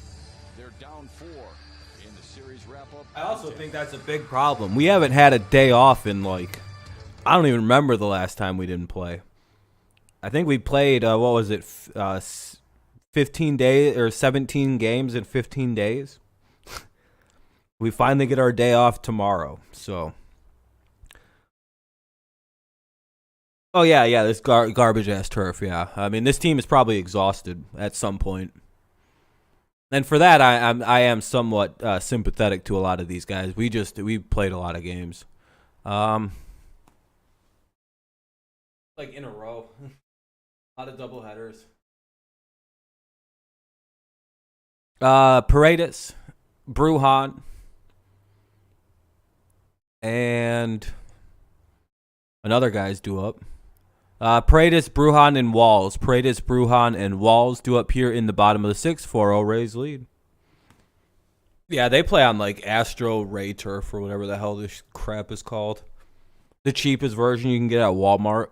S3: They're down 4 in the series wrap-up.
S1: I also think that's a big problem. We haven't had a day off in, like, I don't even remember the last time we didn't play. I think we played, 15 days or 17 games in 15 days. We finally get our day off tomorrow, so. Oh, yeah, this garbage-ass turf, yeah. I mean, this team is probably exhausted at some point. And for that, I am somewhat sympathetic to a lot of these guys. We played a lot of games. Like in a row. A lot of doubleheaders. Paredes, Brujan, and another guy's due up. Paredes, Brujan, and Walls. Paredes, Brujan, and Walls due up here in the bottom of the 6th. 4-0 Rays lead. Yeah, they play on like Astro Ray Turf or whatever the hell this crap is called. The cheapest version you can get at Walmart.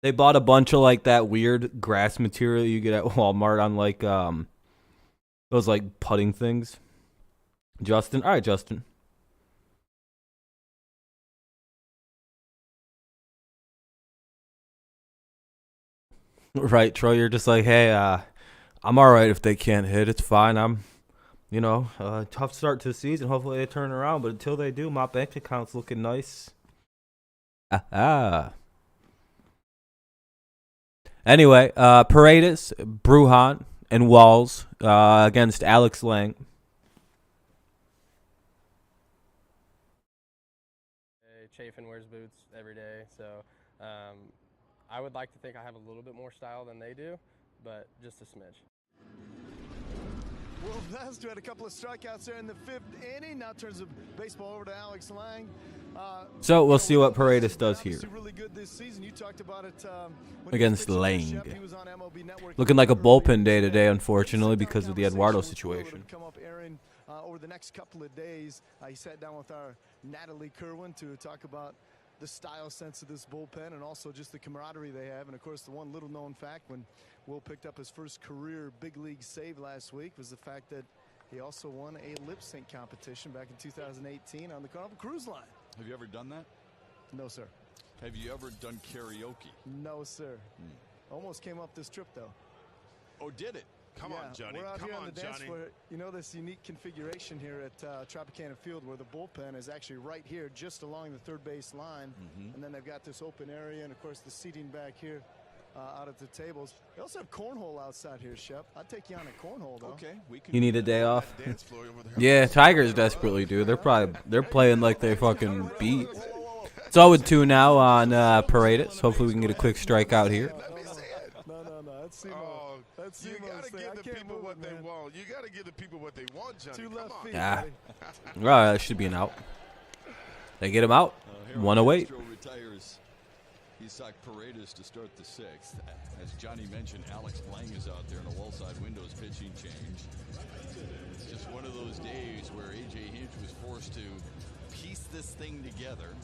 S1: They bought a bunch of like that weird grass material you get at Walmart on like those like putting things. Justin, all right, Justin. Right, Troy, you're just like, hey, I'm all right if they can't hit. It's fine. I'm, tough start to the season. Hopefully they turn around, but until they do, my bank account's looking nice. Anyway, Paredes, Brujan, and Walls against Alex Lang.
S8: Chafin wears boots every day, so I would like to think I have a little bit more style than they do, but just a smidge.
S6: Will Vest, who had a couple of strikeouts there in the 5th inning, now turns the baseball over to Alex Lang.
S1: So we'll see what Paredes does here.
S6: Really good this season. You talked about it
S1: against Lang. Looking like a bullpen day today, unfortunately, because of the Eduardo situation.
S6: Come up airing over the next couple of days. He sat down with our Natalie Kerwin to talk about the style sense of this bullpen and also just the camaraderie they have. And of course, the one little known fact when Will picked up his first career big league save last week was the fact that he also won a lip sync competition back in 2018 on the Carnival Cruise Line.
S3: Have you ever done that?
S6: No, sir.
S3: Have you ever done karaoke?
S6: No, sir. Almost came up this trip, though.
S3: Oh, did it?
S2: Come on, Johnny.
S6: We're out
S2: Come
S6: here
S2: on,
S6: on the dance
S2: Johnny.
S6: floor. You know this unique configuration here at Tropicana Field where the bullpen is actually right here just along the third base line. And then they've got this open area and, of course, the seating back here out at the tables. They also have cornhole outside here, Shep. I'd take you on a cornhole, though.
S3: Okay. We can
S1: You need a day off?
S2: Dance floor over there.
S1: Yeah, Tigers desperately do. They're playing like they fucking beat. It's 0-2 now on Paredes. Hopefully we can get a quick strikeout here.
S6: No. That's Simo.
S2: Oh,
S6: That's
S2: you
S6: Simo's
S2: got to
S6: thing.
S2: give
S6: I
S2: the
S6: can't
S2: people
S6: move
S2: what
S6: it,
S2: they
S6: man.
S2: want. You got to give the people what they want, Johnny.
S6: Two
S2: Come
S6: left
S2: on.
S6: feet.
S1: Ah.
S6: buddy.
S1: That should be an out. They get him out. 108.
S3: Castro retires. Isak Paredes to start the 6th. As Johnny mentioned, Alex Lang is out there in a wall-side windows pitching change. It's just one of those days where A.J. Hinch was forced to piece this thing together.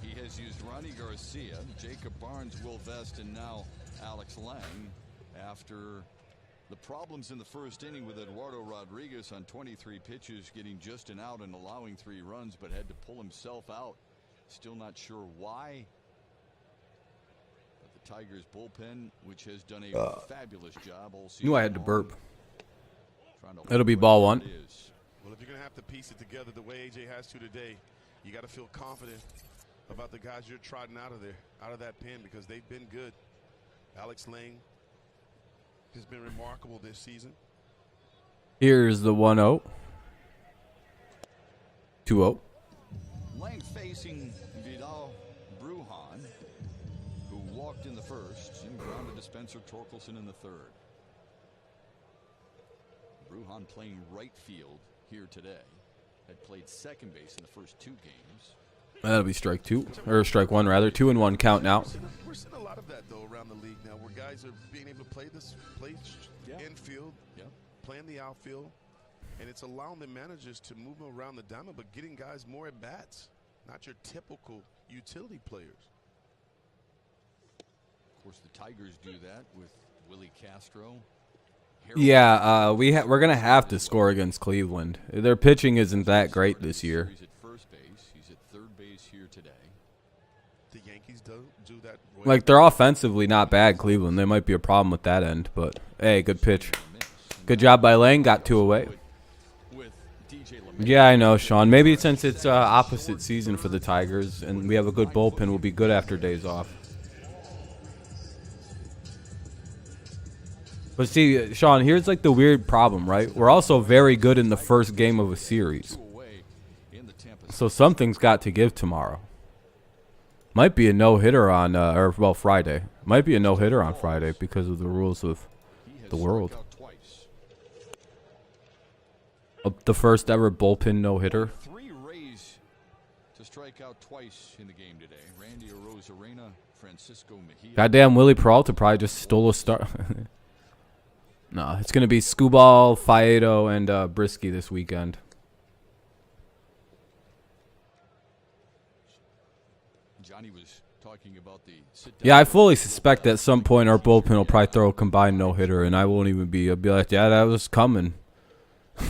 S3: He has used Ronnie Garcia, Jacob Barnes, Will Vest, and now Alex Lang after The problems in the first inning with Eduardo Rodriguez on 23 pitches, getting just an out and allowing 3 runs, but had to pull himself out. Still not sure why. But the Tigers bullpen, which has done a fabulous job all season.
S1: Knew I had to
S3: long,
S1: burp.
S3: trying to
S1: It'll be
S3: hold
S1: ball
S3: whatever
S1: 1.
S3: it is.
S2: Well, if you're going to have to piece it together the way AJ has to today, you got to feel confident about the guys you're trotting out of there, out of that pen, because they've been good. Alex Lang has been remarkable this season.
S1: Here's the 1-0. 2-0.
S3: Lang facing Vidal Brujan, who walked in the first and grounded to Spencer Torkelson in the third. Brujan playing right field here today. Had played second base in the first 2 games.
S1: That'll be strike 2, or strike 1 rather. 2-1 count now.
S2: We're seeing a lot of that though around the league now, where guys are being able to play infield, playing the outfield, and it's allowing the managers to move them around the diamond, but getting guys more at bats, not your typical utility players.
S3: Of course, the Tigers do that with Willy Castro.
S1: Yeah, we're gonna have to score against Cleveland. Their pitching isn't that great this year.
S3: He's at first base. He's at third base here today.
S2: The Yankees do that.
S1: Like, they're offensively not bad, Cleveland. There might be a problem with that end, but hey, good pitch. Good job by Lang. Got 2 away. Yeah, I know, Sean. Maybe since it's opposite season for the Tigers and we have a good bullpen, we'll be good after days off. But see, Sean, here's like the weird problem, right? We're also very good in the first game of a series. So something's got to give tomorrow. Might be a no-hitter on, Friday. Might be a no-hitter on Friday because of the rules of the world. The first ever bullpen no-hitter.
S3: 3 Rays to strike out twice in the game today. Randy Arozarena, Francisco Mejia.
S1: Goddamn, Willy Peralta probably just stole a start. No, it's going to be Skubal, Faedo, and Brisky this weekend.
S3: Johnny was talking about the
S1: Yeah, I fully suspect at some point our bullpen will probably throw a combined no-hitter, and I won't even be. I'll be like, yeah, that was coming.
S2: I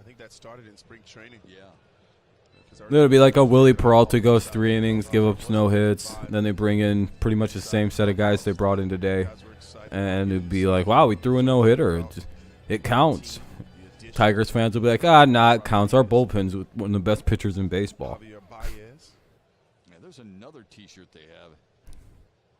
S2: think that started in spring training.
S3: Yeah.
S1: It'll be like a Willy Peralta goes 3 innings, give up no hits. Then they bring in pretty much the same set of guys they brought in today. And it'd be like, wow, we threw a no-hitter. It counts. Tigers fans will be like, nah, it counts. Our bullpen's one of the best pitchers in baseball.
S3: Yeah, there's another T-shirt they have.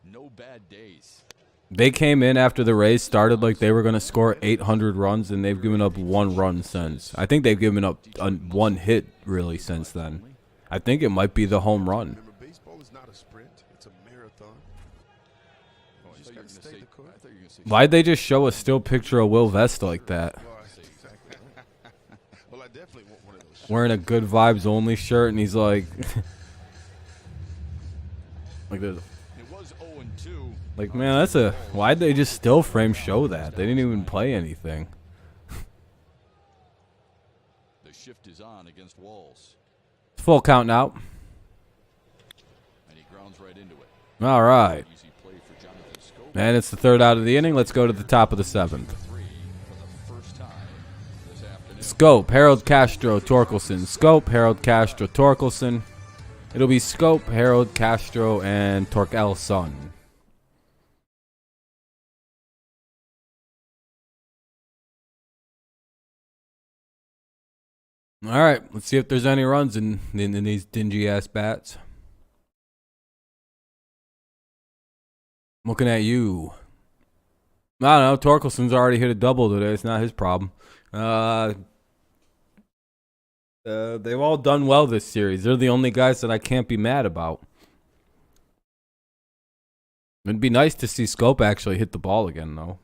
S3: No bad days.
S1: They came in after the Rays started like they were going to score 800 runs, and they've given up 1 run since. I think they've given up 1 hit, really, since then. I think it might be the home run.
S2: Remember, baseball is not a sprint. It's a marathon. You just gotta stay the course.
S1: Why'd they just show a still picture of Will Vesta like that?
S2: Well, I definitely want one of those.
S1: Wearing a good vibes only shirt, and he's like, like this.
S3: It was 0-2.
S1: Like, man, that's a. Why'd they just still frame show that? They didn't even play anything.
S3: The shift is on against Walls.
S1: Full count now.
S3: And he grounds right into it.
S1: All right.
S3: Easy play for Jonathan Scope.
S1: And it's the 3rd out of the inning. Let's go to the top of the 7th.
S3: 3 for the first time this afternoon.
S1: Scope, Harold Castro, Torkelson. Scope, Harold Castro, Torkelson. It'll be Scope, Harold Castro, and Torkelson. All right, let's see if there's any runs in these dingy-ass bats. Looking at you. I don't know. Torkelson's already hit a double today. It's not his problem. They've all done well this series. They're the only guys that I can't be mad about. It'd be nice to see Scope actually hit the ball again, though.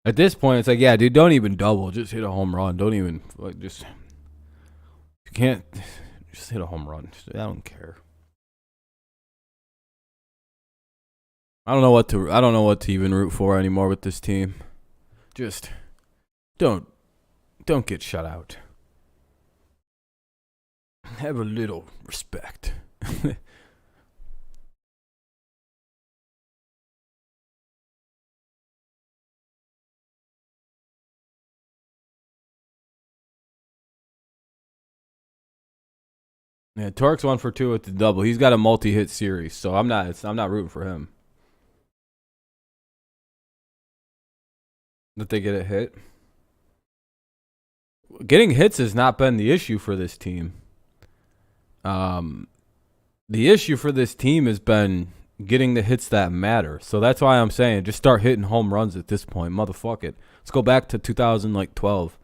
S1: At this point, it's like, yeah, dude, don't even double. Just hit a home run. Don't even, like, just, you can't, just hit a home run. I don't care. I don't know what to even root for anymore with this team. Just don't get shut out. Have a little respect. Yeah, Torque's 1 for 2 with the double. He's got a multi-hit series, so I'm not rooting for him. That they get a hit. Getting hits has not been the issue for this team. The issue for this team has been getting the hits that matter. So that's why I'm saying just start hitting home runs at this point. Motherfuck it. Let's go back to 2012.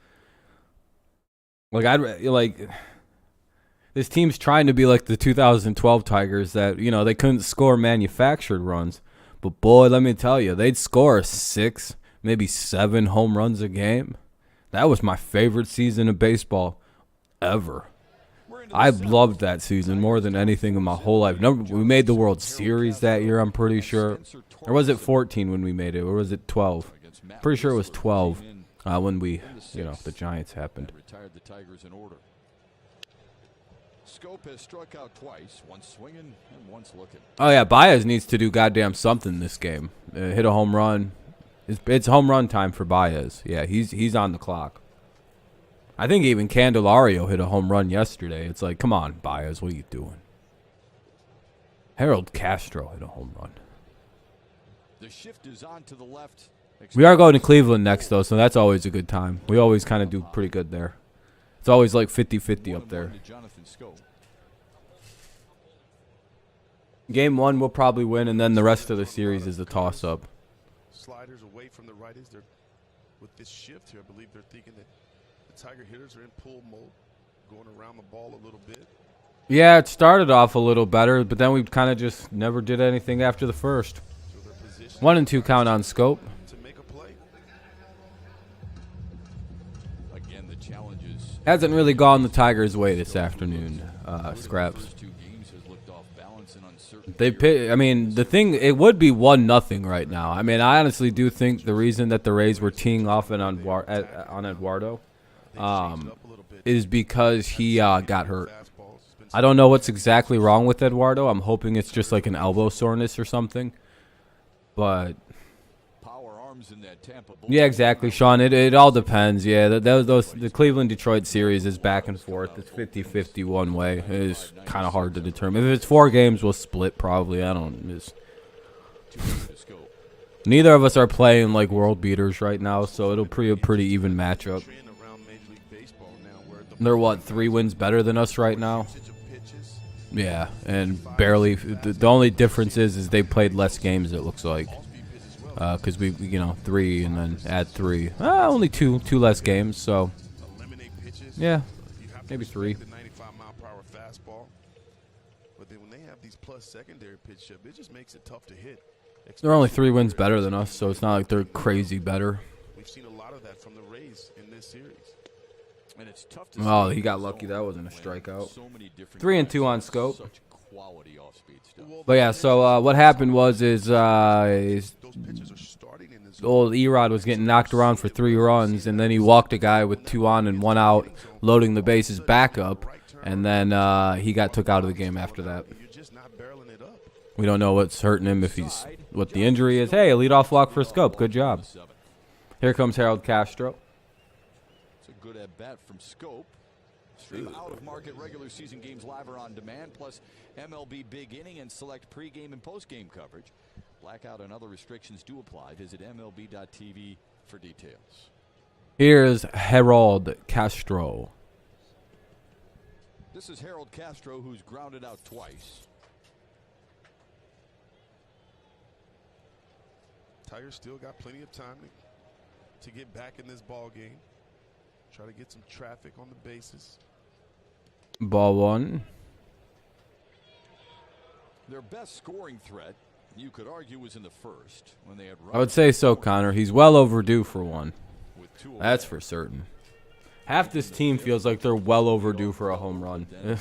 S1: This team's trying to be like the 2012 Tigers that, they couldn't score manufactured runs. But boy, let me tell you, they'd score 6, maybe 7 home runs a game. That was my favorite season of baseball ever. I loved that season more than anything in my whole life. We made the World Series that year, I'm pretty sure. Or was it 14 when we made it? Or was it 12? Pretty sure it was 12 when we, the Giants happened.
S3: Retired the Tigers in order. Scope has struck out twice, once swinging and once looking.
S1: Oh, yeah, Baez needs to do goddamn something this game. Hit a home run. It's home run time for Baez. Yeah, he's on the clock. I think even Candelario hit a home run yesterday. It's like, come on, Baez, what are you doing? Harold Castro hit a home run.
S3: The shift is on to the left.
S1: We are going to Cleveland next, though, so that's always a good time. We always kind of do pretty good there. It's always like 50-50 up there. Game 1 we'll probably win, and then the rest of the series is a toss-up.
S2: Sliders away from the righties. They're with this shift here. I believe they're thinking that the Tiger hitters are in pull mode, going around the ball a little bit.
S1: Yeah, it started off a little better, but then we kind of just never did anything after the first. 1 and 2 count on Scope.
S2: To make a play.
S3: Again, the challenges
S1: Hasn't really gone the Tigers' way this afternoon, Scraps. The thing, it would be 1-0 right now. I mean, I honestly do think the reason that the Rays were teeing off on Eduardo is because he got hurt. I don't know what's exactly wrong with Eduardo. I'm hoping it's just like an elbow soreness or something. But yeah, exactly, Sean. It all depends. Yeah, the Cleveland-Detroit series is back and forth. It's 50-50 one way. It is kind of hard to determine. If it's 4 games, we'll split probably. Neither of us are playing like world beaters right now, so it'll be a pretty even matchup. They're what, 3 wins better than us right now? Yeah, and barely. The only difference is they played less games, it looks like. Because we 3 and then add 3. Only two less games, so yeah, maybe 3.
S2: But then when they have these plus secondary pitch up, it just makes it tough to hit.
S1: They're only 3 wins better than us, so it's not like they're crazy better.
S2: We've seen a lot of that from the Rays in this series.
S3: And it's tough to
S1: oh, he got lucky. That wasn't a strikeout. 3 and 2 on Scope. But yeah, so what happened was old Erod was getting knocked around for 3 runs, and then he walked a guy with 2 on and 1 out, loading the bases back up, and then he got took out of the game after that. We don't know what's hurting him, what the injury is. Hey, a leadoff walk for Scope. Good job. Here comes Harold Castro.
S3: It's a good at bat from Scope. Stream out-of-market regular season games live or on demand, plus MLB Big Inning and select pregame and postgame coverage. Blackout and other restrictions do apply. Visit MLB.tv for details.
S1: Here's Harold Castro.
S3: This is Harold Castro, who's grounded out twice.
S2: Tigers still got plenty of time to get back in this ball game. Try to get some traffic on the bases.
S1: Ball 1.
S3: Their best scoring threat, you could argue, was in the first when they had.
S1: I would say so, Connor. He's well overdue for one. That's for certain. Half this team feels like they're well overdue for a home run.
S3: A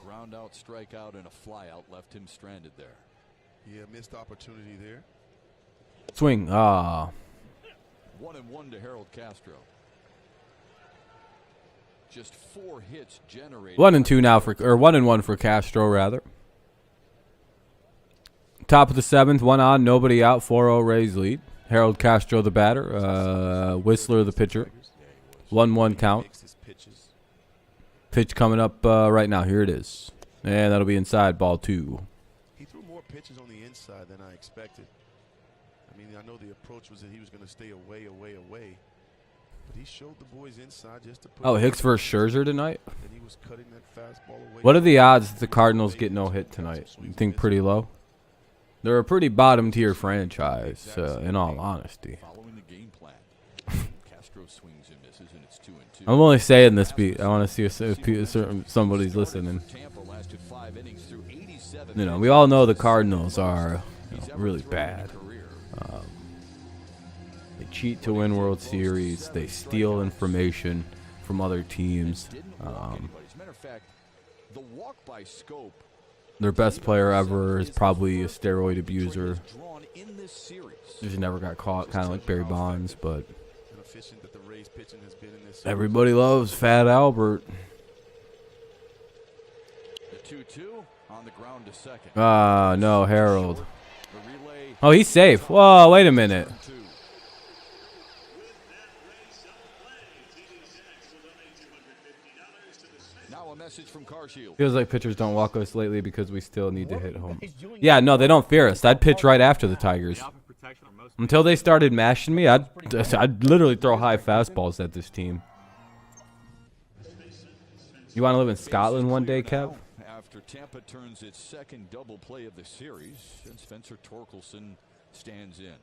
S3: ground out, strikeout, and a fly out left him stranded there.
S2: Yeah, missed opportunity there.
S1: Swing.
S3: 1-1 to Harold Castro. Just 4 hits generated.
S1: 1 and 2 now 1 and 1 for Castro rather. Top of the 7th, 1 on, nobody out. 4-0 Rays lead. Harold Castro the batter. Whistler the pitcher. 1-1 count. Pitch coming up right now. Here it is. And that'll be inside, ball 2.
S2: He threw more pitches on the inside than I expected. I mean, I know the approach was that he was going to stay away. But he showed the boys inside just to put.
S1: Oh, Hicks versus Scherzer tonight?
S2: And he was cutting that fastball away.
S1: What are the odds that the Cardinals get no hit tonight? You think pretty low? They're a pretty bottom tier franchise, in all honesty.
S3: Following the game plan. Castro swings and misses, and it's 2-2.
S1: I'm only saying this beat. I want to see if somebody's listening.
S3: Tampa lasted 5 innings through 87.
S1: You know, we all know the Cardinals are really bad. They cheat to win World Series. They steal information from other teams.
S3: As a matter of fact, the walk by scope.
S1: Their best player ever is probably a steroid abuser. Just never got caught, kind of like Barry Bonds, but everybody loves Fat Albert.
S3: The 2-2 on the ground to second.
S1: No, Harold. Oh, he's safe. Whoa, wait a minute.
S3: Now a message from Carshield.
S1: Feels like pitchers don't walk us lately because we still need to hit home. Yeah, no, they don't fear us. I'd pitch right after the Tigers. Until they started mashing me, I'd literally throw high fastballs at this team. You want to live in Scotland one day, Kev?
S3: After Tampa turns its second double play of the series, and Spencer Torkelson stands in.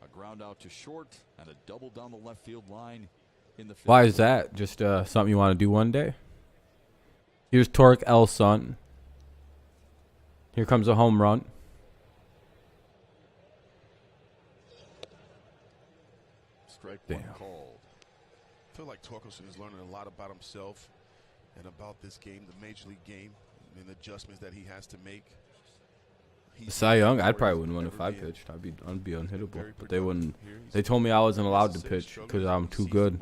S3: A ground out to short and a double down the left field line in the fifth.
S1: Why is that? Just something you want to do one day? Here's Torque L. Sun. Here comes a home run.
S3: Strike
S1: Damn.
S3: one called.
S2: I feel like Torkelson is learning a lot about himself and about this game, the Major League game, and the adjustments that he has to make.
S1: Cy Young, I probably wouldn't win if I pitched. I'd be unhittable. But they wouldn't. They told me I wasn't allowed to pitch because I'm too good.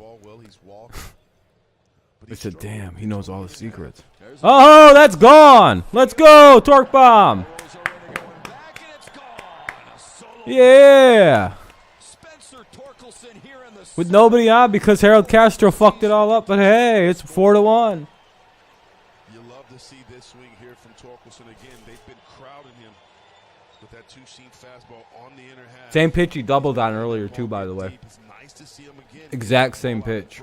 S1: I said, damn, he knows all the secrets. Oh, that's gone. Let's go, Torque Bomb. Yeah. With nobody on because Harold Castro fucked it all up. But hey, it's 4-1.
S2: You love to see this swing here from Torkelson again. They've been crowding him with that two-seam fastball on the inner half.
S1: Same pitch he doubled on earlier too, by the way. Exact same pitch.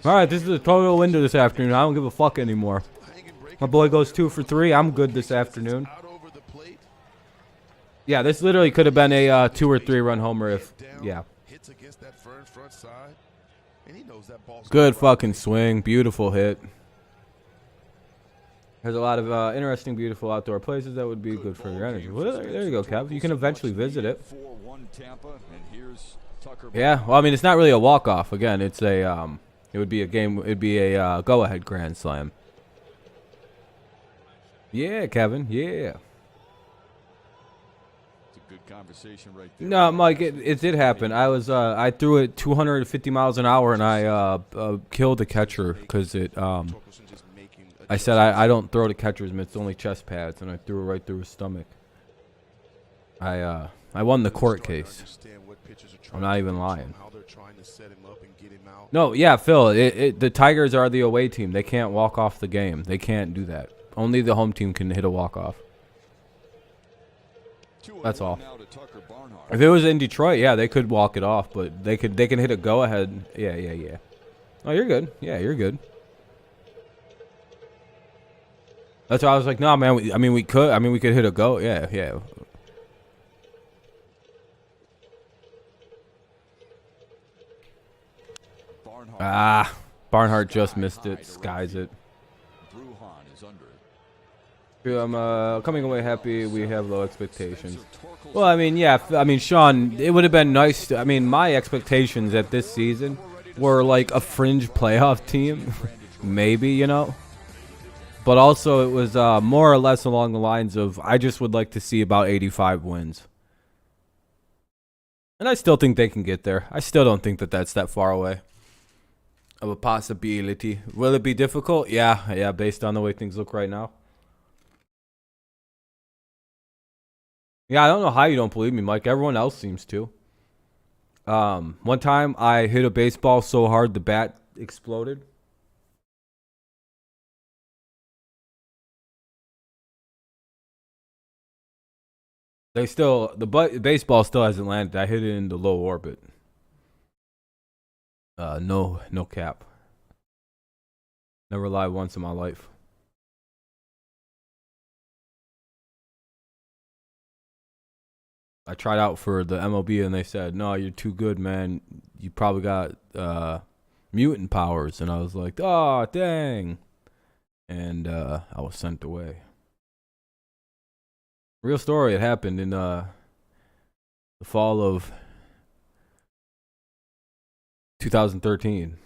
S1: All right, this is a total window this afternoon. I don't give a fuck anymore. My boy goes 2 for 3. I'm good this afternoon. Yeah, this literally could have been a 2 or 3 run homer if, yeah. Good fucking swing. Beautiful hit. There's a lot of interesting, beautiful outdoor places that would be good for your energy. Well, there you go, Kev. You can eventually visit it. Yeah, well, I mean, it's not really a walk-off. Again, it's a, it would be a game, it'd be a go-ahead grand slam. Yeah, Kevin, yeah.
S3: It's a good conversation right there.
S1: No, Mike, it did happen. I threw it 250 miles an hour, and I killed the catcher because it, I said I don't throw to catcher's mitts, only chest pads, and I threw it right through his stomach. I won the court case. I'm not even lying. No, yeah, Phil, the Tigers are the away team. They can't walk off the game. They can't do that. Only the home team can hit a walk-off. That's all. If it was in Detroit, yeah, they could walk it off, but they can hit a go-ahead. Yeah. Oh, you're good. Yeah, you're good. That's why I was like, no, man. We could hit a go. Yeah. Barnhart just missed it. Skies it. I'm coming away happy. We have low expectations. Well, I mean, yeah. I mean, Sean, it would have been nice to, I mean, my expectations at this season were like a fringe playoff team. Maybe, you know. But also it was more or less along the lines of I just would like to see about 85 wins. And I still think they can get there. I still don't think that that's that far away of a possibility. Will it be difficult? Yeah, based on the way things look right now. Yeah, I don't know how you don't believe me, Mike. Everyone else seems to. One time I hit a baseball so hard the bat exploded. baseball still hasn't landed. I hit it in the low orbit. No cap. Never lied once in my life. I tried out for the MLB and they said, "No, you're too good, man. You probably got mutant powers." And I was like, "Oh, dang." And I was sent away. Real story. It happened in the fall of 2013.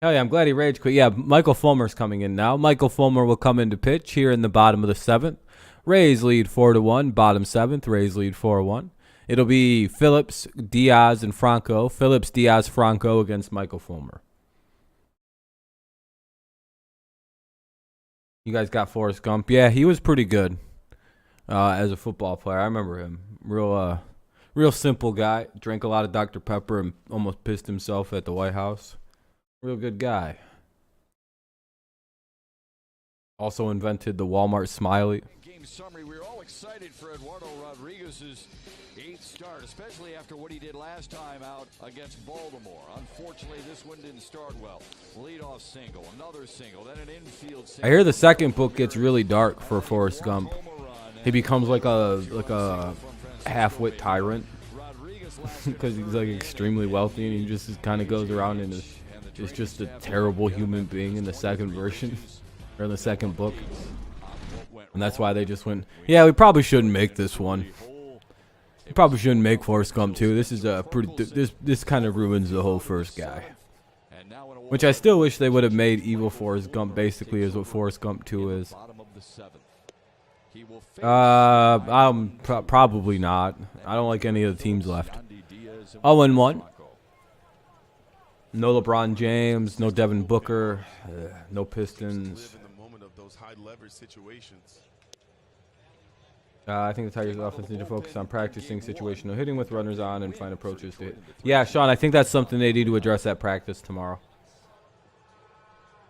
S1: Hell yeah, I'm glad he rage quit. Yeah, Michael Fulmer's coming in now. Michael Fulmer will come in to pitch here in the bottom of the 7th. Rays lead 4-1. Bottom 7th. Rays lead 4-1. It'll be Phillips, Diaz, and Franco. Phillips, Diaz, Franco against Michael Fulmer. You guys got Forrest Gump. Yeah, he was pretty good as a football player. I remember him. Real simple guy. Drank a lot of Dr. Pepper and almost pissed himself at the White House. Real good guy. Also invented the Walmart smiley.
S3: Game summary, we're all excited for Eduardo Rodriguez's 8th start, especially after what he did last time out against Baltimore. Unfortunately, this one didn't start well. Leadoff single, another single, then an infield single.
S1: I hear the second book gets really dark for Forrest Gump. He becomes like a half-wit tyrant because he's like extremely wealthy and he just kind of goes around and is just a terrible human being in the second version or in the second book. And that's why they just went, yeah, we probably shouldn't make this one. We probably shouldn't make Forrest Gump 2. This is a pretty. This kind of ruins the whole first guy. Which I still wish they would have made evil Forrest Gump basically is what Forrest Gump 2 is. Probably not. I don't like any of the teams left. 0-1. No LeBron James, no Devin Booker, no Pistons. I think the Tigers' offense need to focus on practicing situational hitting with runners on and find approaches to hit. Yeah, Sean, I think that's something they need to address at practice tomorrow.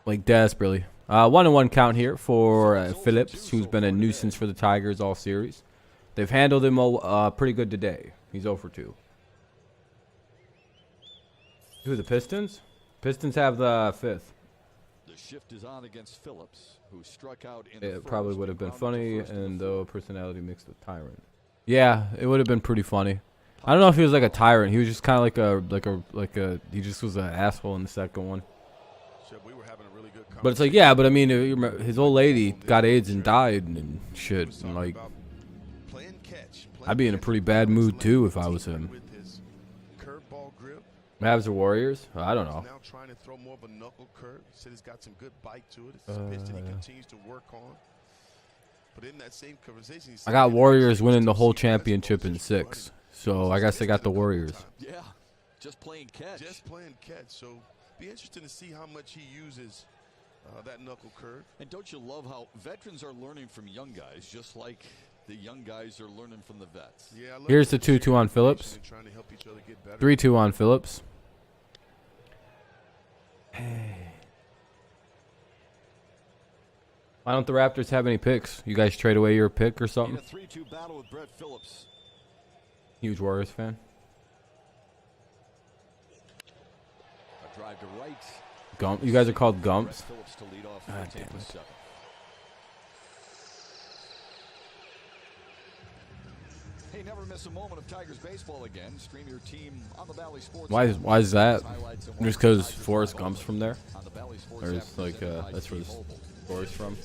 S1: Like, desperately. 1-1 count here for Phillips, who's been a nuisance for the Tigers all series. They've handled him pretty good today. He's 0 for 2. Who, the Pistons? Pistons have the 5th.
S3: The shift is on against Phillips, who struck out in
S1: It probably would have been funny, and though personality mixed with tyrant. Yeah, it would have been pretty funny. I don't know if he was like a tyrant. He was just kind of like a. He just was an asshole in the second one. But it's like, yeah, but I mean, his old lady got AIDS and died and shit. And like, I'd be in a pretty bad mood too if I was him. Mavs or Warriors? I don't know.
S2: Now trying to throw more of a knuckle curve. Said he's got some good bite to it. It's a pitch that he continues to work on. But in that same conversation,
S1: I got Warriors winning the whole championship in 6. So I guess I got the Warriors.
S3: Yeah, just playing catch.
S2: Just playing catch. So be interesting to see how much he uses that knuckle curve.
S3: And don't you love how veterans are learning from young guys, just like the young guys are learning from the vets.
S2: Yeah,
S1: here's the 2-2 on Phillips. 3-2 on Phillips. Why don't the Raptors have any picks? You guys trade away your pick or something?
S3: A 3-2 battle with Brett Phillips.
S1: Huge Warriors fan.
S3: A drive to right.
S1: Gump. You guys are called Gumps.
S3: Phillips to lead off
S1: God damn it.
S3: Hey, never miss a moment of Tigers baseball again. Stream your team on the Valley Sports.
S1: Why is that? Just because Forrest Gump's from there? Or it's like that's where the story's from?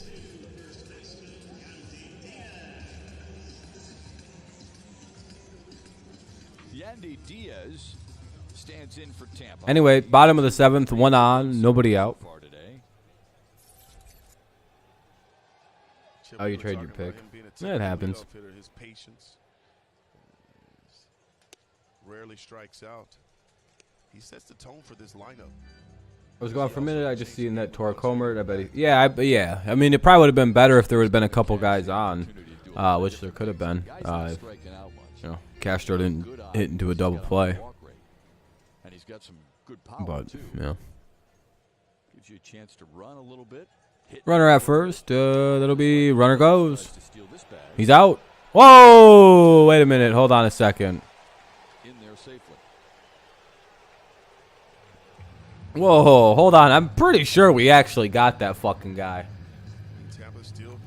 S3: Yandy Diaz stands in for Tampa.
S1: Anyway, bottom of the 7th, 1 on, nobody out. Oh, you trade your pick. Yeah, it happens.
S2: His patience rarely strikes out. He sets the tone for this lineup.
S1: I was gone for a minute. I just seen that Torque homered. I bet he. Yeah. I mean, it probably would have been better if there would have been a couple guys on, which there could have been. If, Castro didn't hit into a double play.
S3: And he's got some good power
S1: But
S3: too.
S1: yeah.
S3: Gives you a chance to run a little bit.
S1: Runner at first. That'll be runner goes. He's out. Whoa! Wait a minute. Hold on a second.
S3: In there safely.
S1: Whoa! Hold on. I'm pretty sure we actually got that fucking guy.
S2: Tampa still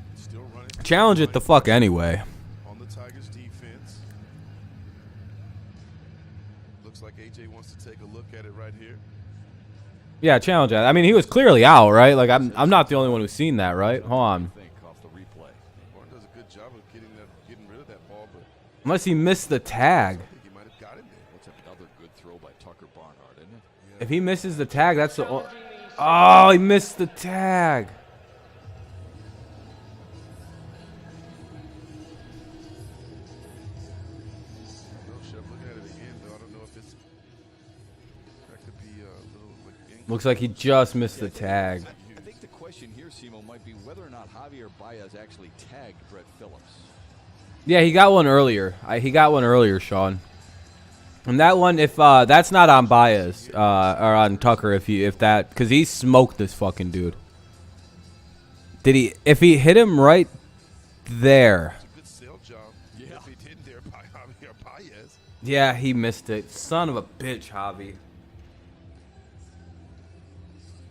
S2: running.
S1: Challenge it the fuck anyway.
S2: On the Tigers defense. Looks like AJ wants to take a look at it right here.
S1: Yeah, challenge it. I mean, he was clearly out, right? Like I'm not the only one who's seen that, right? Hold on.
S3: Think off the replay.
S2: Warren does a good job of getting rid of that ball, but
S1: Unless he missed the tag.
S2: I think he might have got in there.
S3: That's another good throw by Tucker Barnhart, isn't it?
S1: If he misses the tag, that's the. Oh, he missed the tag.
S2: No, Chef, looking at it again, though, I don't know if it's that could be a little like.
S1: Looks like he just missed the tag.
S3: I think the question here, Simo, might be whether or not Javier Baez actually tagged Brett Phillips.
S1: Yeah, he got one earlier. He got one earlier, Sean. And that one, if that's not on Baez or on Tucker, if that, because he smoked this fucking dude. Did he? If he hit him right there.
S2: It's a good sail job. Yeah. If he didn't there by Javier Baez.
S1: Yeah, he missed it. Son of a bitch, Javi.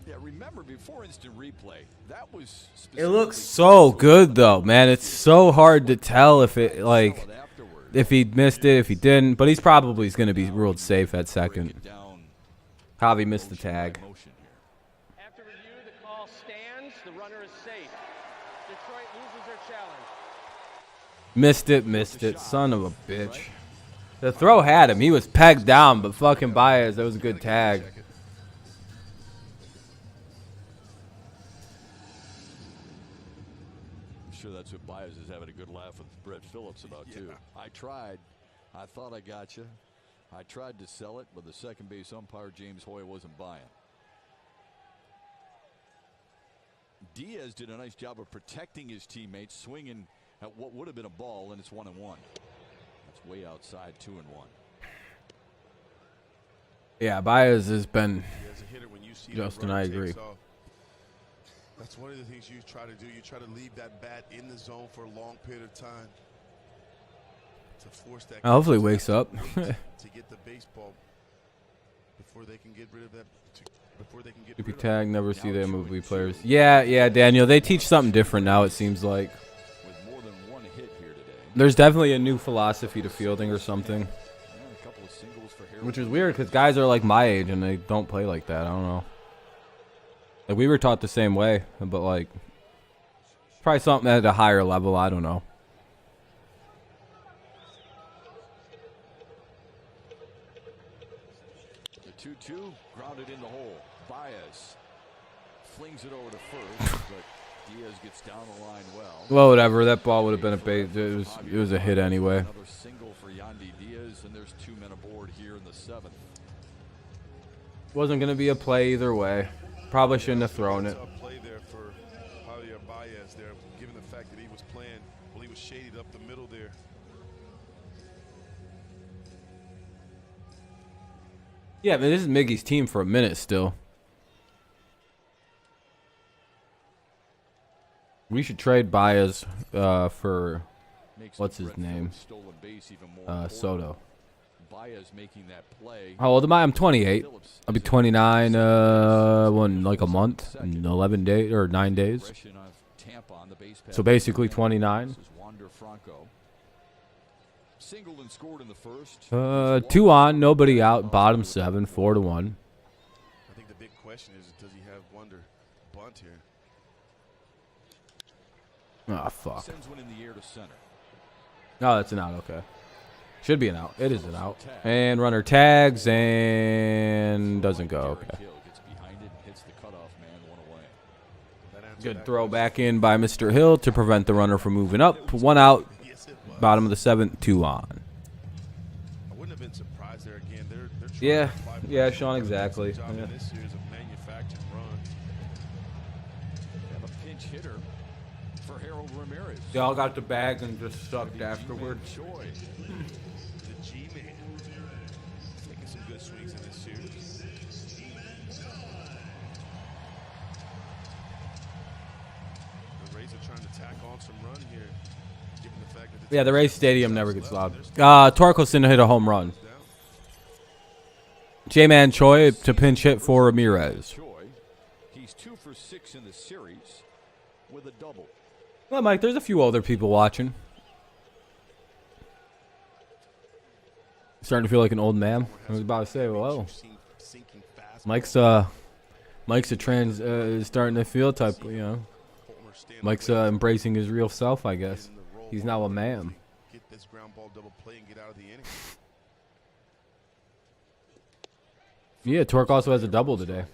S3: Yeah, remember before instant replay, that was.
S1: It looks so good though, man. It's so hard to tell if it like. If he missed it, if he didn't, but he's probably going to be ruled safe at second. Javi missed the tag.
S9: After review, the call stands. The runner is safe. Detroit loses their challenge.
S1: Missed it. Son of a bitch. The throw had him. He was pegged down, but fucking Baez, that was a good tag.
S3: Sure, that's what Baez is having a good laugh with Brett Phillips about too. I tried. I thought I got you. I tried to sell it, but the second base umpire James Hoy wasn't buying. Diaz did a nice job of protecting his teammates, swinging at what would have been a ball, and it's 1-1. That's way outside 2-1.
S1: Yeah, Baez has been. Justin, I agree.
S2: That's one of the things you try to do. You try to leave that bat in the zone for a long period of time to force that.
S1: Hopefully, wakes up.
S2: To get the baseball before they can get rid of that. Before they can get rid of
S1: Tag. Never see their movie players. Yeah, Daniel. They teach something different now. It seems like.
S3: With more than one hit here today.
S1: There's definitely a new philosophy to fielding or something.
S3: A couple of singles for Harold.
S1: Which is weird because guys are like my age and they don't play like that. I don't know. Like we were taught the same way, but like probably something at a higher level. I don't know.
S3: The 2-2 grounded in the hole. Baez flings it over to first, but Diaz gets down the line well.
S1: Well, whatever. That ball would have been a base. It was a hit anyway.
S3: Another single for Yandy Diaz, and there's 2 men aboard here in the 7th.
S1: Wasn't gonna be a play either way. Probably shouldn't have thrown it.
S2: a play there for Javier Baez there, given the fact that he was playing, well, he was shaded up the middle there.
S1: Yeah, man, this is Miggy's team for a minute still. We should trade Baez for what's his name? Soto.
S3: Baez making that play.
S1: How old am I? I'm 28. I'll be 29 like a month and 11 days or 9 days. So basically 29.
S3: Franco. Singled and scored in the first.
S1: 2 on, nobody out, bottom 7, 4-1.
S2: I think the big question is, does he have Wonder bunt here?
S1: Ah, fuck.
S3: Sends one in the air to center.
S1: No, that's an out. Okay. Should be an out. It is an out. And runner tags and doesn't go. Okay.
S3: Gets behind it, hits the cutoff man, 1 away.
S1: Good throw back in by Mr. Hill to prevent the runner from moving up. 1 out. Bottom of the 7th, 2 on.
S2: I wouldn't have been surprised there again. They're
S1: Yeah, Sean, exactly.
S2: This series of manufactured runs.
S3: Have a pinch hitter for Harold Ramirez.
S1: They all got the bag and just sucked afterward.
S2: The G-Man taking some good swings in this series. tack on some run here, given the fact that
S1: Yeah, the Rays Stadium never gets loud. Torkelson hit a home run. J-Man Choi to pinch hit for Ramirez.
S3: He's 2 for 6 in the series with a double.
S1: Well, Mike, there's a few other people watching. Starting to feel like an old man. I was about to say, whoa. Mike's starting to feel type, you know. Mike's embracing his real self, I guess. He's now a man.
S2: Get this ground ball double play and get out of the inning.
S1: Yeah, Torque also has a double today.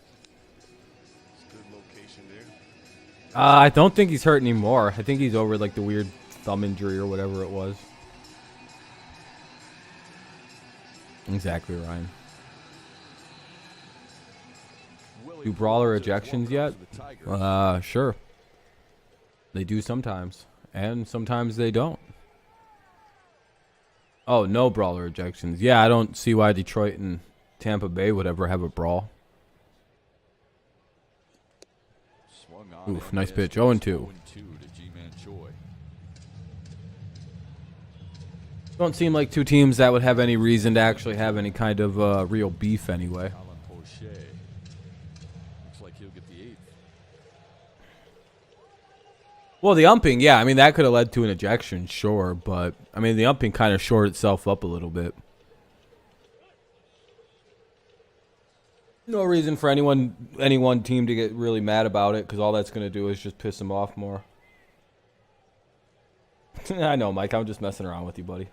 S2: Good location there.
S1: I don't think he's hurt anymore. I think he's over like the weird thumb injury or whatever it was. Exactly, Ryan. Do brawler ejections yet? Sure. They do sometimes. And sometimes they don't. Oh, no brawler ejections. Yeah, I don't see why Detroit and Tampa Bay would ever have a brawl. Oof, nice pitch. 0-2. Don't seem like two teams that would have any reason to actually have any kind of real beef anyway.
S3: Looks like he'll get the 8th.
S1: Well, the umping, yeah, I mean, that could have led to an ejection, sure, but, I mean, the umping kind of shored itself up a little bit. No reason for any one team to get really mad about it, because all that's going to do is just piss them off more. I know, Mike, I'm just messing around with you, buddy.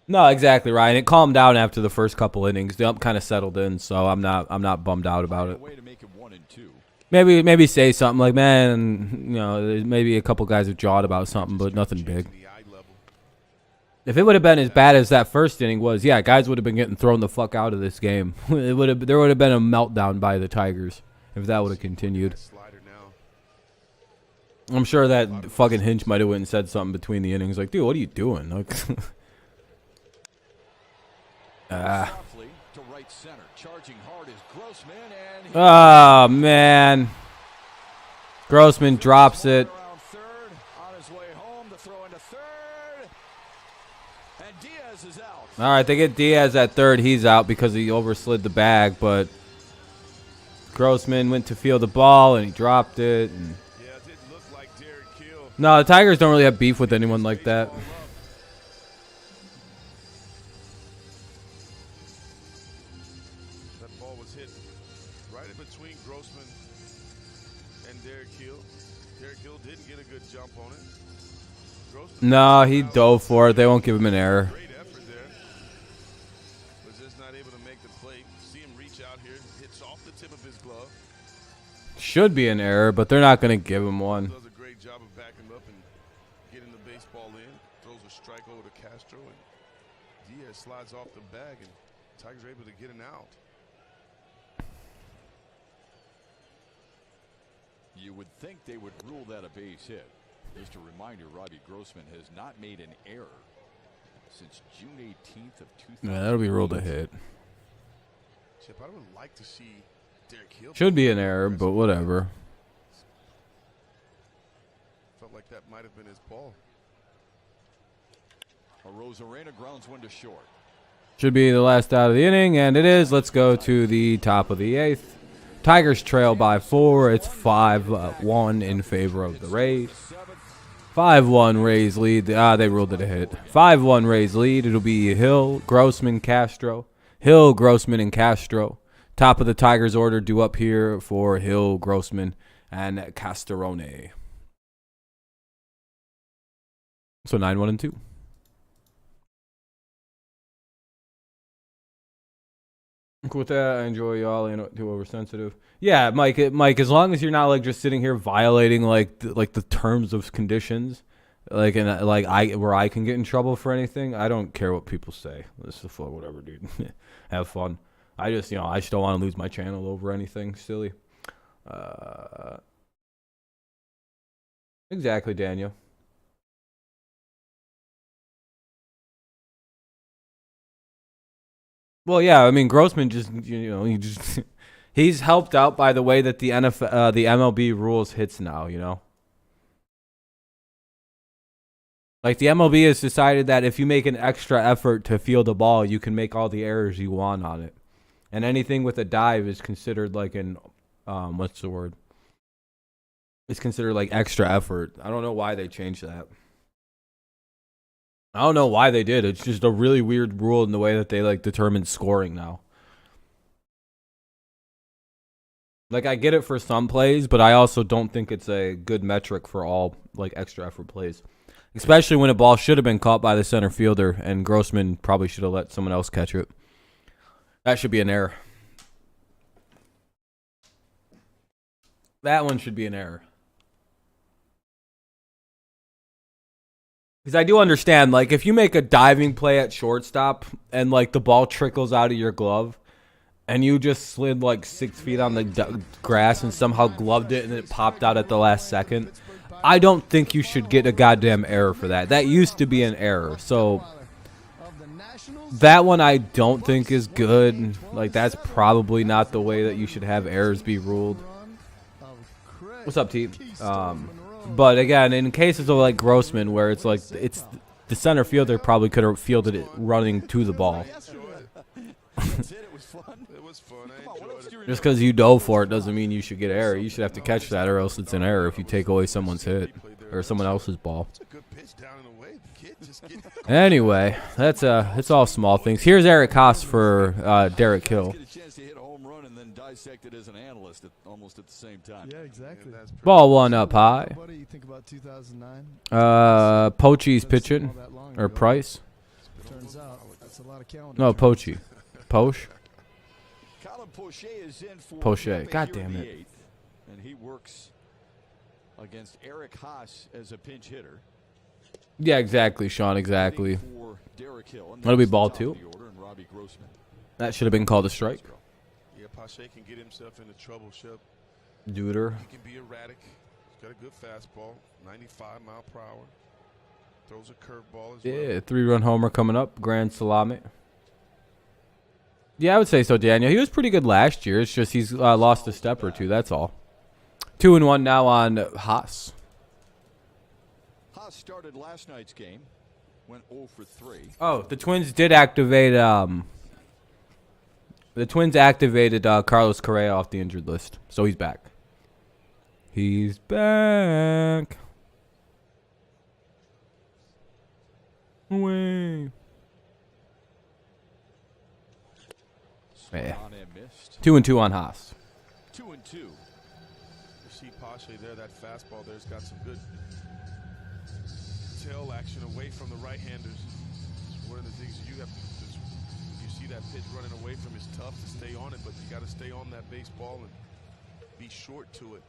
S1: No, exactly, Ryan. It calmed down after the first couple innings. The ump kind of settled in, so I'm not bummed out about it. Maybe say something like, man, you know, maybe a couple guys have jawed about something, but nothing big. If it would have been as bad as that first inning was, yeah, guys would have been getting thrown the fuck out of this game. There would have been a meltdown by the Tigers if that would have continued. I'm sure that fucking Hinch might have went and said something between the innings, like, dude, what are you doing? Like, oh, man. Grossman drops it. All right, they get Diaz at third. He's out because he overslid the bag, but Grossman went to field the ball, and he dropped it. And no, the Tigers don't really have beef with anyone like that.
S2: That ball was hit right in between Grossman and Derek Hill. Derek Hill didn't get a good jump on it. Grossman
S1: No, he dove for it. They won't give him an error.
S2: great effort there. Was just not able to make the play. See him reach out here, hits off the tip of his glove.
S1: Should be an error, but they're not going to give him one.
S2: Does a great job of backing him up and getting the baseball in. Throws a strike over to Castro, and Diaz slides off the bag, and Tigers are able to get an out.
S3: You would think they would rule that a base hit. Just a reminder, Robbie Grossman has not made an error since June 18th of 2000.
S1: Yeah, that'll be ruled a hit.
S2: Chip, I would like to see Derek Hill.
S1: Should be an error, but whatever.
S2: Felt like that might have been his ball.
S3: Rosarena grounds one to short.
S1: Should be the last out of the inning, and it is. Let's go to the top of the 8th. Tigers trail by 4. It's 5-1 in favor of the Rays. 5-1 Rays lead. They ruled it a hit. 5-1 Rays lead. It'll be Hill, Grossman, Castro. Hill, Grossman, and Castro. Top of the Tigers order due up here for Hill, Grossman, and Castorone. So 9-1-2. With that, I enjoy y'all. Ain't too oversensitive. Yeah, Mike. As long as you're not like just sitting here violating like the terms of conditions, where I can get in trouble for anything. I don't care what people say. This is fun, whatever, dude. Have fun. I just I just don't want to lose my channel over anything silly. Exactly, Daniel. Well, yeah, I mean Grossman just he He's helped out by the way that the the MLB rules hits now, you know? Like, the MLB has decided that if you make an extra effort to field a ball, you can make all the errors you want on it. And anything with a dive is considered like an, what's the word? It's considered like extra effort. I don't know why they changed that. I don't know why they did. It's just a really weird rule in the way that they like determine scoring now. Like, I get it for some plays, but I also don't think it's a good metric for all like extra effort plays. Especially when a ball should have been caught by the center fielder and Grossman probably should have let someone else catch it. That should be an error. That one should be an error. Because I do understand, like, if you make a diving play at shortstop and, like, the ball trickles out of your glove and you just slid, like, 6 feet on the grass and somehow gloved it and it popped out at the last second, I don't think you should get a goddamn error for that. That used to be an error. So that one I don't think is good. Like, that's probably not the way that you should have errors be ruled. What's up, T? But again, in cases of like Grossman, where it's like it's the center fielder probably could have fielded it running to the ball. Just because you dove for it doesn't mean you should get an error. You should have to catch that, or else it's an error if you take away someone's hit or someone else's ball. Anyway, that's it's all small things. Here's Eric Haas for Derek Hill.
S3: As an analyst almost at the same time.
S6: Yeah, exactly.
S1: Ball one up high.
S6: What do you think about 2009?
S1: Pochi's pitching, or Price.
S6: Turns out that's a lot of calendar.
S1: No, Pochi. Poche.
S3: Colin Poche is in for
S1: Poche. God damn it.
S3: Eighth, and he works against Eric Haas as a pinch hitter.
S1: Yeah, exactly, Sean. Exactly. That'll be ball two. That should have been called a strike.
S2: Pache can get himself into trouble, Shep.
S1: Duder.
S2: He can be erratic. He's got a good fastball, 95 mile per hour. Throws a curveball as well.
S1: Yeah, 3-run homer coming up. Grand salami. Yeah, I would say so, Daniel. He was pretty good last year. It's just he's lost a step or two. That's all. 2-1 now on Haas.
S3: Haas started last night's game. Went 0 for 3.
S1: Oh, the Twins did activate. The Twins activated Carlos Correa off the injured list, so he's back. He's back. Away. Yeah. 2-2 on Haas.
S3: 2-2.
S2: You see Pache there, that fastball there's got some good tail action away from the right-handers. It's one of the things you have to do. You see that pitch running away from is tough to stay on it, but you got to stay on that baseball and be short to it.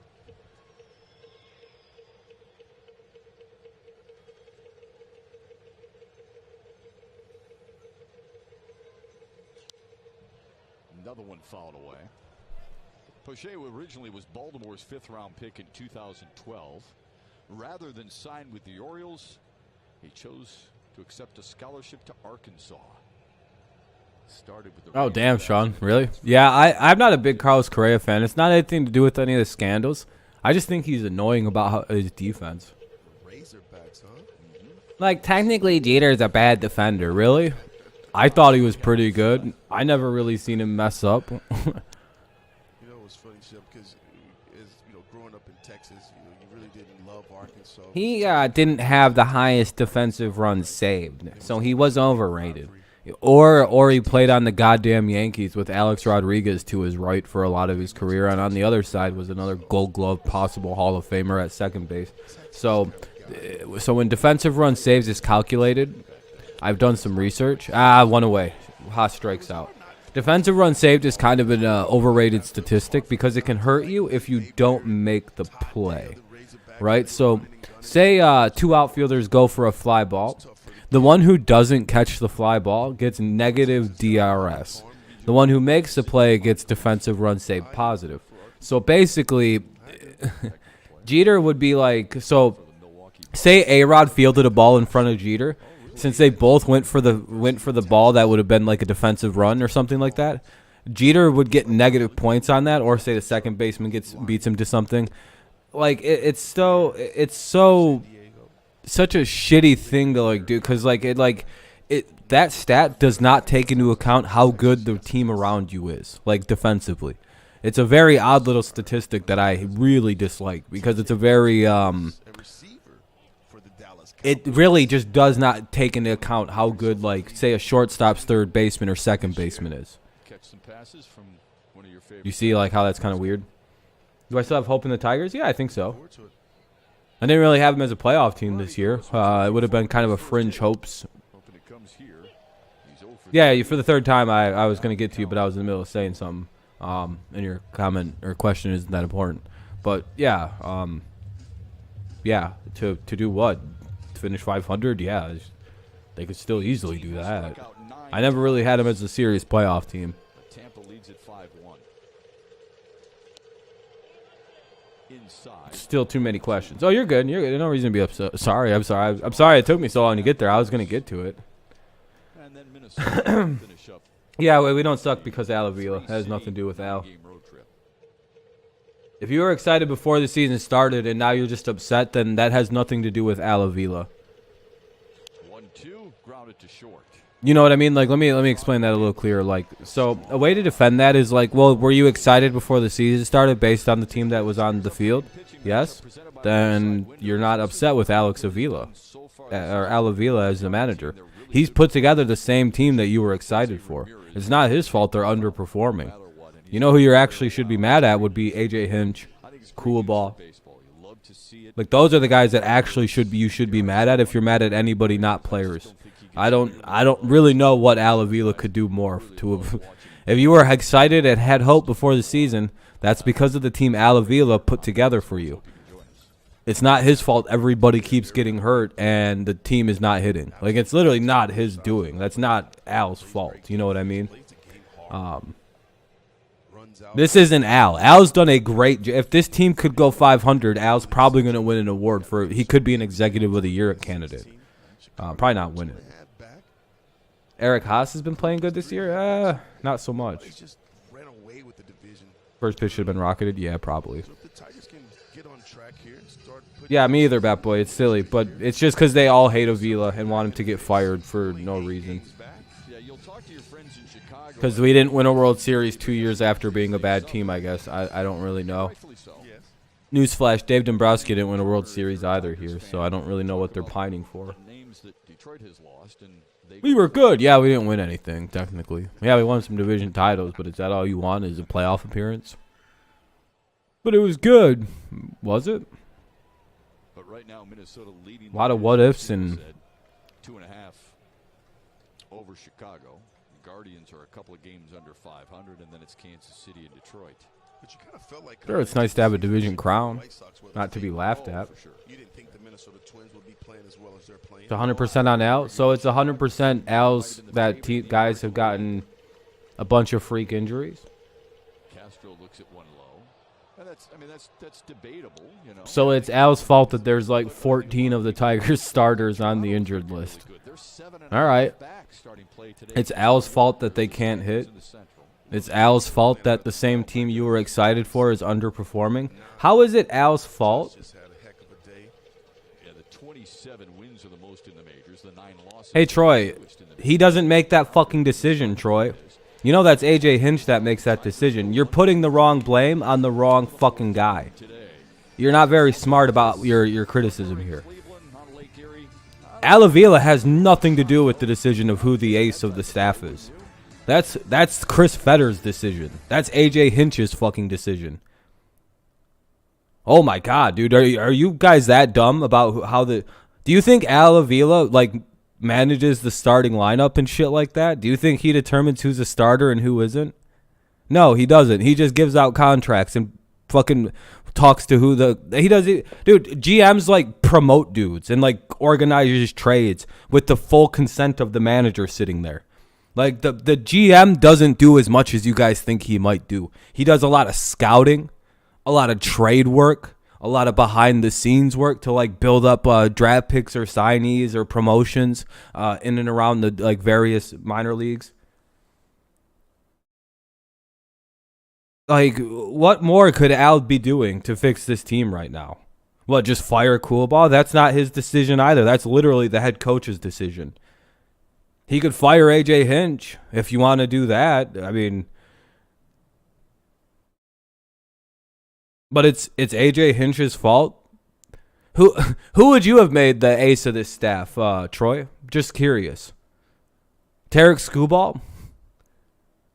S3: Another one fouled away. Poche originally was Baltimore's 5th-round pick in 2012. Rather than sign with the Orioles, he chose to accept a scholarship to Arkansas. Started with the
S1: Oh, damn, Sean. Really? Yeah, I'm not a big Carlos Correa fan. It's not anything to do with any of the scandals. I just think he's annoying about his defense.
S2: Razorbacks, huh?
S1: Like, technically, Jeter's a bad defender. Really? I thought he was pretty good. I never really seen him mess up.
S2: You know, it was funny, Shep, because growing up in Texas, you really didn't love Arkansas.
S1: He didn't have the highest defensive runs saved, so he was overrated. Or he played on the goddamn Yankees with Alex Rodriguez to his right for a lot of his career, and on the other side was another Gold Glove possible Hall of Famer at second base. So when defensive run saves is calculated, I've done some research. One away. Haas strikes out. Defensive run saved is kind of an overrated statistic because it can hurt you if you don't make the play, right? So say 2 outfielders go for a fly ball. The one who doesn't catch the fly ball gets negative DRS. The one who makes the play gets defensive run saved positive. So basically, Jeter would be like, so say A-Rod fielded a ball in front of Jeter. Since they both went for the ball, that would have been like a defensive run or something like that. Jeter would get negative points on that, or say the second baseman beats him to something. Like it's such a shitty thing to like do, because that stat does not take into account how good the team around you is, like defensively. It's a very odd little statistic that I really dislike, because it's a very it really just does not take into account how good, like, say a shortstop's third baseman or second baseman is. You see, like, how that's kind of weird? Do I still have hope in the Tigers? Yeah, I think so. I didn't really have them as a playoff team this year. It would have been kind of a fringe hopes. Yeah, for the third time, I was going to get to you, but I was in the middle of saying something. And your comment or question isn't that important. But, yeah. To do what? Finish 500? Yeah, they could still easily do that. I never really had them as a serious playoff team.
S3: Tampa leads at 5-1. Inside.
S1: Still too many questions. Oh, you're good. You're good. No reason to be upset. Sorry, I'm sorry. I'm sorry it took me so long to get there. I was going to get to it.
S3: And then Minnesota finish up.
S1: Yeah, we don't suck because Al Avila. That has nothing to do with Al. If you were excited before the season started and now you're just upset, then that has nothing to do with Al Avila.
S3: 1-2, grounded to short.
S1: You know what I mean? Like, let me explain that a little clearer. Like, so a way to defend that is like, well, were you excited before the season started based on the team that was on the field? Yes. Then you're not upset with Alex Avila or Al Avila as the manager. He's put together the same team that you were excited for. It's not his fault they're underperforming. You know who you actually should be mad at would be A.J. Hinch, Cool Ball. Like, those are the guys that actually you should be mad at if you're mad at anybody, not players. I don't really know what Al Avila could do more to. If you were excited and had hope before the season, that's because of the team Al Avila put together for you. It's not his fault everybody keeps getting hurt and the team is not hitting. Like, it's literally not his doing. That's not Al's fault. You know what I mean? This isn't Al. Al's done a great job. If this team could go 500, Al's probably going to win an award for. He could be an Executive of the Year candidate. Probably not win it. Eric Haas has been playing good this year. Not so much. First pitch should have been rocketed. Yeah, probably. Yeah, me either, Bat Boy. It's silly, but it's just because they all hate Avila and want him to get fired for no reason. Because we didn't win a World Series 2 years after being a bad team, I guess. I don't really know. Newsflash, Dave Dombrowski didn't win a World Series either here, so I don't really know what they're pining for. We were good. Yeah, we didn't win anything, technically. Yeah, we won some division titles, but is that all you want, is a playoff appearance? But it was good. Was it?
S3: But right now, Minnesota leading
S1: a lot of what-ifs and
S3: 2.5 over Chicago. Guardians are a couple of games under 500, and then it's Kansas City and Detroit.
S2: But you kind of felt like
S1: sure, it's nice to have a division crown, not to be laughed at.
S2: You didn't think the Minnesota Twins would be playing as well as they're playing.
S1: It's 100% on Al. So it's 100% Al's that guys have gotten a bunch of freak injuries.
S3: Castro looks at one low. And that's debatable, you know.
S1: So it's Al's fault that there's like 14 of the Tigers starters on the injured list. All right. It's Al's fault that they can't hit. It's Al's fault that the same team you were excited for is underperforming. How is it Al's fault?
S3: Yeah, the 27 wins are the most in the majors. The 9 losses.
S1: Hey, Troy, he doesn't make that fucking decision, Troy. You know that's A.J. Hinch that makes that decision. You're putting the wrong blame on the wrong fucking guy. You're not very smart about your criticism here. Al Avila has nothing to do with the decision of who the ace of the staff is. That's Chris Fetter's decision. That's A.J. Hinch's fucking decision. Oh my God, dude, are you guys that dumb about how the? Do you think Al Avila like manages the starting lineup and shit like that? Do you think he determines who's a starter and who isn't? No, he doesn't. He just gives out contracts and fucking talks to who he does it. Dude, GMs like promote dudes and like organizes trades with the full consent of the manager sitting there. Like the GM doesn't do as much as you guys think he might do. He does a lot of scouting, a lot of trade work, a lot of behind the scenes work to like build up draft picks or signees or promotions in and around the like various minor leagues. Like, what more could Al be doing to fix this team right now? What, just fire Coolball? That's not his decision either. That's literally the head coach's decision. He could fire A.J. Hinch if you want to do that. I mean, but it's A.J. Hinch's fault. Who would you have made the ace of this staff, Troy? Just curious. Tarek Skubal?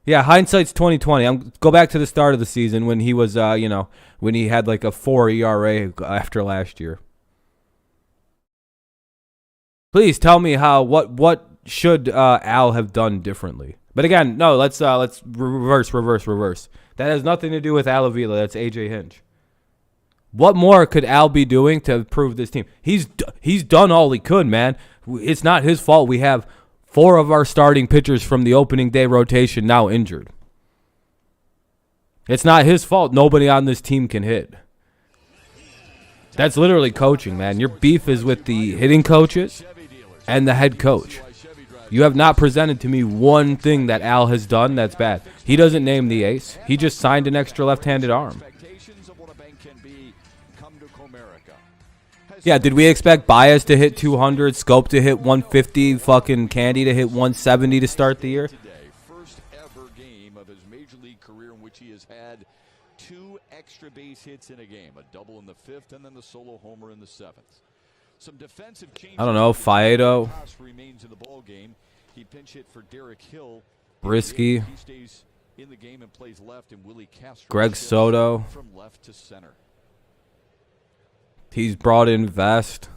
S1: Yeah, hindsight's 2020. Go back to the start of the season when he was, when he had like a 4 ERA after last year. Please tell me what should Al have done differently. But again, no, let's reverse. That has nothing to do with Al Avila. That's AJ Hinch. What more could Al be doing to improve this team? He's done all he could, man. It's not his fault. We have 4 of our starting pitchers from the opening day rotation now injured. It's not his fault. Nobody on this team can hit. That's literally coaching, man. Your beef is with the hitting coaches and the head coach. You have not presented to me one thing that Al has done that's bad. He doesn't name the ace. He just signed an extra left-handed arm. Yeah, did we expect Baez to hit 200, Scope to hit 150, fucking Candy to hit 170 to start the year?
S3: First ever game of his major league career in which he has had 2 extra base hits in a game, a double in the 5th and then the solo homer in the 7th. Some defensive changes.
S1: I don't know, Faedo.
S3: Remains in the ball game. He pinch hit for Derek Hill.
S1: Brisky.
S3: He stays in the game and plays left, and Willy Castro
S1: Greg Soto.
S3: From left to center.
S1: He's brought in Vest.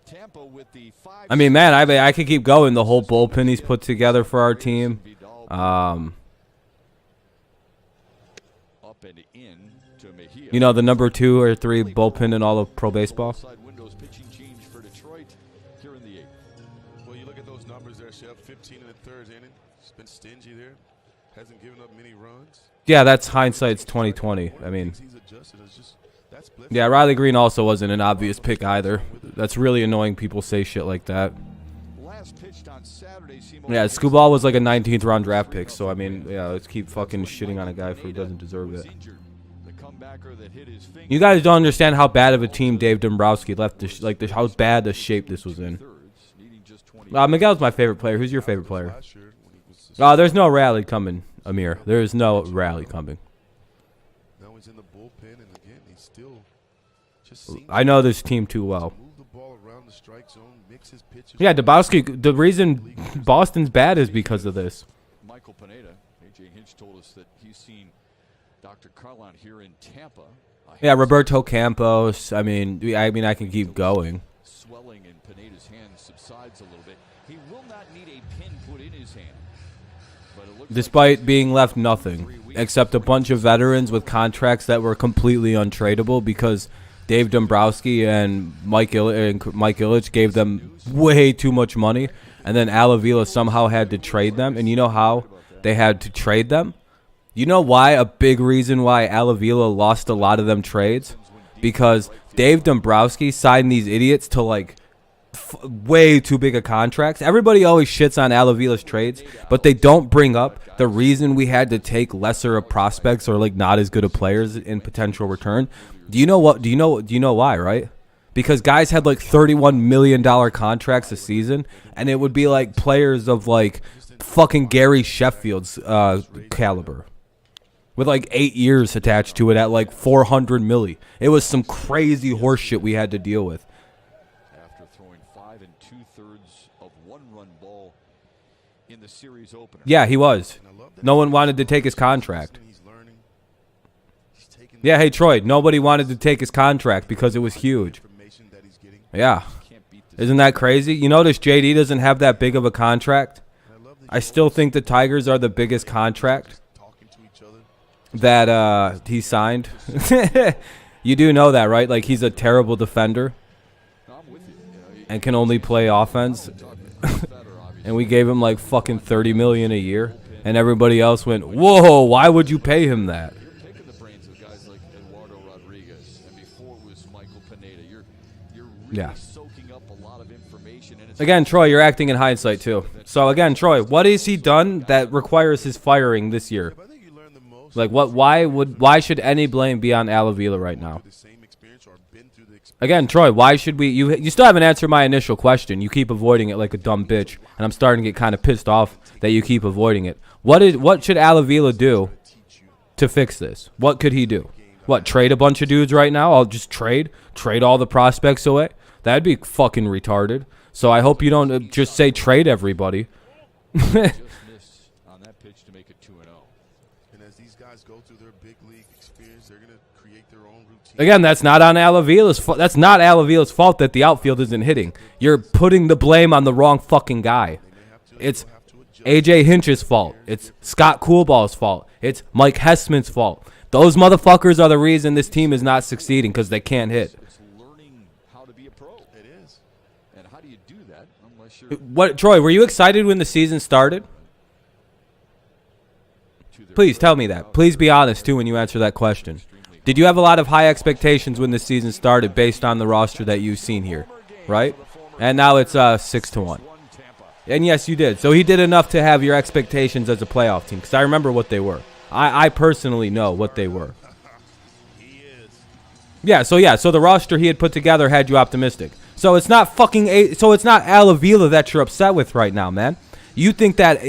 S3: Tampa with the 5.
S1: I mean, man, I could keep going. The whole bullpen he's put together for our team.
S3: Up and in to Mejia.
S1: You know, the number 2 or 3 bullpen in all of pro baseball.
S3: Windows pitching change for Detroit here in the 8th.
S2: Well, you look at those numbers there, Chef. 15 in the 3rd inning. It's been stingy there. Hasn't given up many runs.
S1: Yeah, that's hindsight's 2020. I mean, yeah, Riley Green also wasn't an obvious pick either. That's really annoying. People say shit like that. Yeah, Skubal was like a 19th round draft pick, so I mean, yeah, let's keep fucking shitting on a guy who doesn't deserve it. You guys don't understand how bad of a team Dave Dombrowski left. How bad the shape this was in. Miguel's my favorite player. Who's your favorite player? There's no rally coming, Amir. There is no rally coming. I know this team too well. Yeah, Dombrowski. The reason Boston's bad is because of this.
S3: Michael Pineda, AJ Hinch told us that he's seen Dr. Carlon here in Tampa.
S1: Yeah, Roberto Campos. I mean, I can keep going.
S3: Swelling in Pineda's hand subsides a little bit. He will not need a pin put in his hand.
S1: Despite being left nothing, except a bunch of veterans with contracts that were completely untradeable because Dave Dombrowski and Mike Ilitch gave them way too much money, and then Al Avila somehow had to trade them. And you know how they had to trade them? You know why? A big reason why Al Avila lost a lot of them trades? Because Dave Dombrowski signed these idiots to like way too big of contracts. Everybody always shits on Al Avila's trades, but they don't bring up the reason we had to take lesser of prospects or like not as good of players in potential return. Do you know what? Do you know why? Right? Because guys had like $31 million contracts a season, and it would be like players of like fucking Gary Sheffield's caliber, with like 8 years attached to it at like $400 million. It was some crazy horse shit we had to deal with.
S3: After throwing 5 2/3 of 1-run ball in the series opener.
S1: Yeah, he was. No one wanted to take his contract. Yeah, hey, Troy, nobody wanted to take his contract because it was huge. Yeah. Isn't that crazy? You notice JD doesn't have that big of a contract? I still think the Tigers are the biggest contract that he signed. You do know that, right? Like, he's a terrible defender and can only play offense. And we gave him like fucking $30 million a year. And everybody else went, whoa, why would you pay him that?
S3: You're taking the brains of guys like Eduardo Rodriguez, and before it was Michael Pineda. You're really soaking up a lot of information. And
S1: again, Troy, you're acting in hindsight too. So again, Troy, what has he done that requires his firing this year? Like, why should any blame be on Al Avila right now? Again, Troy, why should we? You still haven't answered my initial question. You keep avoiding it like a dumb bitch, and I'm starting to get kind of pissed off that you keep avoiding it. What should Al Avila do to fix this? What could he do? What, trade a bunch of dudes right now? I'll just trade all the prospects away? That'd be fucking retarded. So I hope you don't just say trade everybody.
S3: Just missed on that pitch to make it 2-0.
S2: And as these guys go through their big league experience, they're going to create their own routine.
S1: Again, that's not on Al Avila's fault. That's not Al Avila's fault that the outfield isn't hitting. You're putting the blame on the wrong fucking guy. It's AJ Hinch's fault. It's Scott Coolball's fault. It's Mike Hessman's fault. Those motherfuckers are the reason this team is not succeeding because they can't hit.
S3: It's learning how to be a pro. It is. And how do you do that unless you're...
S1: What, Troy, were you excited when the season started? Please tell me that. Please be honest, too, when you answer that question. Did you have a lot of high expectations when the season started based on the roster that you've seen here, right? And now it's 6-1. And yes, you did. So he did enough to have your expectations as a playoff team because I remember what they were. I personally know what they were. Yeah, so the roster he had put together had you optimistic. So it's not it's not Al Avila that you're upset with right now, man. You think that,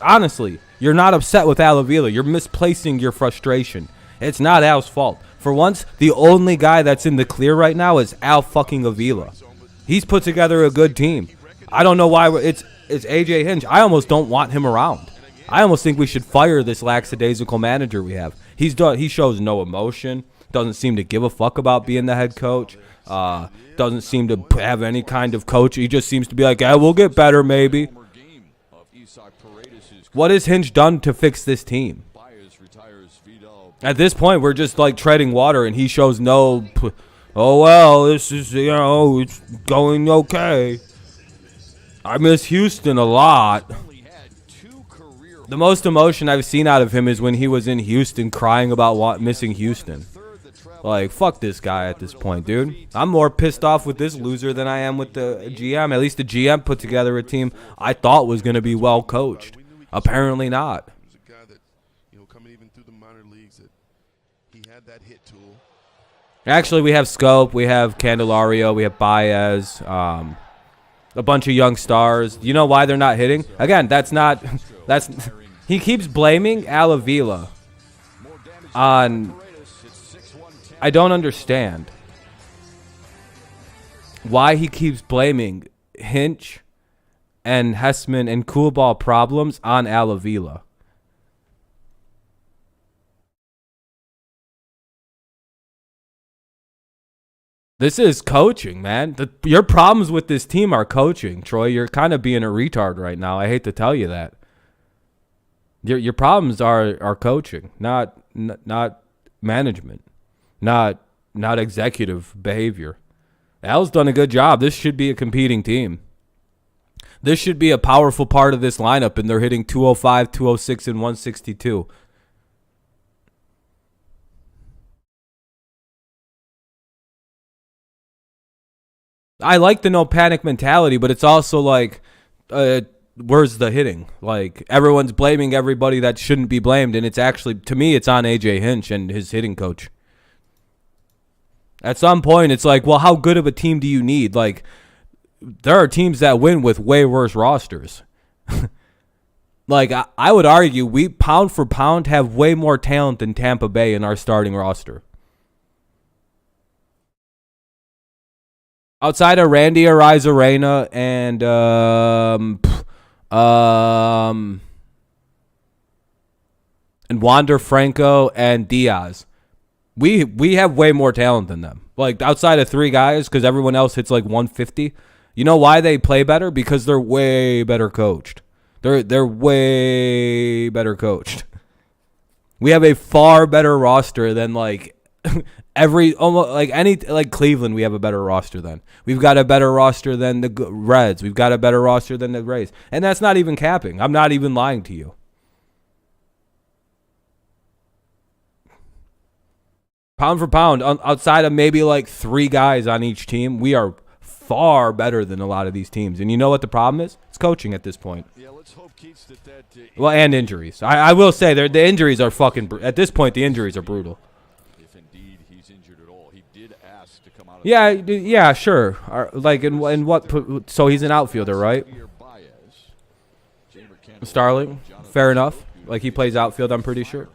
S1: honestly, you're not upset with Al Avila. You're misplacing your frustration. It's not Al's fault. For once, the only guy that's in the clear right now is Al fucking Avila. He's put together a good team. I don't know why it's AJ Hinch. I almost don't want him around. I almost think we should fire this lackadaisical manager we have. He shows no emotion. Doesn't seem to give a fuck about being the head coach. Doesn't seem to have any kind of coach. He just seems to be like, we'll get better maybe. What has Hinch done to fix this team? At this point, we're just like treading water, and he shows no, oh, well, this is, it's going okay. I miss Houston a lot. The most emotion I've seen out of him is when he was in Houston crying about missing Houston. Like, fuck this guy at this point, dude. I'm more pissed off with this loser than I am with the GM. At least the GM put together a team I thought was going to be well coached. Apparently not.
S2: He was a guy that, coming even through the minor leagues, that he had that hit tool.
S1: Actually, we have Scope, we have Candelario, we have Baez, a bunch of young stars. You know why they're not hitting? Again, he keeps blaming Al Avila on, I don't understand why he keeps blaming Hinch and Hessman and Coolball problems on Al Avila. This is coaching, man. Your problems with this team are coaching, Troy. You're kind of being a retard right now. I hate to tell you that. Your problems are coaching, not management, not executive behavior. Al's done a good job. This should be a competing team. This should be a powerful part of this lineup, and they're hitting 205, 206, and 162. I like the no panic mentality, but it's also like, where's the hitting? Like, everyone's blaming everybody that shouldn't be blamed, and it's actually, to me, it's on AJ Hinch and his hitting coach. At some point, it's like, well, how good of a team do you need? Like, there are teams that win with way worse rosters. Like, I would argue we, pound for pound, have way more talent than Tampa Bay in our starting roster. Outside of Randy Arozarena and Wander Franco and Diaz, we have way more talent than them. Like, outside of three guys, because everyone else hits like 150. You know why they play better? Because they're way better coached. They're way better coached. We have a far better roster than like Cleveland. We have a better roster than. We've got a better roster than the Reds. We've got a better roster than the Rays. And that's not even capping. I'm not even lying to you. Pound for pound, outside of maybe like three guys on each team, we are far better than a lot of these teams. And you know what the problem is? It's coaching at this point.
S3: Yeah, let's hope Keats that
S1: Well, and injuries. I will say the injuries are fucking at this point. The injuries are brutal.
S3: if indeed he's injured at all. He did ask to come out of
S1: Yeah, sure. Like in what? So he's an outfielder, right? Starling, fair enough. Like he plays outfield, I'm pretty sure.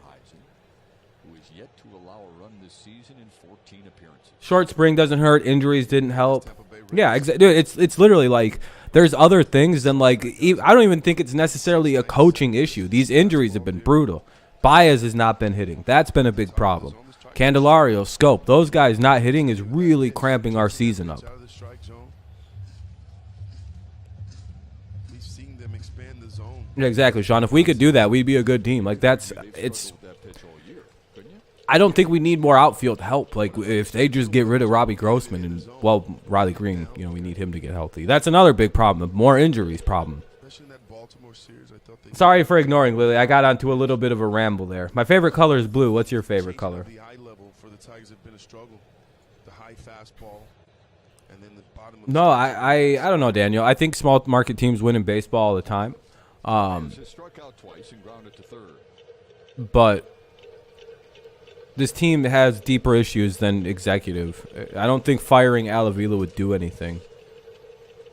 S3: Who is yet to allow a run this season in 14 appearances.
S1: Short spring doesn't hurt. Injuries didn't help. Yeah, exactly. It's literally like there's other things than like I don't even think it's necessarily a coaching issue. These injuries have been brutal. Baez has not been hitting. That's been a big problem. Candelario, Scope, those guys not hitting is really cramping our season up.
S2: We've seen them expand the zone.
S1: Yeah, exactly, Sean. If we could do that, we'd be a good team. Like I don't think we need more outfield help. Like if they just get rid of Robbie Grossman and Riley Green, we need him to get healthy. That's another big problem. More injuries problem. Sorry for ignoring, Lily. I got onto a little bit of a ramble there. My favorite color is blue. What's your favorite color?
S2: The eye level for the Tigers have been a struggle. The high fastball, and then the bottom.
S1: No, I don't know, Daniel. I think small market teams win in baseball all the time.
S3: Struck out twice and grounded to third.
S1: But this team has deeper issues than executive. I don't think firing Alavila would do anything.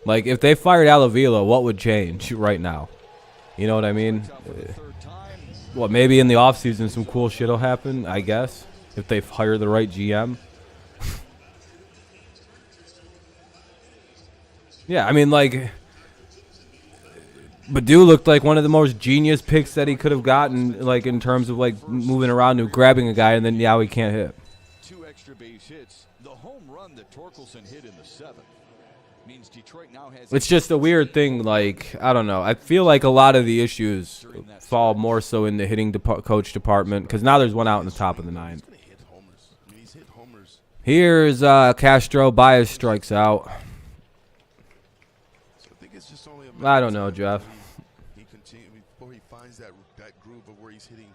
S1: Like, if they fired Alavila, what would change right now? You know what I mean? Well, maybe in the offseason some cool shit will happen, I guess, if they hire the right GM. Yeah, I mean, like, Badu looked like one of the most genius picks that he could have gotten, like, in terms of, like, moving around and grabbing a guy, and then now he can't hit.
S3: 2 extra base hits. The home run that Torkelson hit in the 7th means Detroit now has.
S1: It's just a weird thing, like, I don't know. I feel like a lot of the issues fall more so in the hitting coach department, because now there's one out in the top of the 9th. Here's Castro. Baez strikes out. I don't know, Jeff.
S2: He continues before he finds that groove of where he's hitting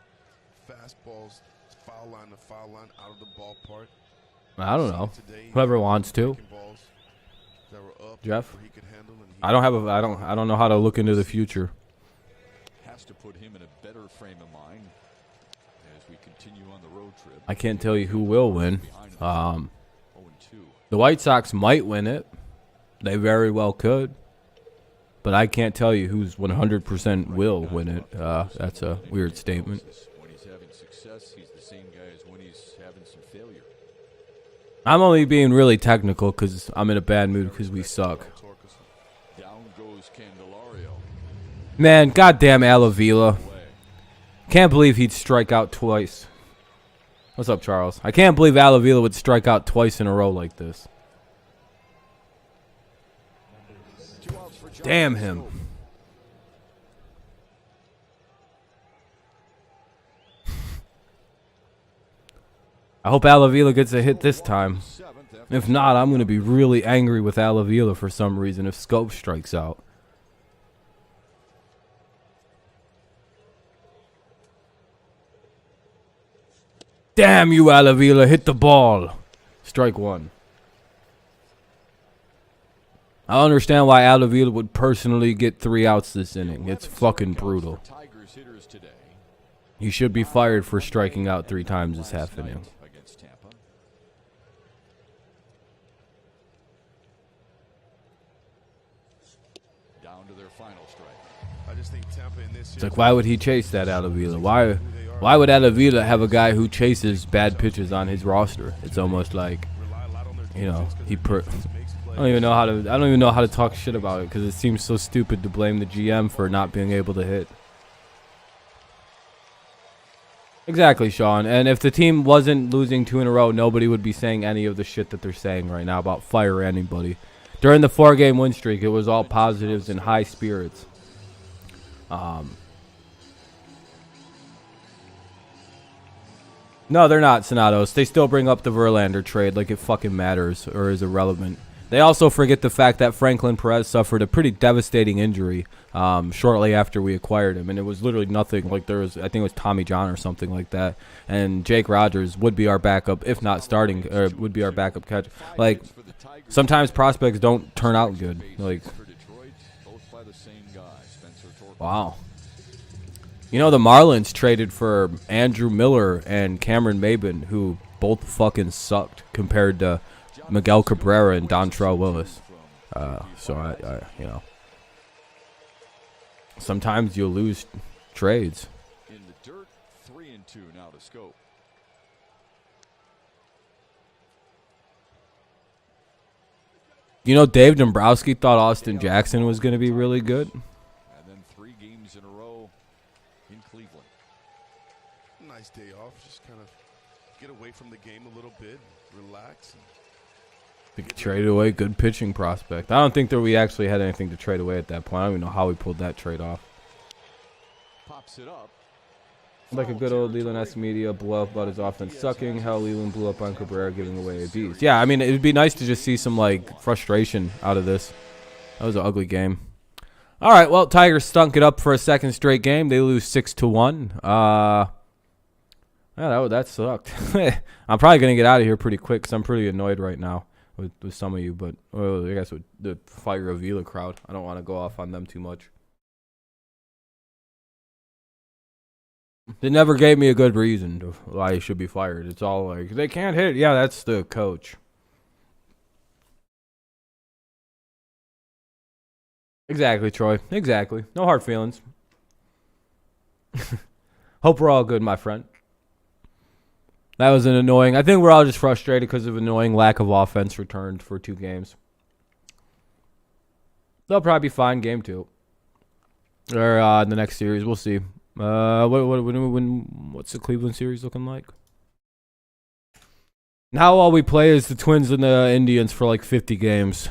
S2: fastballs, foul line to foul line, out of the ballpark.
S1: I don't know. Whoever wants to. Jeff, I don't know how to look into the future.
S3: Has to put him in a better frame of mind as we continue on the road trip.
S1: I can't tell you who will win. The White Sox might win it. They very well could. But I can't tell you who's 100% will win it. That's a weird statement.
S3: When he's having success, he's the same guy as when he's having some failure.
S1: I'm only being really technical because I'm in a bad mood because we suck.
S3: Down goes Candelario.
S1: Man, goddamn Alavila. Can't believe he'd strike out twice. What's up, Charles? I can't believe Alavila would strike out twice in a row like this. Damn him. I hope Alavila gets a hit this time. If not, I'm going to be really angry with Alavila for some reason if Scope strikes out. Damn you, Alavila. Hit the ball. Strike 1. I don't understand why Alavila would personally get 3 outs this inning. It's fucking brutal. He should be fired for striking out 3 times this half inning.
S3: Against Tampa. Down to their final strike.
S2: I just think Tampa in this.
S1: It's like, why would he chase that Alavila? Why would Alavila have a guy who chases bad pitches on his roster? It's almost like, I don't even know how to talk shit about it because it seems so stupid to blame the GM for not being able to hit. Exactly, Sean. And if the team wasn't losing 2 in a row, nobody would be saying any of the shit that they're saying right now about fire anybody. During the 4-game win streak, it was all positives and high spirits. No, they're not, Sonatos. They still bring up the Verlander trade like it fucking matters or is irrelevant. They also forget the fact that Franklin Perez suffered a pretty devastating injury shortly after we acquired him, and it was literally nothing. Like I think it was Tommy John or something like that. And Jake Rogers would be our backup, if not starting, or would be our backup catcher. Like sometimes prospects don't turn out good. Like wow. You know, the Marlins traded for Andrew Miller and Cameron Maben, who both fucking sucked compared to Miguel Cabrera and Dontrell Willis. So I you know, sometimes you'll lose trades.
S3: In the dirt, 3-2 now to scope.
S1: You know, Dave Dombrowski thought Austin Jackson was going to be really good.
S3: And then 3 games in a row in Cleveland.
S2: Nice day off. Just kind of get away from the game a little bit, relax.
S1: They traded away good pitching prospect. I don't think that we actually had anything to trade away at that point. I don't even know how we pulled that trade off.
S3: Pops it up.
S1: Like a good old Leland S. Media blew up about his offense sucking. How Leland blew up on Cabrera giving away ABs. Yeah, I mean, it would be nice to just see some, like, frustration out of this. That was an ugly game. All right, well, Tigers stunk it up for a second straight game. They lose 6-1. Yeah, that sucked. I'm probably going to get out of here pretty quick because I'm pretty annoyed right now with some of you. But well, I guess with the Fire Avila crowd, I don't want to go off on them too much. They never gave me a good reason to why he should be fired. It's all like, they can't hit. Yeah, that's the coach. Exactly, Troy. Exactly. No hard feelings. Hope we're all good, my friend. That was an annoying. I think we're all just frustrated because of annoying lack of offense returned for 2 games. They'll probably be fine game 2. Or in the next series. We'll see. What's the Cleveland series looking like? Now all we play is the Twins and the Indians for like 50 games.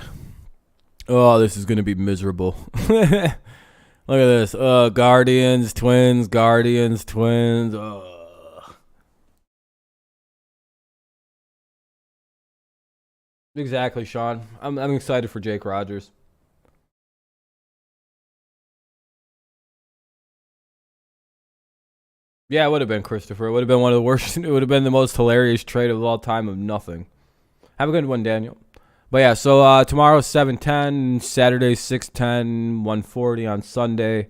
S1: Oh, this is going to be miserable. Look at this. Guardians, Twins, Guardians, Twins. Exactly, Sean. I'm excited for Jake Rogers. Yeah, it would have been Christopher. It would have been one of the worst. It would have been the most hilarious trade of all time of nothing. Have a good one, Daniel. But yeah, so tomorrow 7:10, Saturday 6:10, 1:40 on Sunday.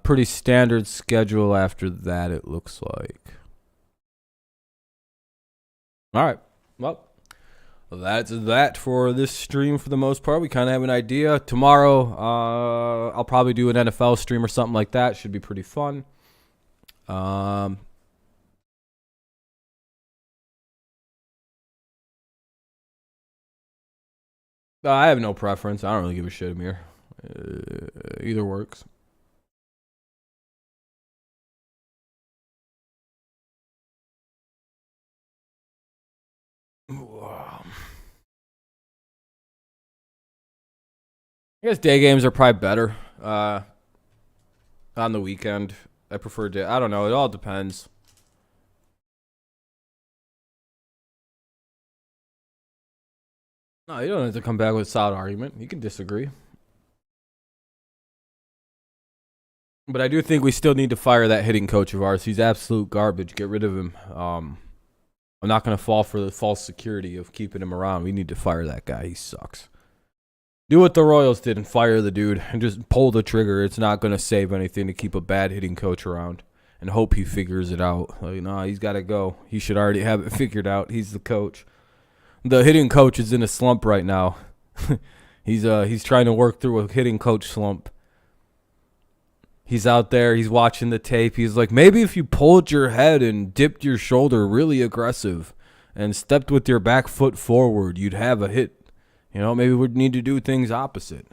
S1: Pretty standard schedule after that, it looks like. All right. Well, that's that for this stream for the most part. We kind of have an idea. Tomorrow, I'll probably do an NFL stream or something like that. Should be pretty fun. I have no preference. I don't really give a shit, Amir. Either works. I guess day games are probably better on the weekend. I prefer day. I don't know. It all depends. No, you don't have to come back with a solid argument. You can disagree. But I do think we still need to fire that hitting coach of ours. He's absolute garbage. Get rid of him. I'm not going to fall for the false security of keeping him around. We need to fire that guy. He sucks. Do what the Royals did and fire the dude and just pull the trigger. It's not going to save anything to keep a bad hitting coach around and hope he figures it out. Like, no, he's got to go. He should already have it figured out. He's the coach. The hitting coach is in a slump right now. He's trying to work through a hitting coach slump. He's out there. He's watching the tape. He's like, maybe if you pulled your head and dipped your shoulder really aggressive and stepped with your back foot forward, you'd have a hit. You know, maybe we'd need to do things opposite.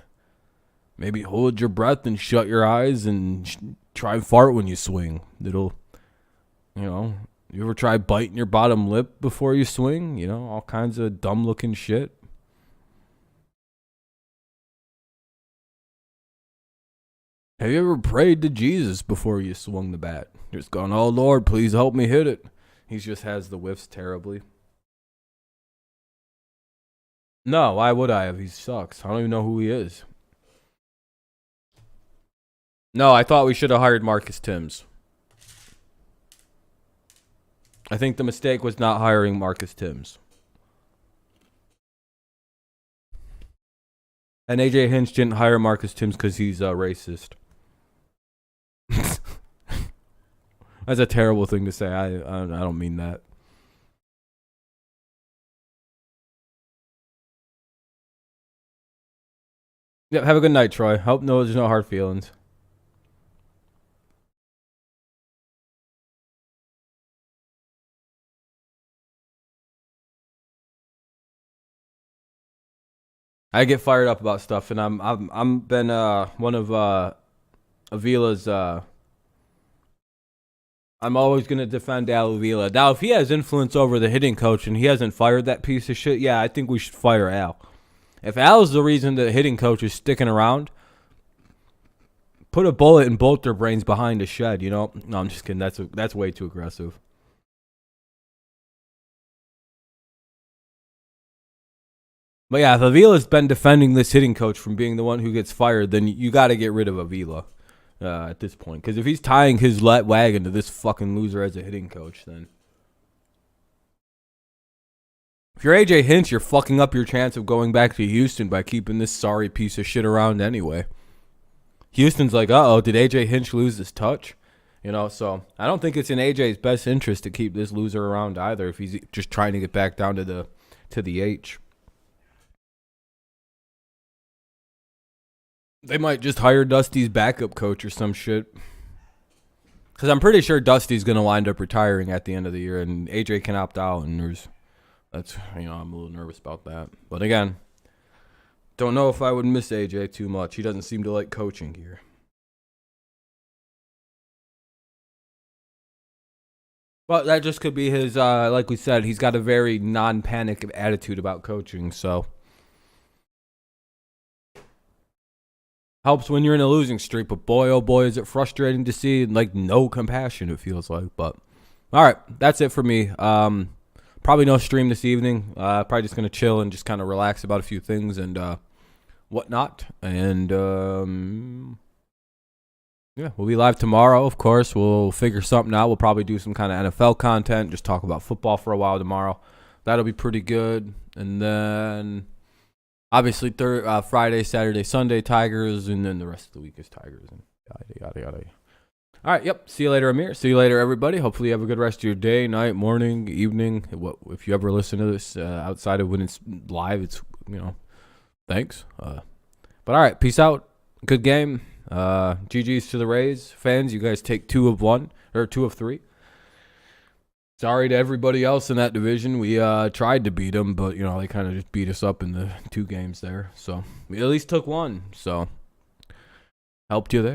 S1: Maybe hold your breath and shut your eyes and try and fart when you swing. It'll, you know, you ever try biting your bottom lip before you swing? You know, all kinds of dumb-looking shit. Have you ever prayed to Jesus before you swung the bat? Just going, oh, Lord, please help me hit it. He just has the whiffs terribly. No, why would I have? He sucks. I don't even know who he is. No, I thought we should have hired Marcus Timms. I think the mistake was not hiring Marcus Timms. And AJ Hinch didn't hire Marcus Timms because he's racist. That's a terrible thing to say. I don't mean that. Yep, have a good night, Troy. Hope there's no hard feelings. I get fired up about stuff, and I'm been one of Avila's. I'm always gonna defend Al Avila. Now, if he has influence over the hitting coach and he hasn't fired that piece of shit, yeah, I think we should fire Al. If Al's the reason the hitting coach is sticking around, put a bullet in both their brains behind a shed. You know? No, I'm just kidding. That's way too aggressive. But yeah, if Avila's been defending this hitting coach from being the one who gets fired, then you got to get rid of Avila at this point. Because if he's tying his wagon to this fucking loser as a hitting coach, then... If you're AJ Hinch, you're fucking up your chance of going back to Houston by keeping this sorry piece of shit around anyway. Houston's like, uh-oh, did AJ Hinch lose his touch? You know, so I don't think it's in AJ's best interest to keep this loser around either if he's just trying to get back down to the H. They might just hire Dusty's backup coach or some shit. Because I'm pretty sure Dusty's going to wind up retiring at the end of the year, and AJ can opt out, and I'm a little nervous about that. But again, don't know if I would miss AJ too much. He doesn't seem to like coaching here. But that just could be his, like we said, he's got a very non-panic attitude about coaching, so... Helps when you're in a losing streak, but boy, oh boy, is it frustrating to see, like, no compassion, it feels like. But, all right, that's it for me. Probably no stream this evening. Probably just going to chill and just kind of relax about a few things and whatnot. And, yeah, we'll be live tomorrow, of course. We'll figure something out. We'll probably do some kind of NFL content, just talk about football for a while tomorrow. That'll be pretty good. And then... Obviously, Friday, Saturday, Sunday, Tigers, and then the rest of the week is Tigers, and yada, yada, yada. All right, yep. See you later, Amir. See you later, everybody. Hopefully you have a good rest of your day, night, morning, evening. If you ever listen to this outside of when it's live, it's, thanks. But all right, peace out. Good game. GG's to the Rays fans. You guys take 2 of 3. Sorry to everybody else in that division. We tried to beat them, but, they kind of just beat us up in the 2 games there. So we at least took 1. So helped you there.